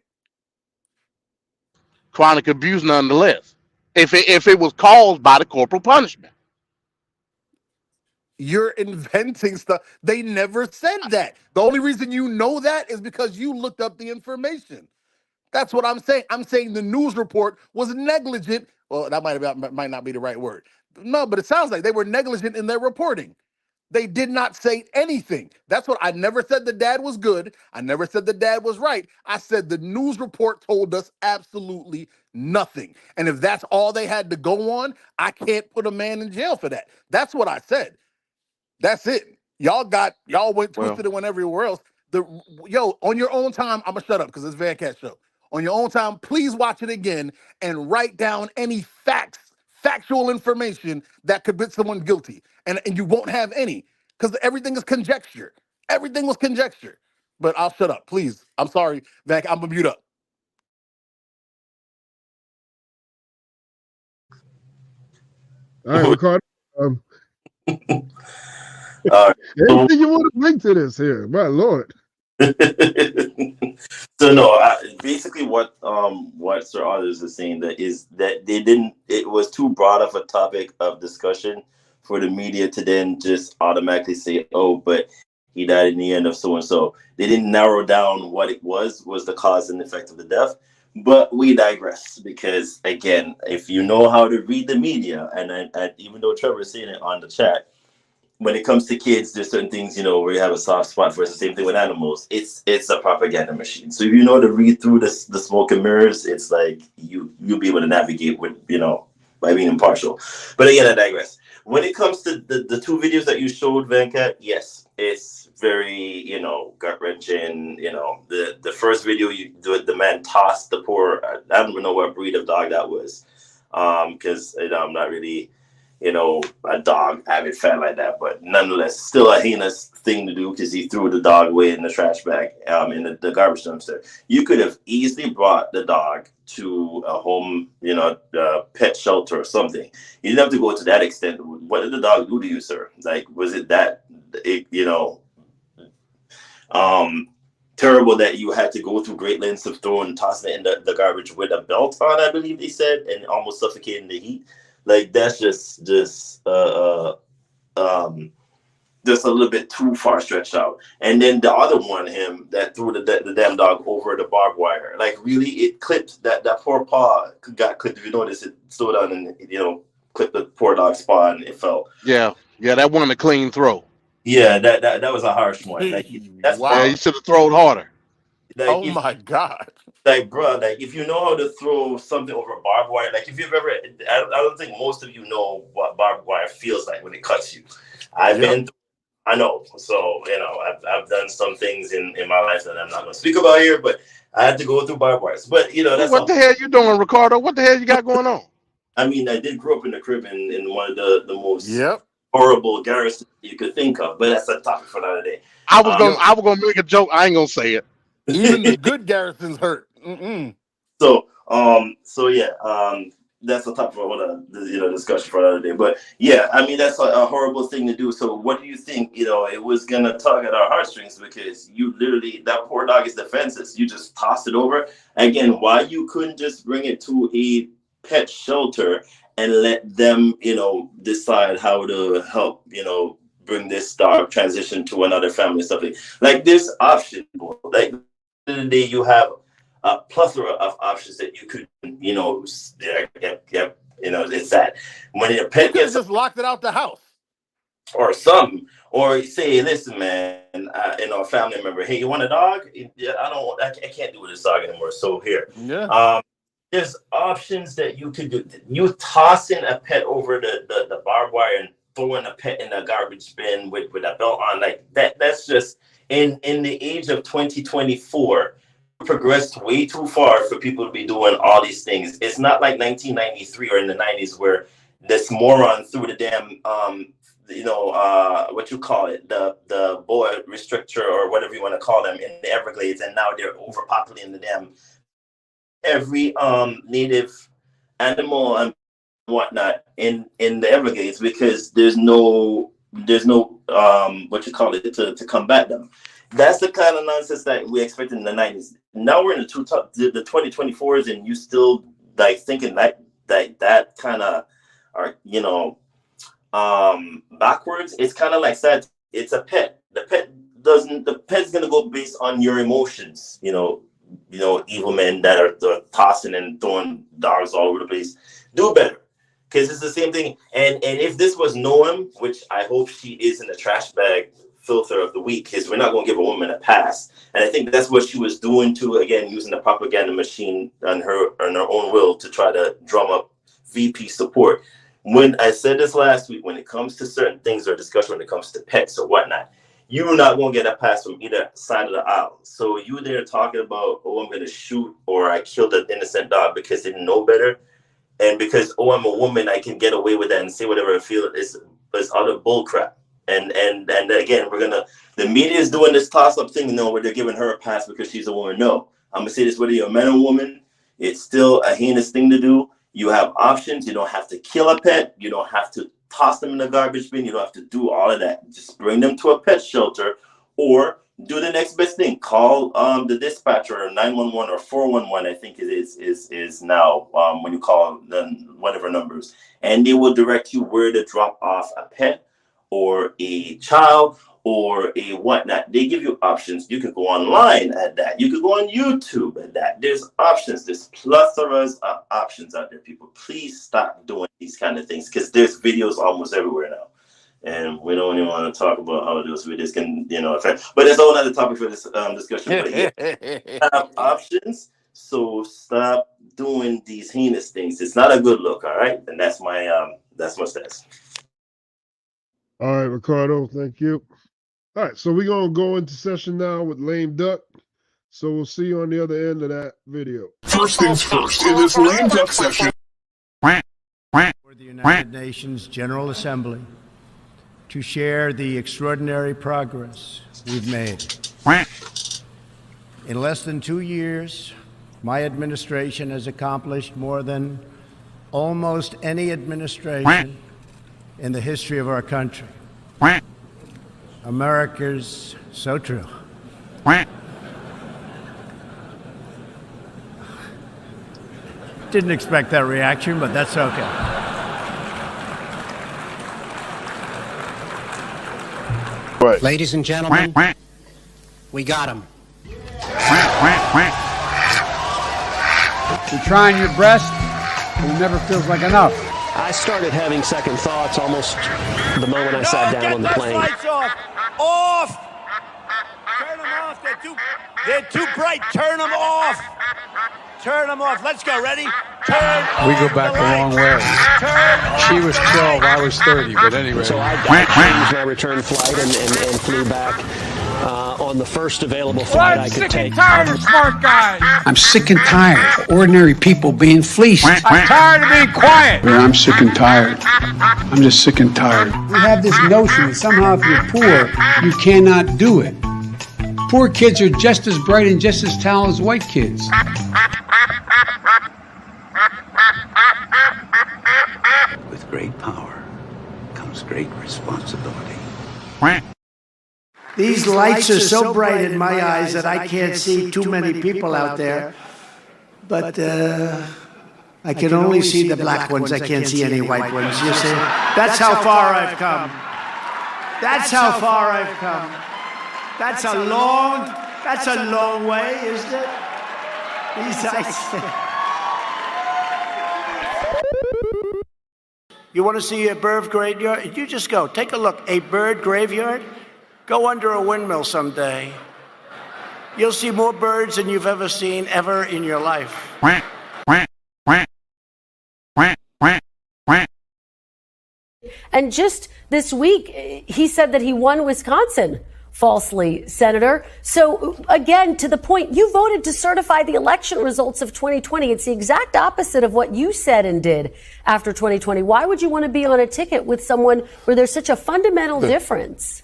Chronic abuse, nonetheless. If it was caused by the corporal punishment. You're inventing stuff. They never said that. The only reason you know that is because you looked up the information. That's what I'm saying. I'm saying the news report was negligent. Well, that might not be the right word. No, but it sounds like they were negligent in their reporting. They did not say anything. That's what I never said the dad was good. I never said the dad was right. I said the news report told us absolutely nothing. And if that's all they had to go on, I can't put a man in jail for that. That's what I said. That's it. Y'all went twisted and went everywhere else. On your own time, I'm gonna shut up because it's Van Cat show. On your own time, please watch it again and write down any factual information that could put someone guilty. And you won't have any because everything is conjecture. Everything was conjecture. But I'll shut up, please. I'm sorry, Van. I'm gonna mute up. All right, Ricardo. All right. Anything you want to bring to this here? My Lord. So no, basically what Sir Others is saying that they didn't. It was too broad of a topic of discussion for the media to then just automatically say, "Oh, but he died in the end of so and so. They didn't narrow down what it was the cause and effect of the death. But we digress, because again, if you know how to read the media, and even though Trevor is saying it on the chat, when it comes to kids, there's certain things, where you have a soft spot for. It's the same thing with animals. It's a propaganda machine. So if you know to read through the smoke and mirrors, it's like you'll be able to navigate with, by being impartial. But again, I digress. When it comes to the two videos that you showed, Venkat, yes, it's very, gut wrenching. The first video, the man tossed the poor, I don't even know what breed of dog that was, because I'm not really, a dog avid fan like that, but nonetheless, still a heinous thing to do, because he threw the dog away in the trash bag, in the garbage dumpster. You could have easily brought the dog to a home, pet shelter or something. You didn't have to go to that extent. What did the dog do to you, sir? Like, was it that, terrible that you had to go through great lengths of throwing, tossing it in the garbage with a belt on, I believe they said, and almost suffocating the heat? Like, that's just a little bit too far stretched out. And then the other one, him that threw the damn dog over the barbed wire. Like, really, it clipped that poor paw got clipped. If you notice, it slowed down and clipped the poor dog's paw, and it fell. Yeah, that wasn't a clean throw. Yeah, that was a harsh one. Like, that's Wow. Yeah, you should have thrown harder. Like, Oh my God. Like, bro, like, if you know how to throw something over barbed wire, like, if you've ever, I don't think most of you know what barbed wire feels like when it cuts you. I know. So, I've done some things in my life that I'm not going to speak about here, but I had to go through barbed wires. But, that's what the hell you doing, Ricardo? What the hell you got going on? I mean, I did grow up in the crib in one of the most horrible garrisons you could think of, but that's a topic for another day. I was gonna make a joke. I ain't gonna say it. Even the good garrisons hurt. Mm-mm. So yeah, that's a topic for discussion for another day. But yeah, I mean, that's a horrible thing to do. So what do you think? It was gonna tug at our heartstrings, because you literally, that poor dog is defenseless. You just tossed it over. Again, why you couldn't just bring it to a pet shelter and let them, decide how to help, bring this dog transition to another family, stuff like this option. Like, the day you have a plethora of options that you could, it's that when a pet gets just locked it out the house or something, or say, listen, man, a family member, hey, you want a dog? Yeah, I can't do with this dog anymore. So here, there's options that you could do. You tossing a pet over the barbed wire and throwing a pet in a garbage bin with a belt on, like that. That's just in the age of 2024. Progressed way too far for people to be doing all these things. It's not like 1993 or in the 90s where this moron threw the damn what you call it, the boa restrictor or whatever you want to call them in the Everglades, and now they're overpopulating the damn every native animal and whatnot in the Everglades, because there's no what you call it to combat them. That's the kind of nonsense that we expected in the 90s. Now we're in the 2024s, and you still like thinking that kind of are backwards. It's kind of like sad. It's a pet. The pet's gonna go based on your emotions. Evil men that are tossing and throwing dogs all over the place. Do better, because it's the same thing. And if this was Noam, which I hope she is in the trash bag filter of the week, because we're not going to give a woman a pass. And I think that's what she was doing too, again, using the propaganda machine on her own will to try to drum up VP support. When I said this last week, when it comes to certain things or discussion, when it comes to pets or whatnot, you're not going to get a pass from either side of the aisle. So you there talking about, oh, I'm going to shoot, or I killed an innocent dog because they didn't know better, and because, oh, I'm a woman, I can get away with that and say whatever I feel, is utter bullcrap. And again, the media is doing this toss-up thing, where they're giving her a pass because she's a woman. No, I'm gonna say this, whether you're a man or woman, it's still a heinous thing to do. You have options. You don't have to kill a pet. You don't have to toss them in the garbage bin. You don't have to do all of that. Just bring them to a pet shelter, or do the next best thing. Call the dispatcher, or 911 or 411, I think it is now, when you call the whatever numbers, and they will direct you where to drop off a pet or a child or a whatnot. They give you options. You can go online at that. You could go on YouTube at that. There's options. There's plethora of options out there, people. Please stop doing these kind of things because there's videos almost everywhere now. And we don't even want to talk about how those videos can, affect. But that's a whole other topic for this discussion. But yeah, have options. So stop doing these heinous things. It's not a good look, all right? And that's my stance. All right, Ricardo, thank you. All right, so we're going to go into session now with Lame Duck. So we'll see you on the other end of that video. First things first, in this Lame Duck session. For the United Nations General Assembly to share the extraordinary progress we've made. In less than 2 years, my administration has accomplished more than almost any administration in the history of our country. America's so true. Didn't expect that reaction, but that's okay. Right. Ladies and gentlemen, we got him. You're trying your best, but it never feels like enough. I started having second thoughts almost the moment I sat down on the plane. Lights off! Off! Turn them off. They're too bright. Turn them off. Turn them off. Let's go. Ready? Turn We go back a long way. She was 12, I was 30, but anyway. So I changed my return flight and flew back on the first available flight I could take. I'm sick and tired of smart guys. I'm sick and tired of ordinary people being fleeced. I'm tired of being quiet. I'm sick and tired. I'm just sick and tired. We have this notion that somehow if you're poor, you cannot do it. Poor kids are just as bright and just as talented as white kids. With great power comes great responsibility. These lights are so bright in my eyes that I can't see too many people out there. But I can only see the black ones. I can't see any white ones. You see? That's how far I've come. That's how far I've come. That's a long way, isn't it? These lights. You want to see a bird graveyard? You just go. Take a look. A bird graveyard? Go under a windmill someday. You'll see more birds than you've ever seen ever in your life. And just this week, he said that he won Wisconsin. Falsely, Senator. So again, to the point, you voted to certify the election results of 2020. It's the exact opposite of what you said and did after 2020. Why would you want to be on a ticket with someone where there's such a fundamental difference?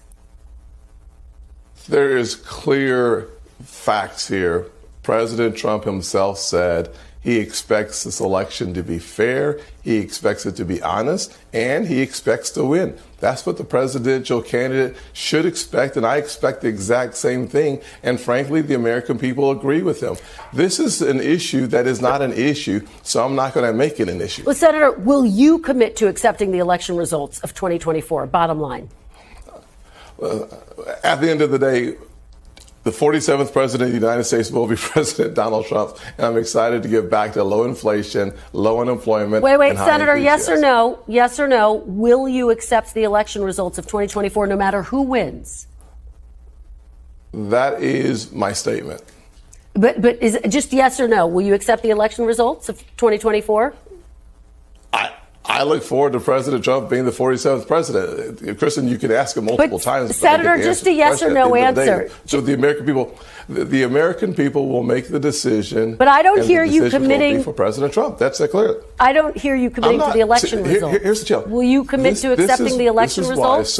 There is clear facts here. President Trump himself said he expects this election to be fair, he expects it to be honest, and he expects to win. That's what the presidential candidate should expect, and I expect the exact same thing. And frankly, the American people agree with him. This is an issue that is not an issue, so I'm not going to make it an issue. Well, Senator, will you commit to accepting the election results of 2024? Bottom line. At the end of the day, the 47th president of the United States will be President Donald Trump, and I'm excited to get back to low inflation, low unemployment. Wait, Senator, yes or no? Yes or no? Will you accept the election results of 2024 no matter who wins? That is my statement. But is it just yes or no? Will you accept the election results of 2024? I look forward to President Trump being the 47th president. Kristen, you could ask him multiple times. Senator, just a yes or no answer. So the American people will make the decision. But I don't hear you committing for President Trump. That's clear. I don't hear you committing to the election results. Here's the challenge. Will you commit to accepting the election results?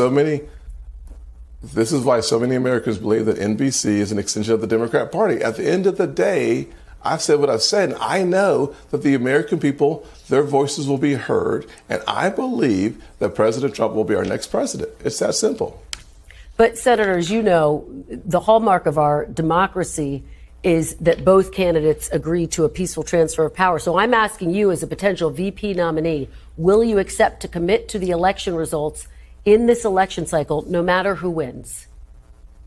This is why so many Americans believe that NBC is an extension of the Democrat Party. At the end of the day, I've said what I've said, and I know that the American people, their voices will be heard, and I believe that President Trump will be our next president. It's that simple. But, Senator, as you know, the hallmark of our democracy is that both candidates agree to a peaceful transfer of power. So I'm asking you, as a potential VP nominee, will you accept to commit to the election results in this election cycle, no matter who wins?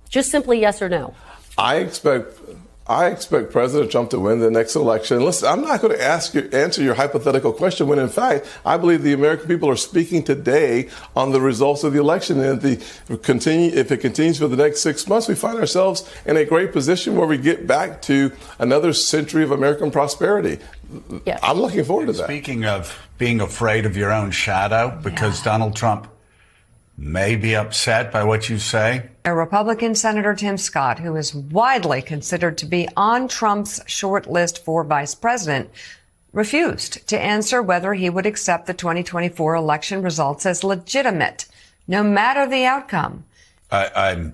Just simply yes or no. I expect President Trump to win the next election. Listen, I'm not going to answer your hypothetical question when, in fact, I believe the American people are speaking today on the results of the election. And if it continues for the next 6 months, we find ourselves in a great position where we get back to another century of American prosperity. Yeah. I'm looking forward to that. Speaking of being afraid of your own shadow, because Donald Trump may be upset by what you say. A Republican Senator Tim Scott, who is widely considered to be on Trump's short list for vice president, refused to answer whether he would accept the 2024 election results as legitimate, no matter the outcome. I'm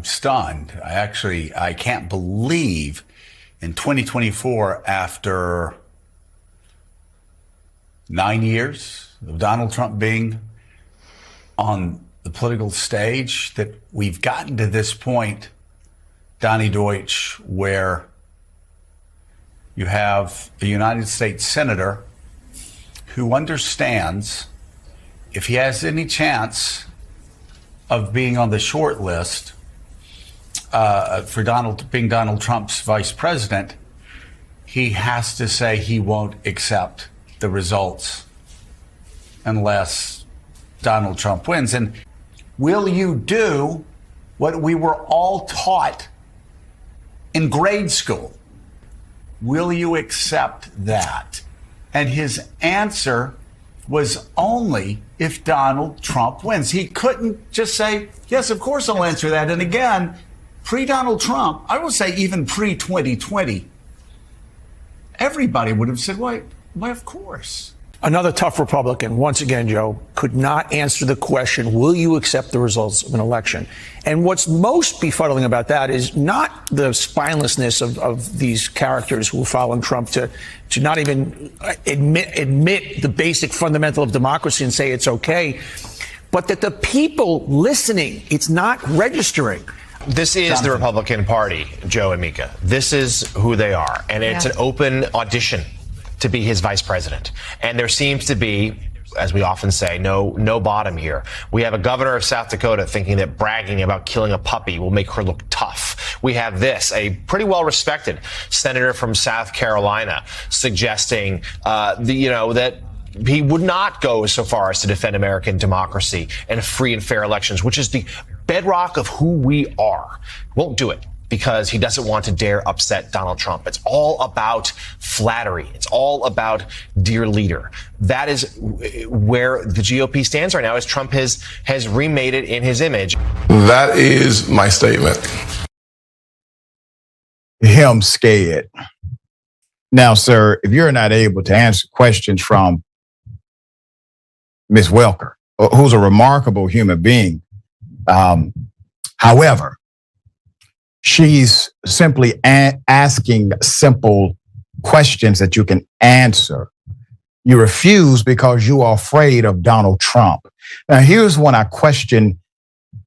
stunned. I can't believe in 2024, after 9 years of Donald Trump being on the political stage, that we've gotten to this point, Donnie Deutsch, where you have a United States Senator who understands if he has any chance of being on the short list for being Donald Trump's vice president, he has to say he won't accept the results unless Donald Trump wins. And will you do what we were all taught in grade school? Will you accept that? And his answer was only if Donald Trump wins. He couldn't just say, yes, of course I'll answer that. And again, pre-Donald Trump, I would say even pre-2020, everybody would have said, why, of course. Another tough Republican, once again, Joe, could not answer the question, will you accept the results of an election? And what's most befuddling about that is not the spinelessness of these characters who are following Trump to not even admit the basic fundamental of democracy and say it's okay, but that the people listening, it's not registering. This is the Republican Party, Joe and Mika. This is who they are. And it's an open audition to be his vice president. And there seems to be, as we often say, no bottom here. We have a governor of South Dakota thinking that bragging about killing a puppy will make her look tough. We have a pretty well-respected senator from South Carolina suggesting, that he would not go so far as to defend American democracy and free and fair elections, which is the bedrock of who we are. Won't do it, because he doesn't want to dare upset Donald Trump. It's all about flattery. It's all about dear leader. That is where the GOP stands right now, as Trump has remade it in his image. That is my statement. Him scared. Now, sir, if you're not able to answer questions from Ms. Welker, who's a remarkable human being, however, she's simply asking simple questions that you can answer. You refuse because you are afraid of Donald Trump. Now, here's when I question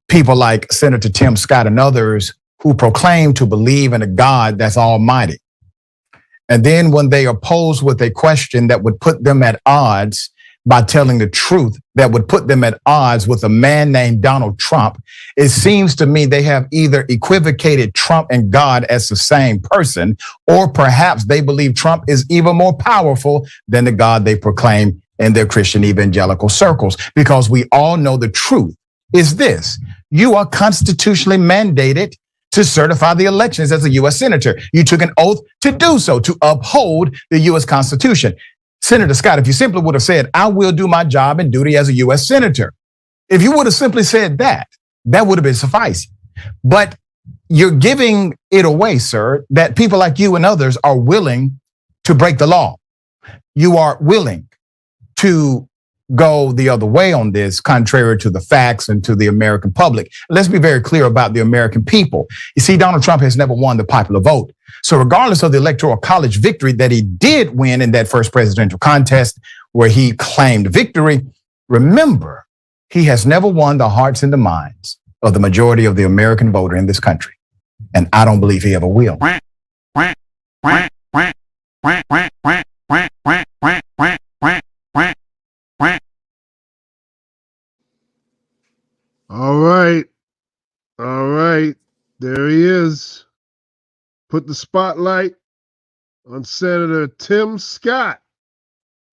people like Senator Tim Scott and others who proclaim to believe in a God that's almighty. And then when they are posed with a question that would put them at odds by telling the truth, that would put them at odds with a man named Donald Trump, it seems to me they have either equivocated Trump and God as the same person, or perhaps they believe Trump is even more powerful than the God they proclaim in their Christian evangelical circles. Because we all know the truth is this: you are constitutionally mandated to certify the elections as a U.S. Senator. You took an oath to do so, to uphold the U.S. Constitution. Senator Scott, if you simply would have said, I will do my job and duty as a U.S. Senator, if you would have simply said that, that would have been sufficing. But you're giving it away, sir, that people like you and others are willing to break the law. You are willing to go the other way on this, contrary to the facts and to the American public. Let's be very clear about the American people. You see, Donald Trump has never won the popular vote. So regardless of the Electoral College victory that he did win in that first presidential contest where he claimed victory, remember, he has never won the hearts and the minds of the majority of the American voter in this country. And I don't believe he ever will. All right. All right. There he is. Put the spotlight on Senator Tim Scott,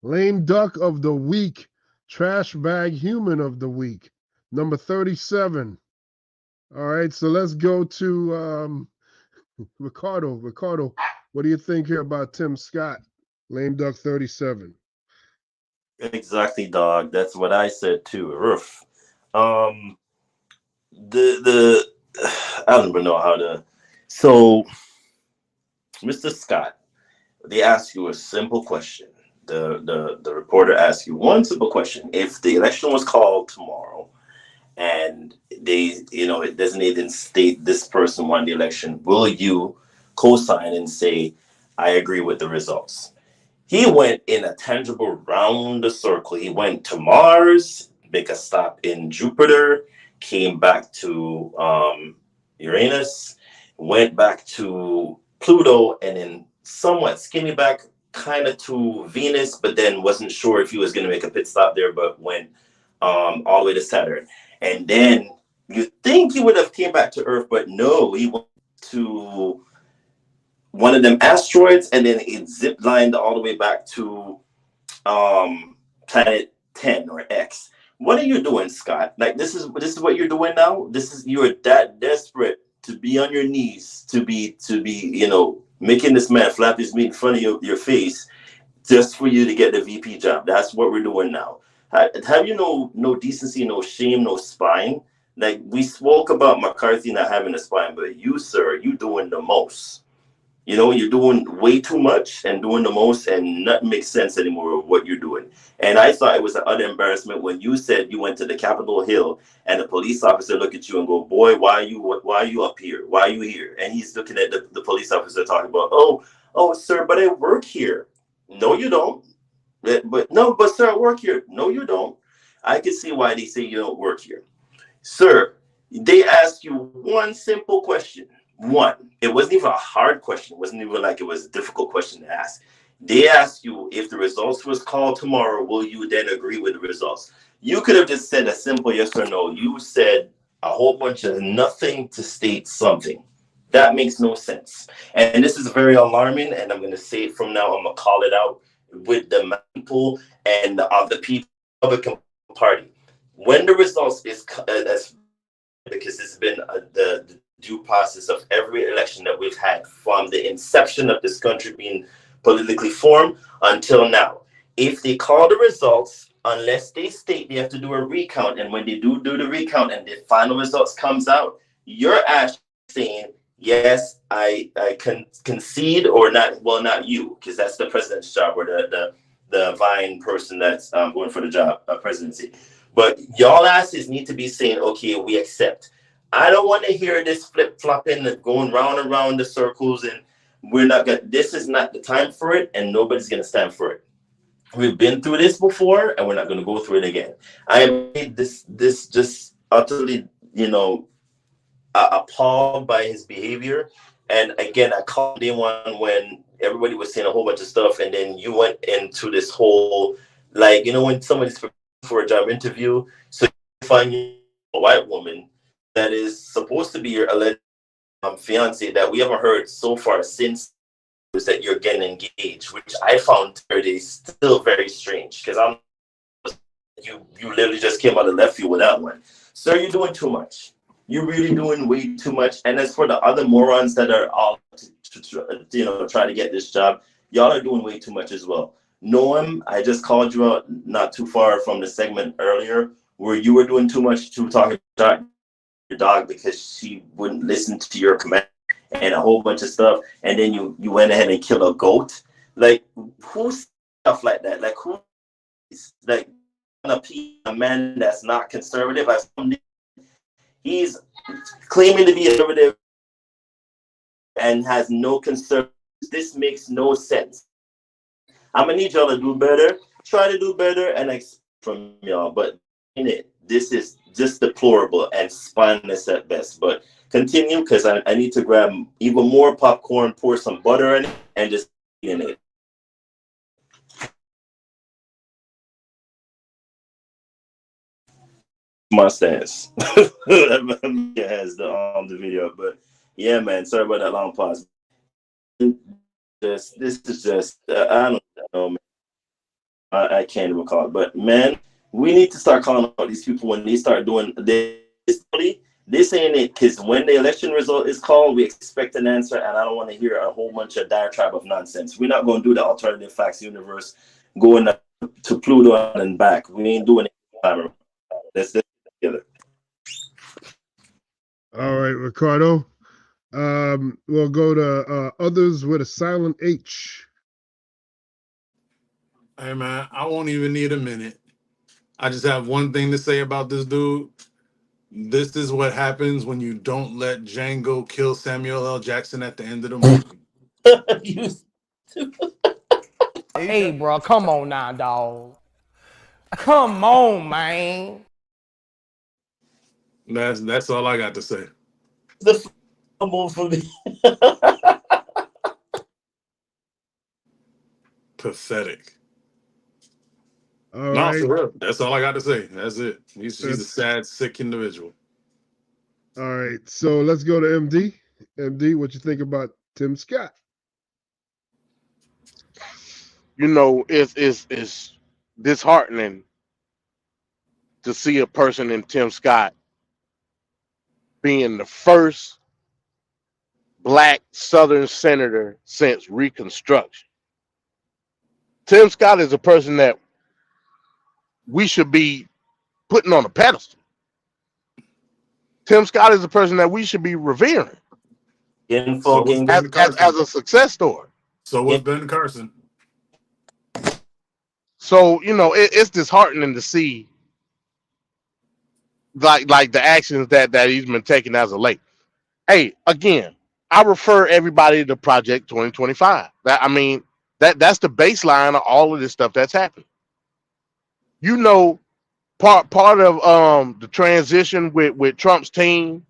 lame duck of the week, trash bag human of the week, number 37. All right, so let's go to Ricardo. Ricardo, what do you think here about Tim Scott, lame duck 37? Exactly, dog. That's what I said too. Roof. Um, the I don't even know how to. So, Mr. Scott, they ask you a simple question. The reporter asks you one simple question: if the election was called tomorrow, and they, it doesn't even state this person won the election, will you co-sign and say, I agree with the results? He went in a tangible round the circle. He went to Mars, make a stop in Jupiter, came back to Uranus, went back to Pluto, and then somewhat skinny back kind of to Venus, but then wasn't sure if he was going to make a pit stop there, but went all the way to Saturn. And then you think he would have came back to Earth, but no, he went to one of them asteroids, and then it zip lined all the way back to planet 10 or X. What are you doing, Scott? Like this is what you're doing now? You're that desperate to be on your knees, to be making this man flap his meat in front of your face just for you to get the VP job. That's what we're doing now. Have you no decency, no shame, no spine? Like we spoke about McCarthy not having a spine, but you, sir, you doing the most. You're doing way too much and doing the most, and nothing makes sense anymore of what you're doing. And I thought it was an utter embarrassment when you said you went to the Capitol Hill and the police officer look at you and go, "Boy, why are you up here? Why are you here?" And he's looking at the police officer talking about, "Oh, sir, but I work here." No, you don't. But sir, I work here. No, you don't. I can see why they say you don't work here. Sir, they ask you one simple question. One. It wasn't even a hard question. It wasn't even like it was a difficult question to ask. They ask you, if the results was called tomorrow, will you then agree with the results? You could have just said a simple yes or no. You said a whole bunch of nothing to state something. That makes no sense. And this is very alarming, and I'm going to say it from now. I'm going to call it out with the people and the other people of the Republican Party. When the results is because it's been the due process of every election that we've had from the inception of this country being politically formed until now. If they call the results, unless they state they have to do a recount, and when they do the recount and the final results comes out, you're actually saying, yes, I can concede, or not. Well, not you, because that's the president's job, or the vying person that's going for the job of presidency. But y'all asses need to be saying, okay, we accept. I don't want to hear this flip-flopping and going round and round the circles, and this is not the time for it, and nobody's going to stand for it. We've been through this before, and we're not going to go through it again. I am this just utterly, appalled by his behavior. And again, I called day one when everybody was saying a whole bunch of stuff, and then you went into this whole, like, when somebody's for a job interview, so you find a white woman that is supposed to be your alleged fiance that we haven't heard so far since that you're getting engaged, which I found still very strange, because you literally just came out of left field with that one. Sir, you're doing too much. You're really doing way too much. And as for the other morons that are all try to get this job, y'all are doing way too much as well. Noam, I just called you out not too far from the segment earlier where you were doing too much to talk about your dog because she wouldn't listen to your command and a whole bunch of stuff. And then you went ahead and killed a goat. Like, who's stuff like that? Like, who is like a man that's not conservative? He's claiming to be conservative and has no concern. This makes no sense. I'm gonna need y'all to do better. Try to do better and from y'all. But in it, this is just deplorable and spineless at best. But continue, because I need to grab even more popcorn, pour some butter in it, and just in it. my stance. It has the video, but yeah, man. Sorry about that long pause. This is just I don't know, man. I can't recall, but man, we need to start calling out these people when they start doing this. This ain't it, because when the election result is called, we expect an answer, and I don't want to hear a whole bunch of diatribe of nonsense. We're not going to do the alternative facts universe going to Pluto and back. We ain't doing it. Let's do it together. All right, Ricardo. We'll go to others with a silent H. Hey man, I won't even need a minute. I just have one thing to say about this dude. This is what happens when you don't let Django kill Samuel L. Jackson at the end of the movie. Hey, bro, come on now, dog. Come on, man. That's all I got to say. The move for me. Pathetic. All No, right. for real. That's all I got to say. That's it. He's a sad, sick individual. All right. So let's go to MD. MD, what you think about Tim Scott? You know, it's disheartening to see a person in Tim Scott being the first black Southern senator since Reconstruction. Tim Scott is a person that we should be putting on a pedestal. Tim Scott is a person that we should be revering as a success story. So was Ben Carson. So, you know, it's disheartening to see like the actions that he's been taking as of late. Hey, again, I refer everybody to Project 2025. That's the baseline of all of this stuff that's happening. You know, part of the transition with Trump's team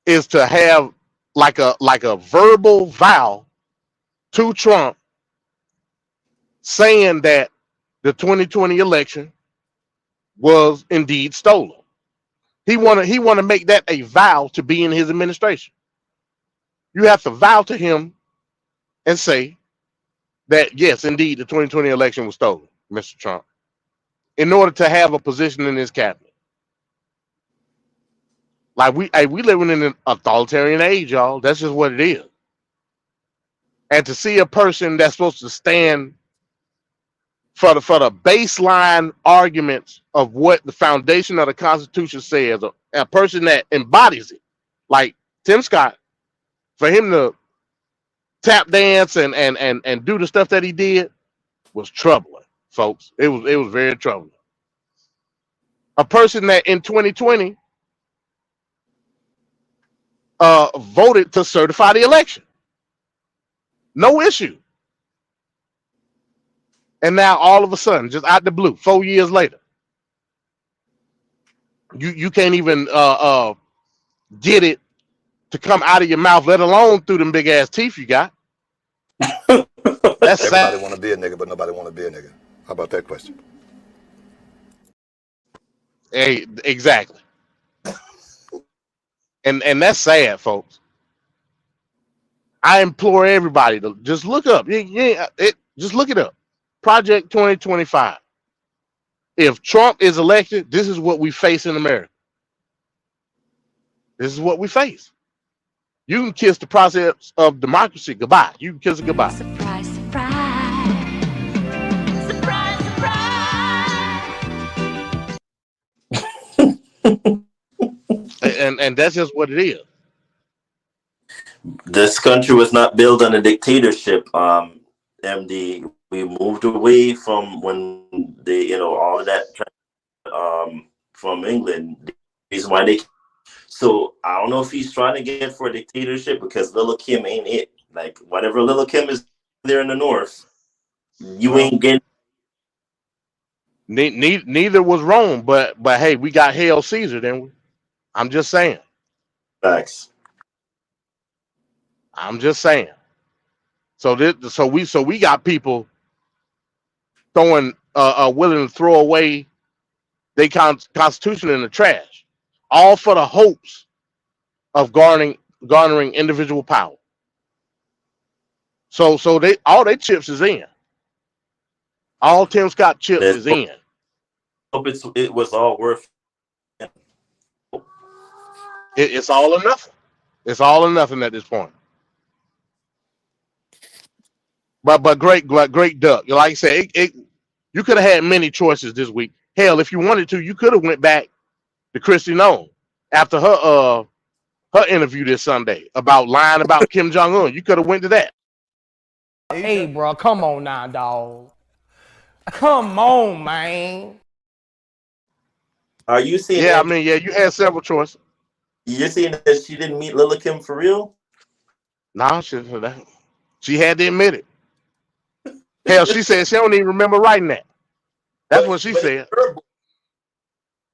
is to have like a verbal vow to Trump saying that the 2020 election was indeed stolen. He wanna make that a vow to be in his administration. You have to vow to him and say that yes, indeed, the 2020 election was stolen, Mr. Trump, in order to have a position in his cabinet. Like we living in an authoritarian age, y'all. That's just what it is. And to see a person that's supposed to stand for the baseline arguments of what the foundation of the Constitution says, a person that embodies it, like Tim Scott, for him to tap dance and do the stuff that he did was troubling, folks. It was very troubling. A person that in 2020 voted to certify the election, no issue. And now all of a sudden, just out the blue, 4 years later, you can't even get it to come out of your mouth, let alone through them big ass teeth you got. That's everybody want to be a nigga, but nobody want to be a nigga. How about that question? Hey, exactly. And that's sad, folks. I implore everybody to just look up. Just look it up. Project 2025. If Trump is elected, this is what we face in America. This is what we face. You can kiss the process of democracy goodbye. You can kiss it goodbye. Surprise, surprise. Surprise, surprise. And that's just what it is. This country was not built on a dictatorship, MD. We moved away from when they, all of that from England. The reason why they. So I don't know if he's trying to get for a dictatorship because Lil' Kim ain't it. Like whatever Lil' Kim is there in the north, you ain't getting. Neither was Rome, but hey, we got Hail Caesar, didn't we? I'm just saying. Facts. I'm just saying. So we got people throwing willing to throw away, their constitution in the trash, all for the hopes of garnering individual power. So they all their chips is in. All Tim Scott chips is in. Hope it was all worth. It's all or nothing. It's all or nothing at this point. But great duck. Like I said, you could have had many choices this week. Hell, if you wanted to, you could have went back to Christy Nome after her interview this Sunday about lying about Kim Jong-un. You could have went to that. Hey, bro, come on now, dog. Come on, man. Are you seeing? Yeah, I mean, yeah, you had several choices. You're saying that she didn't meet Lil' Kim for real? No, she had to admit it. Hell, she said she don't even remember writing that. That's what she said.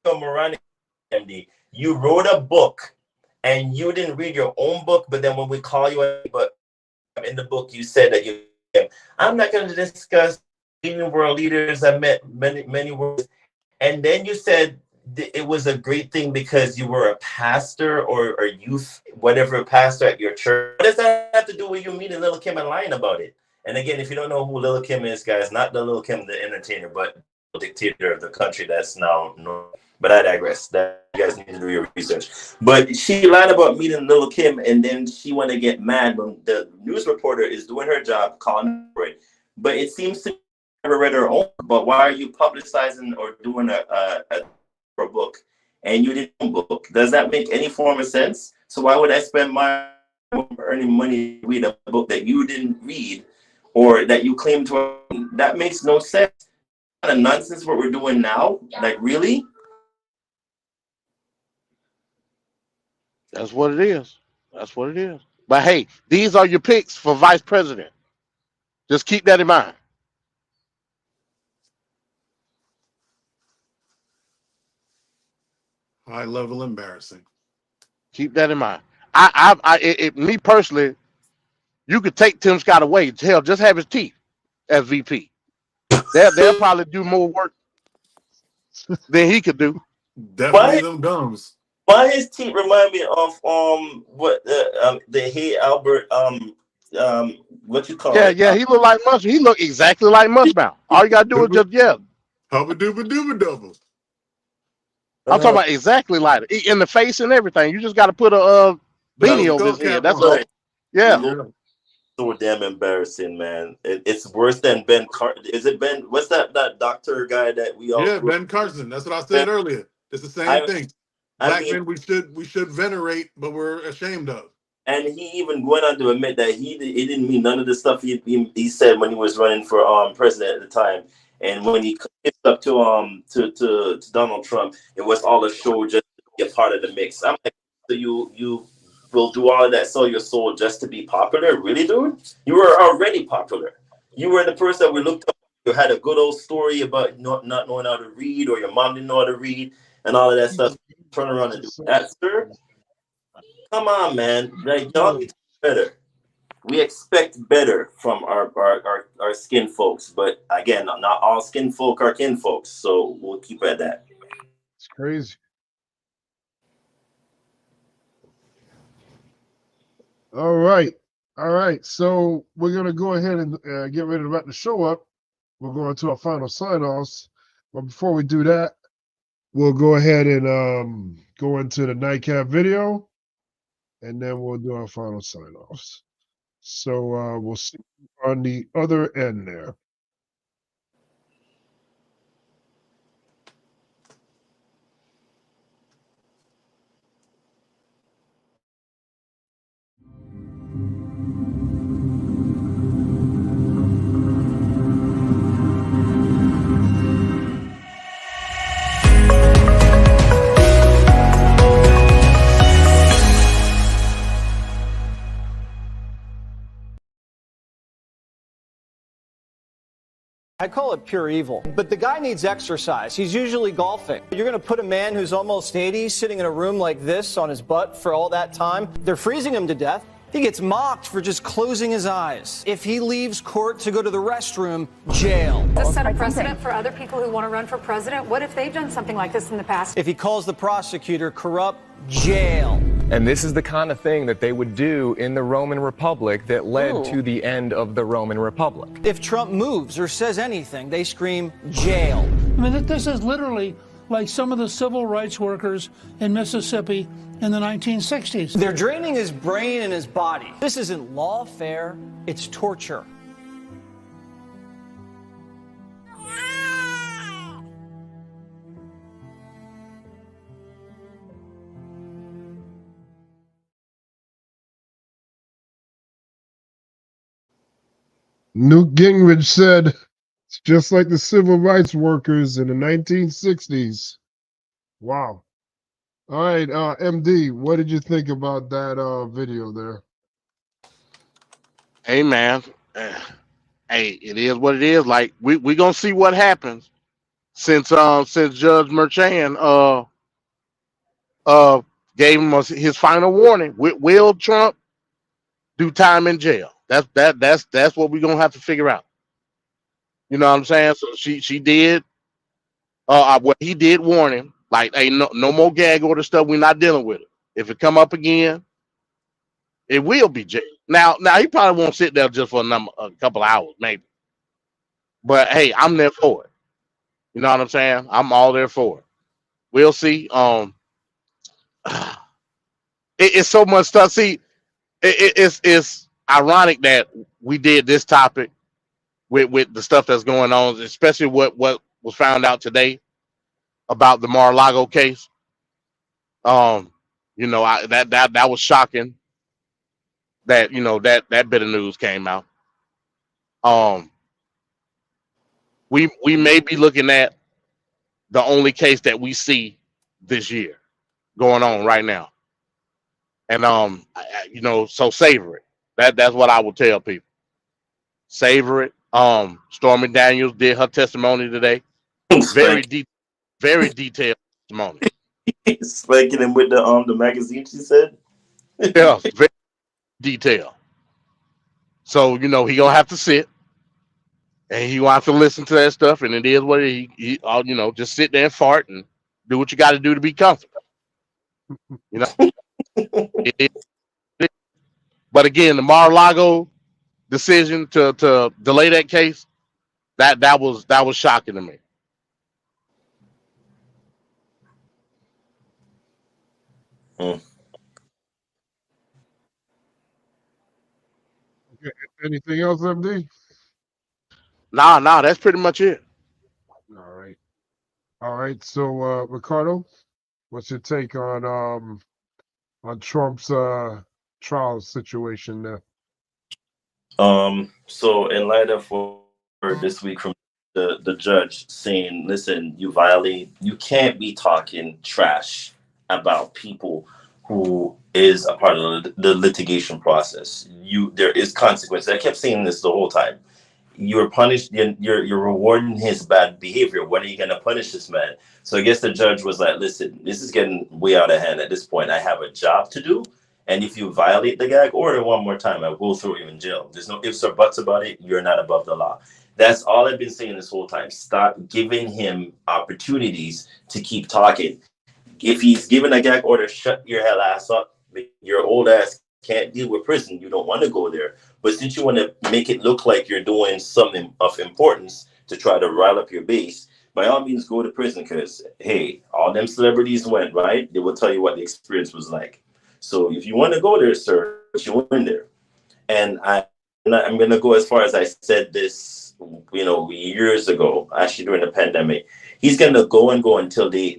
MD, you wrote a book and you didn't read your own book, but then when we call you in the book, you said that I'm not going to discuss leading world leaders. I met many world, and then you said it was a great thing because you were a pastor or a youth, whatever pastor at your church. What does that have to do with you meeting Lil' Kim and lying about it? And again, if you don't know who Lil' Kim is, guys, not the Lil' Kim, the entertainer, but the dictator of the country that's now known. But I digress. That you guys need to do your research. But she lied about meeting Lil' Kim, and then she want to get mad when the news reporter is doing her job, calling for it. But it seems to never read her own. But why are you publicizing or doing a book and you didn't book? Does that make any form of sense? So why would I spend my earning money to read a book that you didn't read or that you claim to? That makes no sense. Kind of nonsense what we're doing now. Like, really? That's what it is. That's what it is. But hey, these are your picks for vice president. Just keep that in mind. High level embarrassing. Keep that in mind. Me personally, you could take Tim Scott away. Hell, just have his teeth as VP. They'll probably do more work than he could do. Definitely them gums. Why his teeth remind me of the Hey Albert what you call it? Yeah, he look like Munch. He look exactly like Munchmouth. All you gotta do is just Hubba dooba dooba double. I'm talking about exactly like it. In the face and everything. You just gotta put a beanie over his head. That's all. Yeah. So damn embarrassing, man. It's worse than Ben Is it Ben? What's that doctor guy that we all? Yeah, Ben Carson. That's what I said earlier. It's the same thing. Black men we should venerate, but we're ashamed of. And he even went on to admit that he didn't mean none of the stuff he said when he was running for president at the time. And when he kicked up to Donald Trump, it was all a show just to be a part of the mix. I'm like, so you will do all of that, sell your soul just to be popular? Really, dude? You were already popular. You were the person that we looked up. You had a good old story about not knowing how to read, or your mom didn't know how to read, and all of that stuff. Turn around and do that, sir. Come on, man. Like, y'all need to do better. We expect better from our skin folks, but again, not all skin folk are kin folks, so we'll keep at that. It's crazy. All right. So we're gonna go ahead and get ready to wrap the show up. We're going to our final sign-offs, but before we do that, we'll go ahead and go into the nightcap video, and then we'll do our final sign-offs. So we'll see you on the other end there. I call it pure evil. But the guy needs exercise. He's usually golfing. You're going to put a man who's almost 80 sitting in a room like this on his butt for all that time? They're freezing him to death. He gets mocked for just closing his eyes. If he leaves court to go to the restroom, jail. Does this set a precedent for other people who want to run for president? What if they've done something like this in the past? If he calls the prosecutor corrupt, jail. And this is the kind of thing that they would do in the Roman Republic that led to the end of the Roman Republic. If Trump moves or says anything, they scream jail. I mean, this is literally like some of the civil rights workers in Mississippi in the 1960s. They're draining his brain and his body. This isn't lawfare, it's torture. Newt Gingrich said it's just like the civil rights workers in the 1960s. Wow. All right, MD, what did you think about that video there? Hey man, hey, it is what it is. Like we gonna see what happens since Judge Merchan gave him his final warning. Will Trump do time in jail? That's what we're gonna have to figure out. You know what I'm saying? So she did what he did warn him. Like, hey, no more gag order stuff. We're not dealing with it. If it come up again, it will be jail. Now he probably won't sit there just for a couple hours, maybe. But hey, I'm there for it. You know what I'm saying? I'm all there for it. We'll see. It's so much stuff. See, it's ironic that we did this topic with the stuff that's going on, especially what was found out today about the Mar-a-Lago case. You know, that was shocking. That that bit of news came out. We may be looking at the only case that we see this year going on right now, and so savor it. That's what I will tell people. Savor it. Stormy Daniels did her testimony today. Very detailed testimony. Spanking him with the magazine, she said. Yeah, very detailed. So he gonna have to sit, and he gonna have to listen to that stuff, and it is what he just sit there and fart and do what you got to do to be comfortable. But again, the Mar-a-Lago decision to delay that case, that was shocking to me. Okay. Anything else, MD? Nah, that's pretty much it. All right. So, Ricardo, what's your take on Trump's trial situation there? So in light of what this week from the judge saying, listen, you can't be talking trash about people who is a part of the litigation process. There is consequences. I kept saying this the whole time. You're punished. You're rewarding his bad behavior. When are you going to punish this man? So I guess the judge was like, listen, this is getting way out of hand at this point. I have a job to do. And if you violate the gag order one more time, I will throw you in jail. There's no ifs or buts about it. You're not above the law. That's all I've been saying this whole time. Stop giving him opportunities to keep talking. If he's given a gag order, shut your hell ass up. Your old ass can't deal with prison. You don't want to go there. But since you want to make it look like you're doing something of importance to try to rile up your base, by all means, go to prison because, hey, all them celebrities went, right? They will tell you what the experience was like. So if you want to go there, sir, you in there. And I'm going to go as far as I said this, years ago, actually during the pandemic. He's going to go until they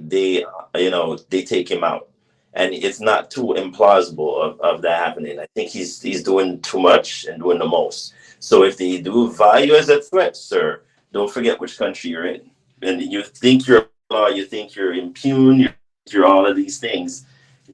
take him out. And it's not too implausible of that happening. I think he's doing too much and doing the most. So if they do value as a threat, sir, don't forget which country you're in. And you think you're law, you think you're impune, you're all of these things.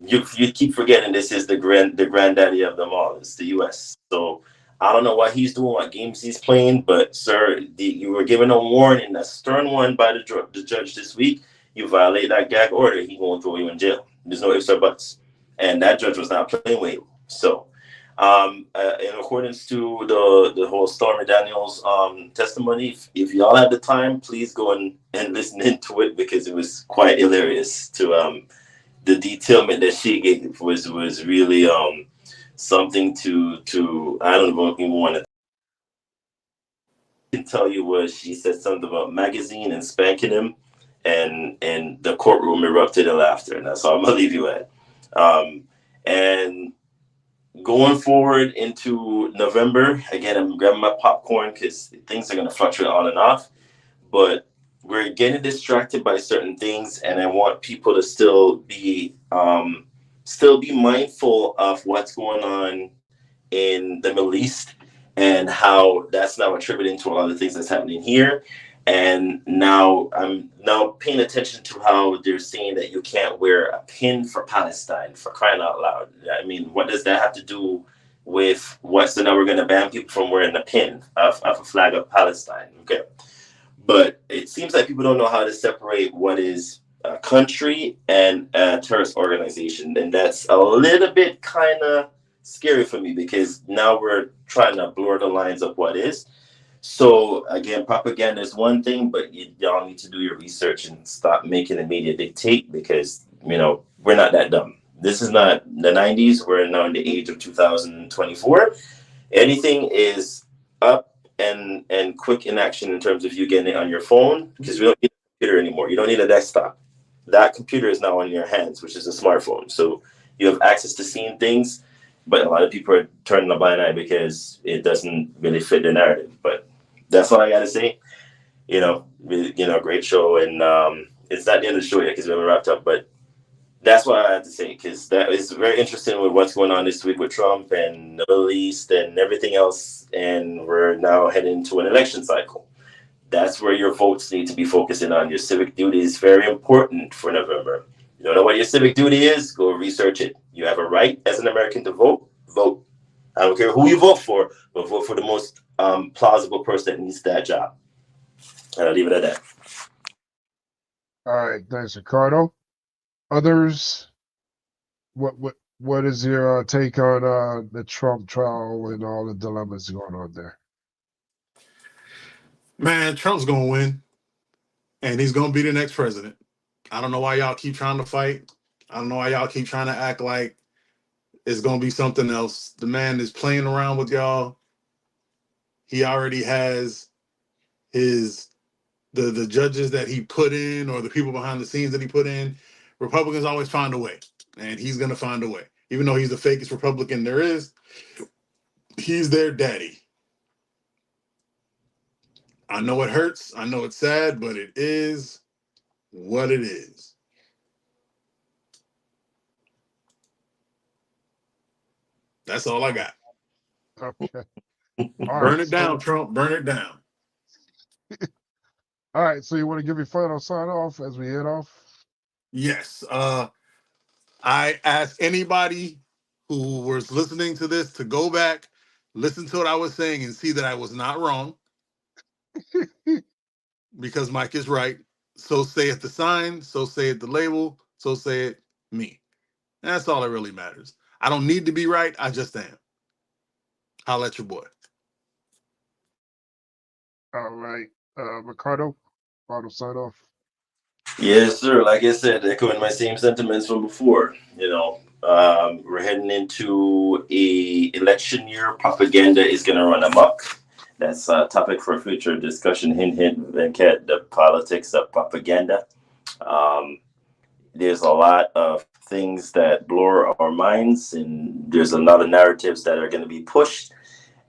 You keep forgetting this is the granddaddy of them all. It's the U.S. So I don't know what he's doing, what games he's playing, but sir, you were given a warning, a stern one by the judge this week. You violate that gag order, he won't throw you in jail. There's no ifs or buts. And that judge was not playing with you. So In accordance to the whole Stormy Daniels testimony, if y'all have the time, please go and listen into it because it was quite hilarious. To the detailment that she gave was really something to I don't even want to can tell you was she said something about magazine and spanking him, and the courtroom erupted in laughter, and that's all I'm gonna leave you at. And going forward into November, again, I'm grabbing my popcorn because things are gonna fluctuate on and off, but we're getting distracted by certain things, and I want people to still be mindful of what's going on in the Middle East and how that's now attributing to a lot of things that's happening here. And now I'm now paying attention to how they're saying that you can't wear a pin for Palestine, for crying out loud. I mean, what does that have to do with what? So now we're going to ban people from wearing a pin of a flag of Palestine. Okay. But it seems like people don't know how to separate what is a country and a terrorist organization. And that's a little bit kind of scary for me because now we're trying to blur the lines of what is. So again, propaganda is one thing, but y'all need to do your research and stop making the media dictate because, we're not that dumb. This is not the 90s. We're now in the age of 2024. Anything is up and quick in action in terms of you getting it on your phone because we don't need a computer anymore. You don't need a desktop. That computer is now in your hands, which is a smartphone. So you have access to seeing things, but a lot of people are turning a blind eye because it doesn't really fit the narrative. But that's all I got to say. Great show. And it's not the end of the show yet because we haven't wrapped up, but that's what I have to say, because that is very interesting with what's going on this week with Trump and the Middle East and everything else. And we're now heading into an election cycle. That's where your votes need to be focusing on. Your civic duty is very important for November. You don't know what your civic duty is? Go research it. You have a right as an American to vote. Vote. I don't care who you vote for, but vote for the most plausible person that needs that job. And I'll leave it at that. All right, thanks, Ricardo. Others, what is your take on the Trump trial and all the dilemmas going on there? Man, Trump's gonna win, and he's gonna be the next president. I don't know why y'all keep trying to fight. I don't know why y'all keep trying to act like it's gonna be something else. The man is playing around with y'all. He already has the judges that he put in, or the people behind the scenes that he put in. Republicans always find a way, and he's gonna find a way. Even though he's the fakest Republican there is, he's their daddy. I know it hurts. I know it's sad, but it is what it is. That's all I got. Okay. Burn it down, Trump. Burn it down. All right. So you want to give your final sign off as we head off? Yes. I ask anybody who was listening to this to go back, listen to what I was saying, and see that I was not wrong. Because Mike is right. So saith the sign, so saith the label, so saith me. And that's all that really matters. I don't need to be right. I just am. Holla at your boy. All right. Ricardo, final sign off. Yes, sir. Like I said, echoing my same sentiments from before. We're heading into a election year. Propaganda is going to run amok. That's a topic for future discussion. Hint, hint, Venkat, the politics of propaganda. There's a lot of things that blur our minds, and there's a lot of narratives that are going to be pushed.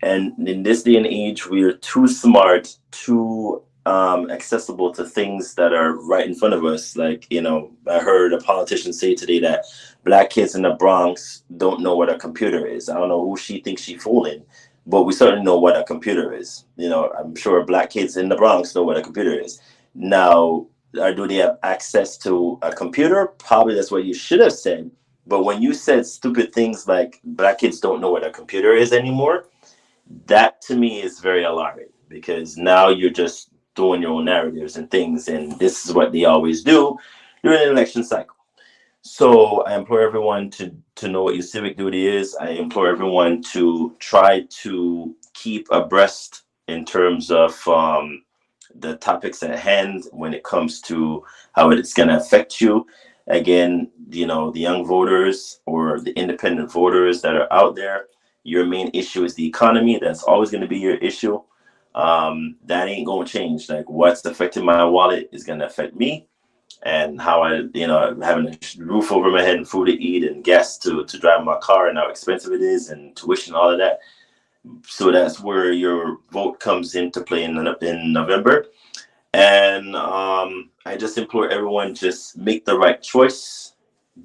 And in this day and age, we are too smart, too accessible to things that are right in front of us. Like, I heard a politician say today that Black kids in the Bronx don't know what a computer is. I don't know who she thinks she's fooling, but we certainly know what a computer is. I'm sure Black kids in the Bronx know what a computer is. Now, do they have access to a computer? Probably that's what you should have said. But when you said stupid things like Black kids don't know what a computer is anymore, that to me is very alarming, because now you're just doing your own narratives and things, and this is what they always do during an election cycle. So I implore everyone to know what your civic duty is. I implore everyone to try to keep abreast in terms of the topics at hand when it comes to how it's going to affect you. Again, you know, the young voters or the independent voters that are out there, your main issue is the economy. That's always going to be your issue. That ain't going to change. Like, what's affecting my wallet is going to affect me, and how I, you know, having a roof over my head and food to eat and gas to drive my car and how expensive it is and tuition, all of that. So that's where your vote comes into play in November. And I just implore everyone, just make the right choice.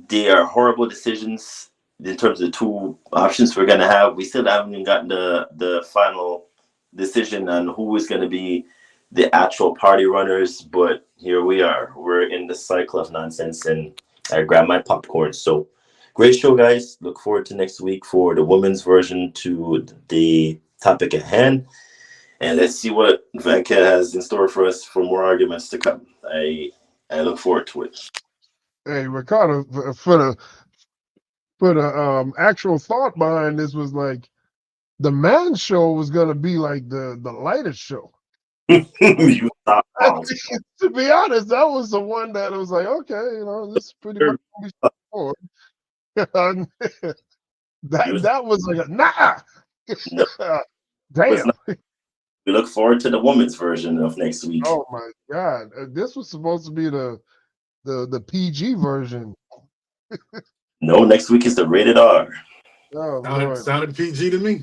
They are horrible decisions in terms of the two options we're going to have. We still haven't even gotten the final decision on who is going to be the actual party runners, but here we are. We're in the cycle of nonsense, and I grab my popcorn. So great show, guys. Look forward to next week for the women's version to the topic at hand. And let's see what Venkat has in store for us for more arguments to come. I look forward to it. Hey, Ricardo, for the actual thought behind this was like the man show was gonna be like the lightest show. You thought, to be honest, that was the one that was like, okay, you know, this is pretty much gonna be straightforward. that was like a nah. No, Damn. we look forward to the women's version of next week. Oh my god. This was supposed to be the PG version. No, next week is the rated R. Oh, sounded PG to me.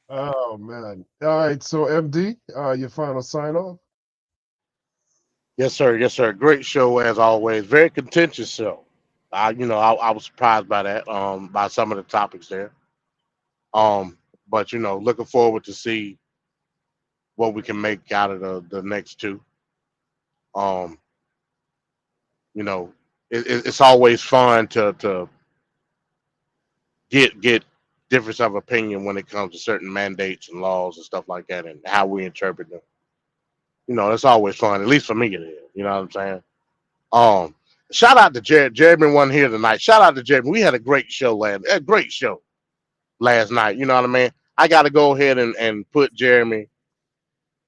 Oh man. All right, so MD, your final sign off. Yes, sir. Yes, sir. Great show as always. Very contentious show. I was surprised by that, by some of the topics there. But looking forward to see what we can make out of the next two. It's always fun to get difference of opinion when it comes to certain mandates and laws and stuff like that, and how we interpret them. It's always fun. At least for me, it is. You know what I'm saying? Shout out to Jared. Jeremy wasn't here tonight. Shout out to Jeremy. We had a great show last night. You know what I mean? I got to go ahead and put Jeremy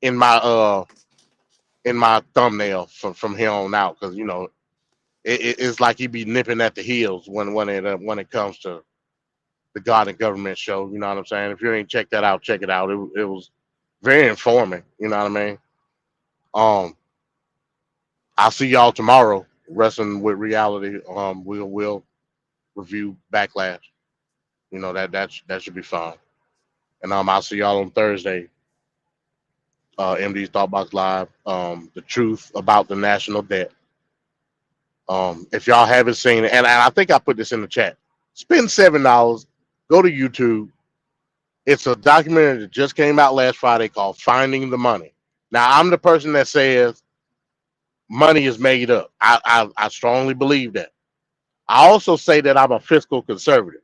in my thumbnail from here on out, because it's like he be nipping at the heels when it comes to the God and Government show. You know what I'm saying? If you ain't checked that out, check it out. It was very informing. You know what I mean? I'll see y'all tomorrow. Wrestling with Reality. We'll review Backlash. That should be fun. And I'll see y'all on Thursday. MD's Thoughtbox Live. The truth about the national debt. If y'all haven't seen it, and I think I put this in the chat, spend $7. Go to YouTube. It's a documentary that just came out last Friday called Finding the Money. Now, I'm the person that says money is made up. I strongly believe that. I also say that I'm a fiscal conservative.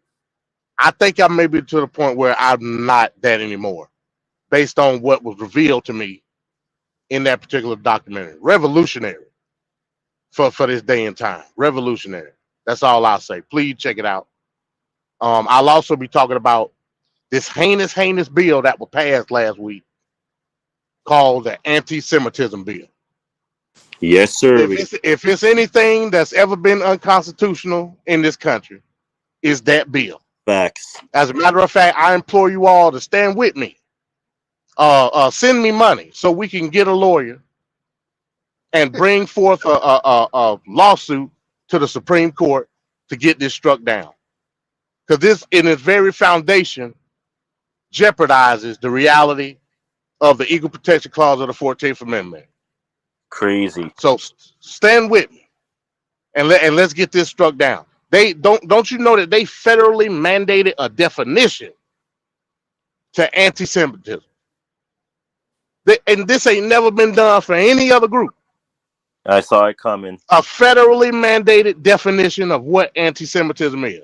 I think I'm maybe to the point where I'm not that anymore, based on what was revealed to me in that particular documentary. Revolutionary for this day and time. Revolutionary. That's all I'll say. Please check it out. I'll also be talking about this heinous bill that was passed last week called the anti-Semitism bill. Yes, sir. If it's anything that's ever been unconstitutional in this country, is that bill. Facts. As a matter of fact, I implore you all to stand with me. Send me money so we can get a lawyer and bring forth a lawsuit to the Supreme Court to get this struck down. Because this, in its very foundation, jeopardizes the reality of the Equal Protection Clause of the 14th Amendment. Crazy. So stand with me, and let's get this struck down. They don't you know that they federally mandated a definition to anti-Semitism? And this ain't never been done for any other group. I saw it coming. A federally mandated definition of what anti-Semitism is.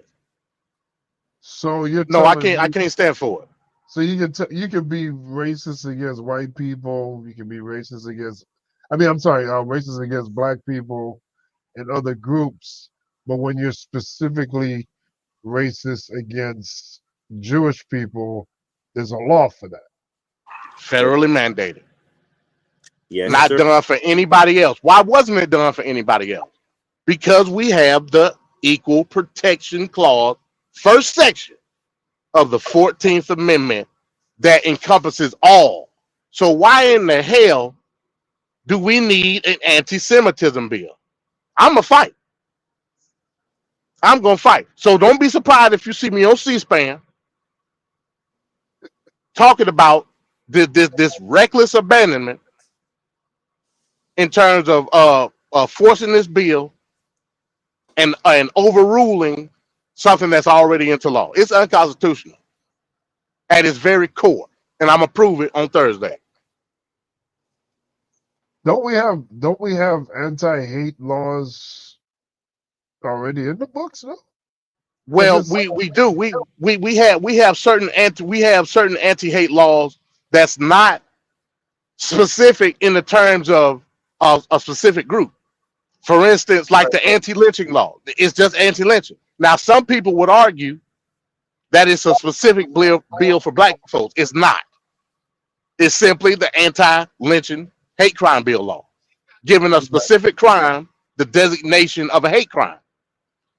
So you're I can't stand for it. So you can be racist against white people. You can be racist against, racist against black people and other groups. But when you're specifically racist against Jewish people, there's a law for that. Federally mandated. Yes, Not sir. done for anybody else. Why wasn't it done for anybody else? Because we have the Equal Protection Clause, first section of the 14th Amendment that encompasses all. So why in the hell do we need an anti-Semitism bill? I'm gonna fight. I'm gonna fight. So don't be surprised if you see me on C-SPAN talking about this reckless abandonment in terms of forcing this bill and overruling something that's already into law. It's unconstitutional at its very core, and I'm gonna prove it on Thursday. Don't we have anti-hate laws already in the books, no? Well, we do. We have certain anti-hate laws that's not specific in the terms of a specific group. For instance, like the anti-lynching law, it's just anti-lynching. Now, some people would argue that it's a specific bill for black folks. It's not. It's simply the anti-lynching hate crime bill law, giving a specific crime the designation of a hate crime.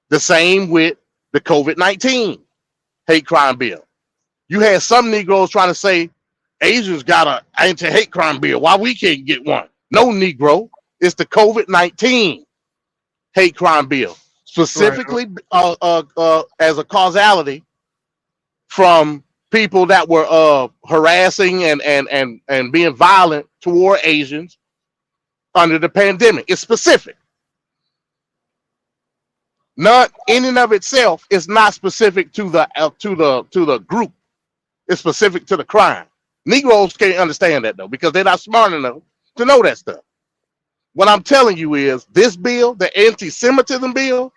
The same with the COVID-19 hate crime bill. You had some Negroes trying to say Asians got an anti-hate crime bill. Why we can't get one? No, Negro. It's the COVID-19 hate crime bill, specifically as a causality from people that were harassing and being violent toward Asians under the pandemic. It's specific. Not in and of itself is not specific to the group. It's specific to the crime. Negroes can't understand that though because they're not smart enough to know that stuff. What I'm telling you is this bill, the anti-Semitism bill,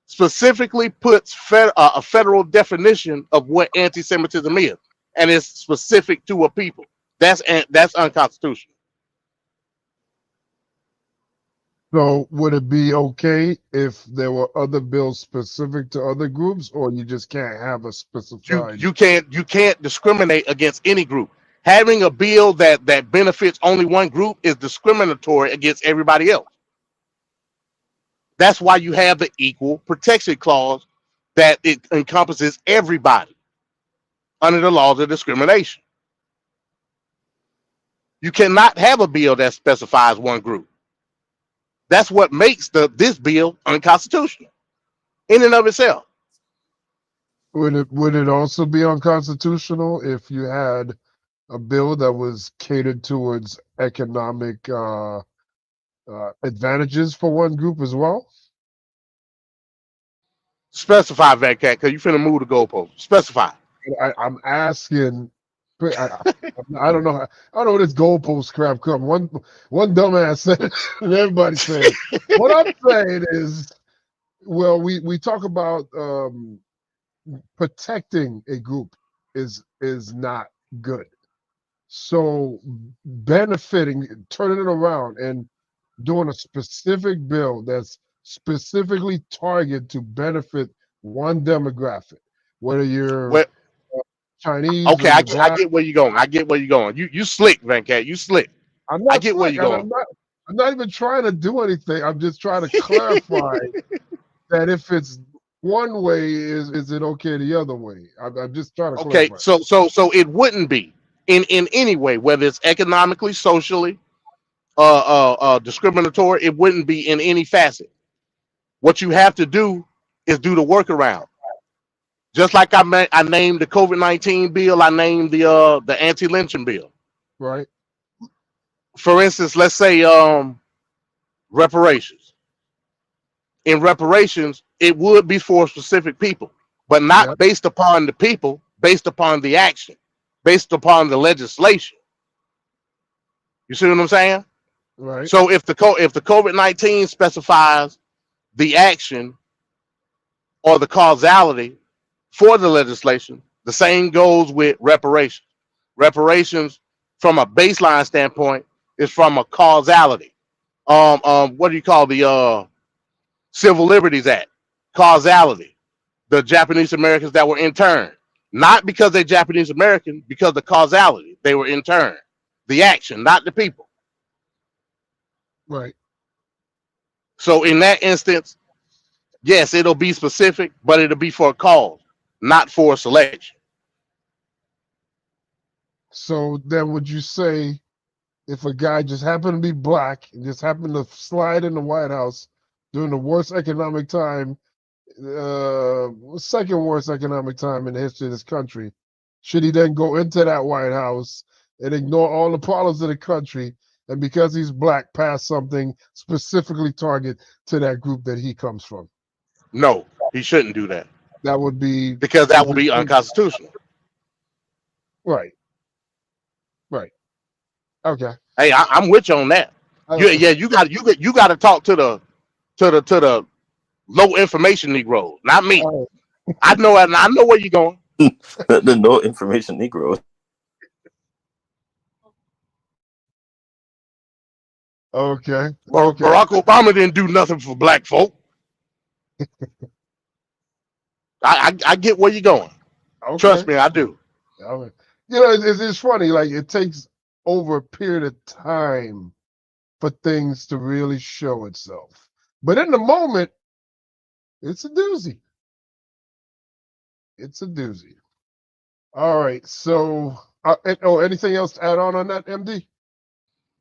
specifically puts a federal definition of what anti-Semitism is, and it's specific to a people. That's unconstitutional. So would it be okay if there were other bills specific to other groups, or you just can't have a specified? You can't discriminate against any group. Having a bill that benefits only one group is discriminatory against everybody else. That's why you have the Equal Protection Clause that it encompasses everybody under the laws of discrimination. You cannot have a bill that specifies one group. That's what makes this bill unconstitutional in and of itself. Would it also be unconstitutional if you had a bill that was catered towards economic advantages for one group as well? Specify that, cat, because you finna move the goalpost. Specify. I'm asking. I don't know. I don't know where this goalpost crap come. One dumbass said it, and everybody said it. What I'm saying is, well, we talk about protecting a group is not good. So benefiting, turning it around, and doing a specific bill that's specifically targeted to benefit one demographic, whether you're Chinese. Okay, I get where you're going. I get where you're going. You slick, Van Cat. You slick. I'm not I get where you're going. I'm not even trying to do anything. I'm just trying to clarify that if it's one way, is it okay the other way? I'm just trying to clarify. Okay, so it wouldn't be in any way, whether it's economically, socially, discriminatory. It wouldn't be in any facet. What you have to do is do the workaround. Just like I named the COVID-19 bill, I named the anti-lynching bill. Right. For instance, let's say reparations. In reparations, it would be for specific people, but not based upon the people, based upon the action, based upon the legislation. You see what I'm saying? Right. So if the COVID-19 specifies the action or the causality for the legislation, the same goes with reparations. Reparations, from a baseline standpoint, is from a causality. What do you call Civil Liberties Act, causality, the Japanese Americans that were interned, not because they're Japanese American, because the causality, they were interned. The action, not the people. Right. So in that instance, yes, it'll be specific, but it'll be for a cause, not for a selection. So then would you say if a guy just happened to be black and just happened to slide in the White House during the worst economic time, second worst economic time in the history of this country, should he then go into that White House and ignore all the problems of the country, and because he's black, pass something specifically target to that group that he comes from? No, he shouldn't do that. That would be because that would be unconstitutional. Right. Right. Okay. Hey, I'm with you on that. You got to talk to the low information Negroes, not me. I know where you're going. The no information Negroes. Okay. Barack Obama didn't do nothing for black folk. I get where you're going. Okay. Trust me, I do. You know, it's funny. Like, it takes over a period of time for things to really show itself. But in the moment, it's a doozy. It's a doozy. All right. So, anything else to add on that, MD?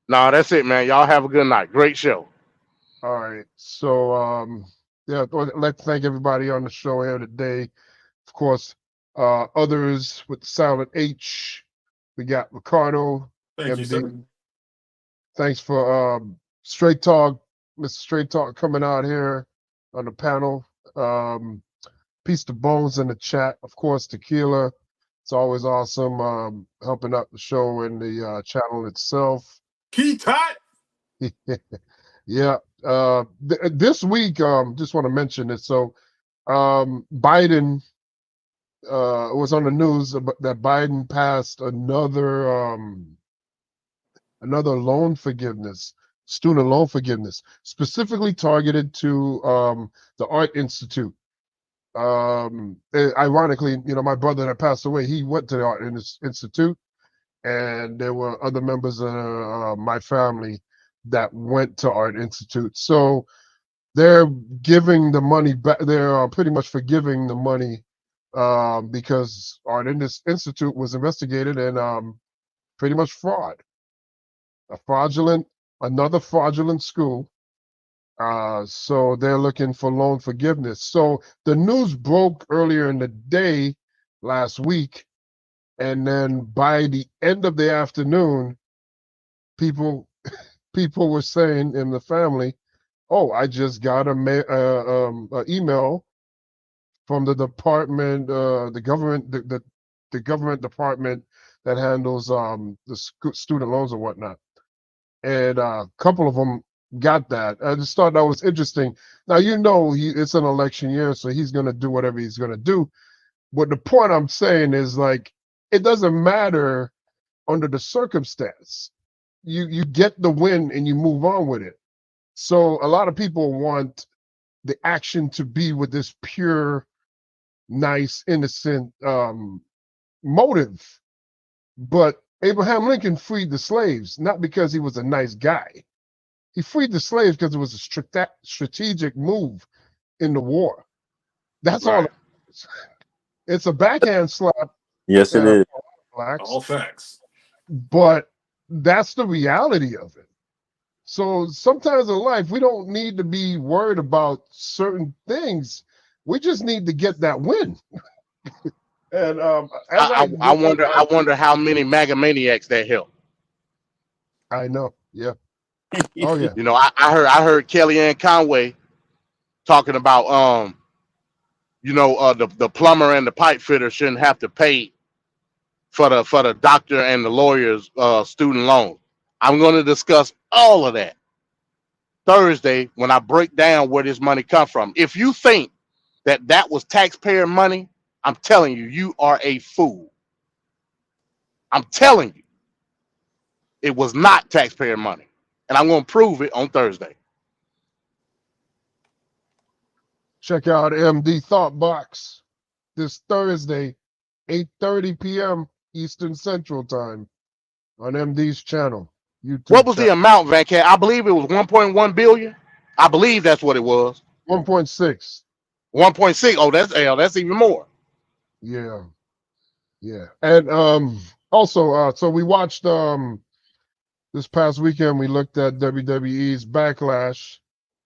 No, that's it, man. Y'all have a good night. Great show. All right. So, yeah, I'd like to thank everybody on the show here today. Of course, others with the silent H. We got Ricardo. Thank you, sir. Thanks for Straight Talk, Mr. Straight Talk, coming out here on the panel. Peace to Bones in the chat. Of course, Tequila. It's always awesome helping out the show and the channel itself. Key Tot. Yeah. This week, just want to mention it. So, Biden was on the news that Biden passed another loan forgiveness, student loan forgiveness, specifically targeted to the Art Institute. Ironically, you know, my brother that passed away, he went to the Art Institute, and there were other members of my family that went to Art Institute. So they're giving the money back. They're pretty much forgiving the money because Art Institute was investigated and pretty much fraud. Another fraudulent school. So they're looking for loan forgiveness. So the news broke earlier in the day last week, and then by the end of the afternoon, people were saying in the family, "Oh, I just got a email from the department, the government department that handles the student loans and whatnot." And a couple of them got that. I just thought that was interesting. Now, you know, it's an election year, so he's going to do whatever he's going to do. But the point I'm saying is, like, it doesn't matter under the circumstance. You get the win and you move on with it. So a lot of people want the action to be with this pure, nice, innocent motive. But Abraham Lincoln freed the slaves, not because he was a nice guy. He freed the slaves because it was a strategic move in the war. That's all. It's a backhand slap. Yes, it is. Blacks, All facts. but that's the reality of it. So sometimes in life, we don't need to be worried about certain things. We just need to get that win. And I wonder how many MAGA maniacs that helped. I know. Yeah. Oh yeah. You know, I heard Kellyanne Conway talking about you know, the plumber and the pipe fitter shouldn't have to pay for the doctor and the lawyer's student loan. I'm going to discuss all of that Thursday when I break down where this money come from. If you think that was taxpayer money, I'm telling you, you are a fool. I'm telling you, it was not taxpayer money. And I'm going to prove it on Thursday. Check out MD Thought Box this Thursday, 8:30 p.m. Eastern Central Time on MD's channel. YouTube What was the channel. amount, Van Cat? I believe it was 1.1 billion. I believe that's what it was. 1.6. 1.6. Oh, that's even more. Yeah. Yeah. And also so we watched this past weekend we looked at WWE's Backlash.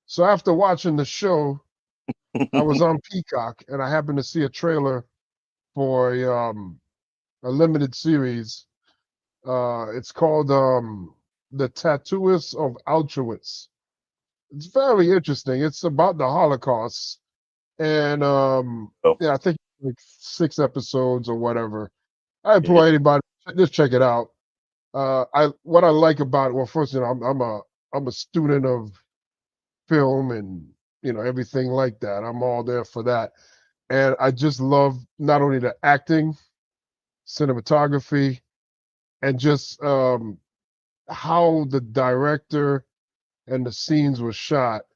So after watching the show, I was on Peacock and I happened to see a trailer for a limited series. It's called The Tattooist of Auschwitz. It's very interesting. It's about the Holocaust. And yeah, I think like 6 episodes or whatever. I implore anybody just check it out. What I like about it, well, first, you know, I'm a student of film and everything like that. I'm all there for that, and I just love not only the acting, cinematography, and just how the director and the scenes were shot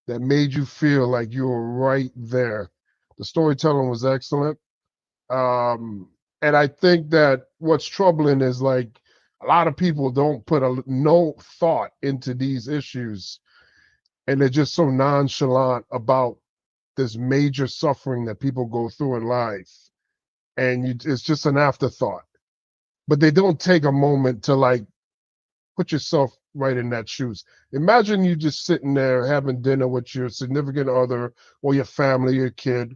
that made you feel like you were right there. The storytelling was excellent. And I think that what's troubling is like a lot of people don't put no thought into these issues, and they're just so nonchalant about this major suffering that people go through in life, and it's just an afterthought. But they don't take a moment to like put yourself right in that shoes. Imagine you just sitting there having dinner with your significant other or your family, your kid,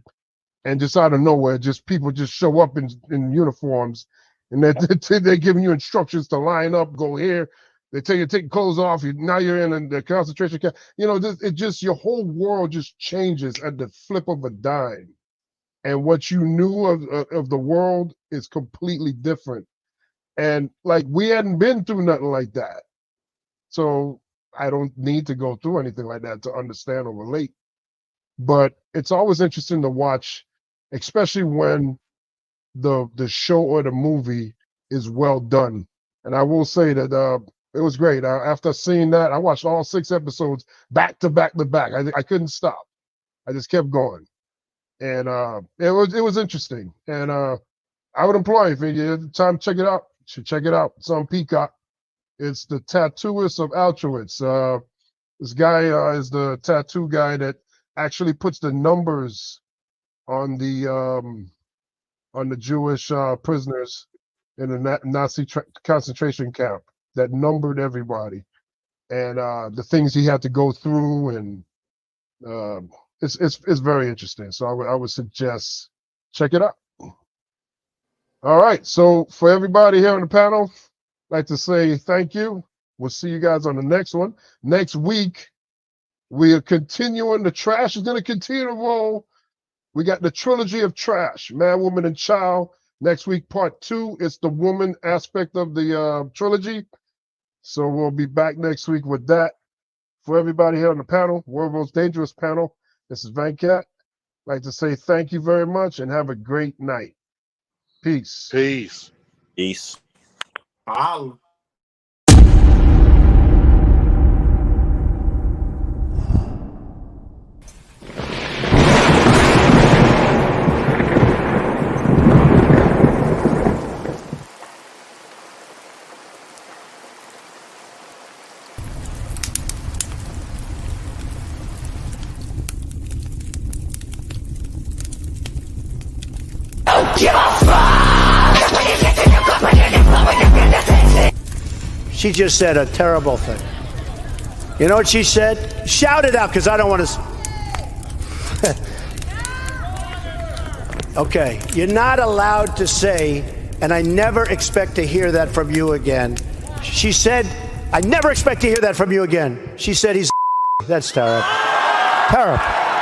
and just out of nowhere, just people just show up in uniforms, and they're giving you instructions to line up, go here. They tell you to take your clothes off. Now you're in the concentration camp. It just your whole world just changes at the flip of a dime, and what you knew of the world is completely different. And like we hadn't been through nothing like that, so I don't need to go through anything like that to understand or relate. But it's always interesting to watch, especially when the show or the movie is well done. And I will say that it was great. After seeing that, I watched all 6 episodes back to back to back. I couldn't stop. I just kept going, and it was interesting. And I would implore you, if you have time to check it out, you should check it out. It's on Peacock. It's The Tattooist of Auschwitz. This guy is the tattoo guy that actually puts the numbers on the Jewish prisoners in the Nazi concentration camp that numbered everybody, and the things he had to go through, and it's very interesting. So I would suggest check it out. All right, so for everybody here on the panel, I'd like to say thank you. We'll see you guys on the next one. Next week, we are continuing. The trash is going to continue to roll. We got the Trilogy of Trash, Man, Woman, and Child. Next week, part 2. It's the woman aspect of the trilogy. So we'll be back next week with that. For everybody here on the panel, World's Most Dangerous Panel, this is Venkat. I'd like to say thank you very much and have a great night. Peace. Peace. Peace. She just said a terrible thing. You know what she said? Shout it out, because I don't want to. Okay, you're not allowed to say, and I never expect to hear that from you again. She said, I never expect to hear that from you again. She said he's. That's terrible. Terrible.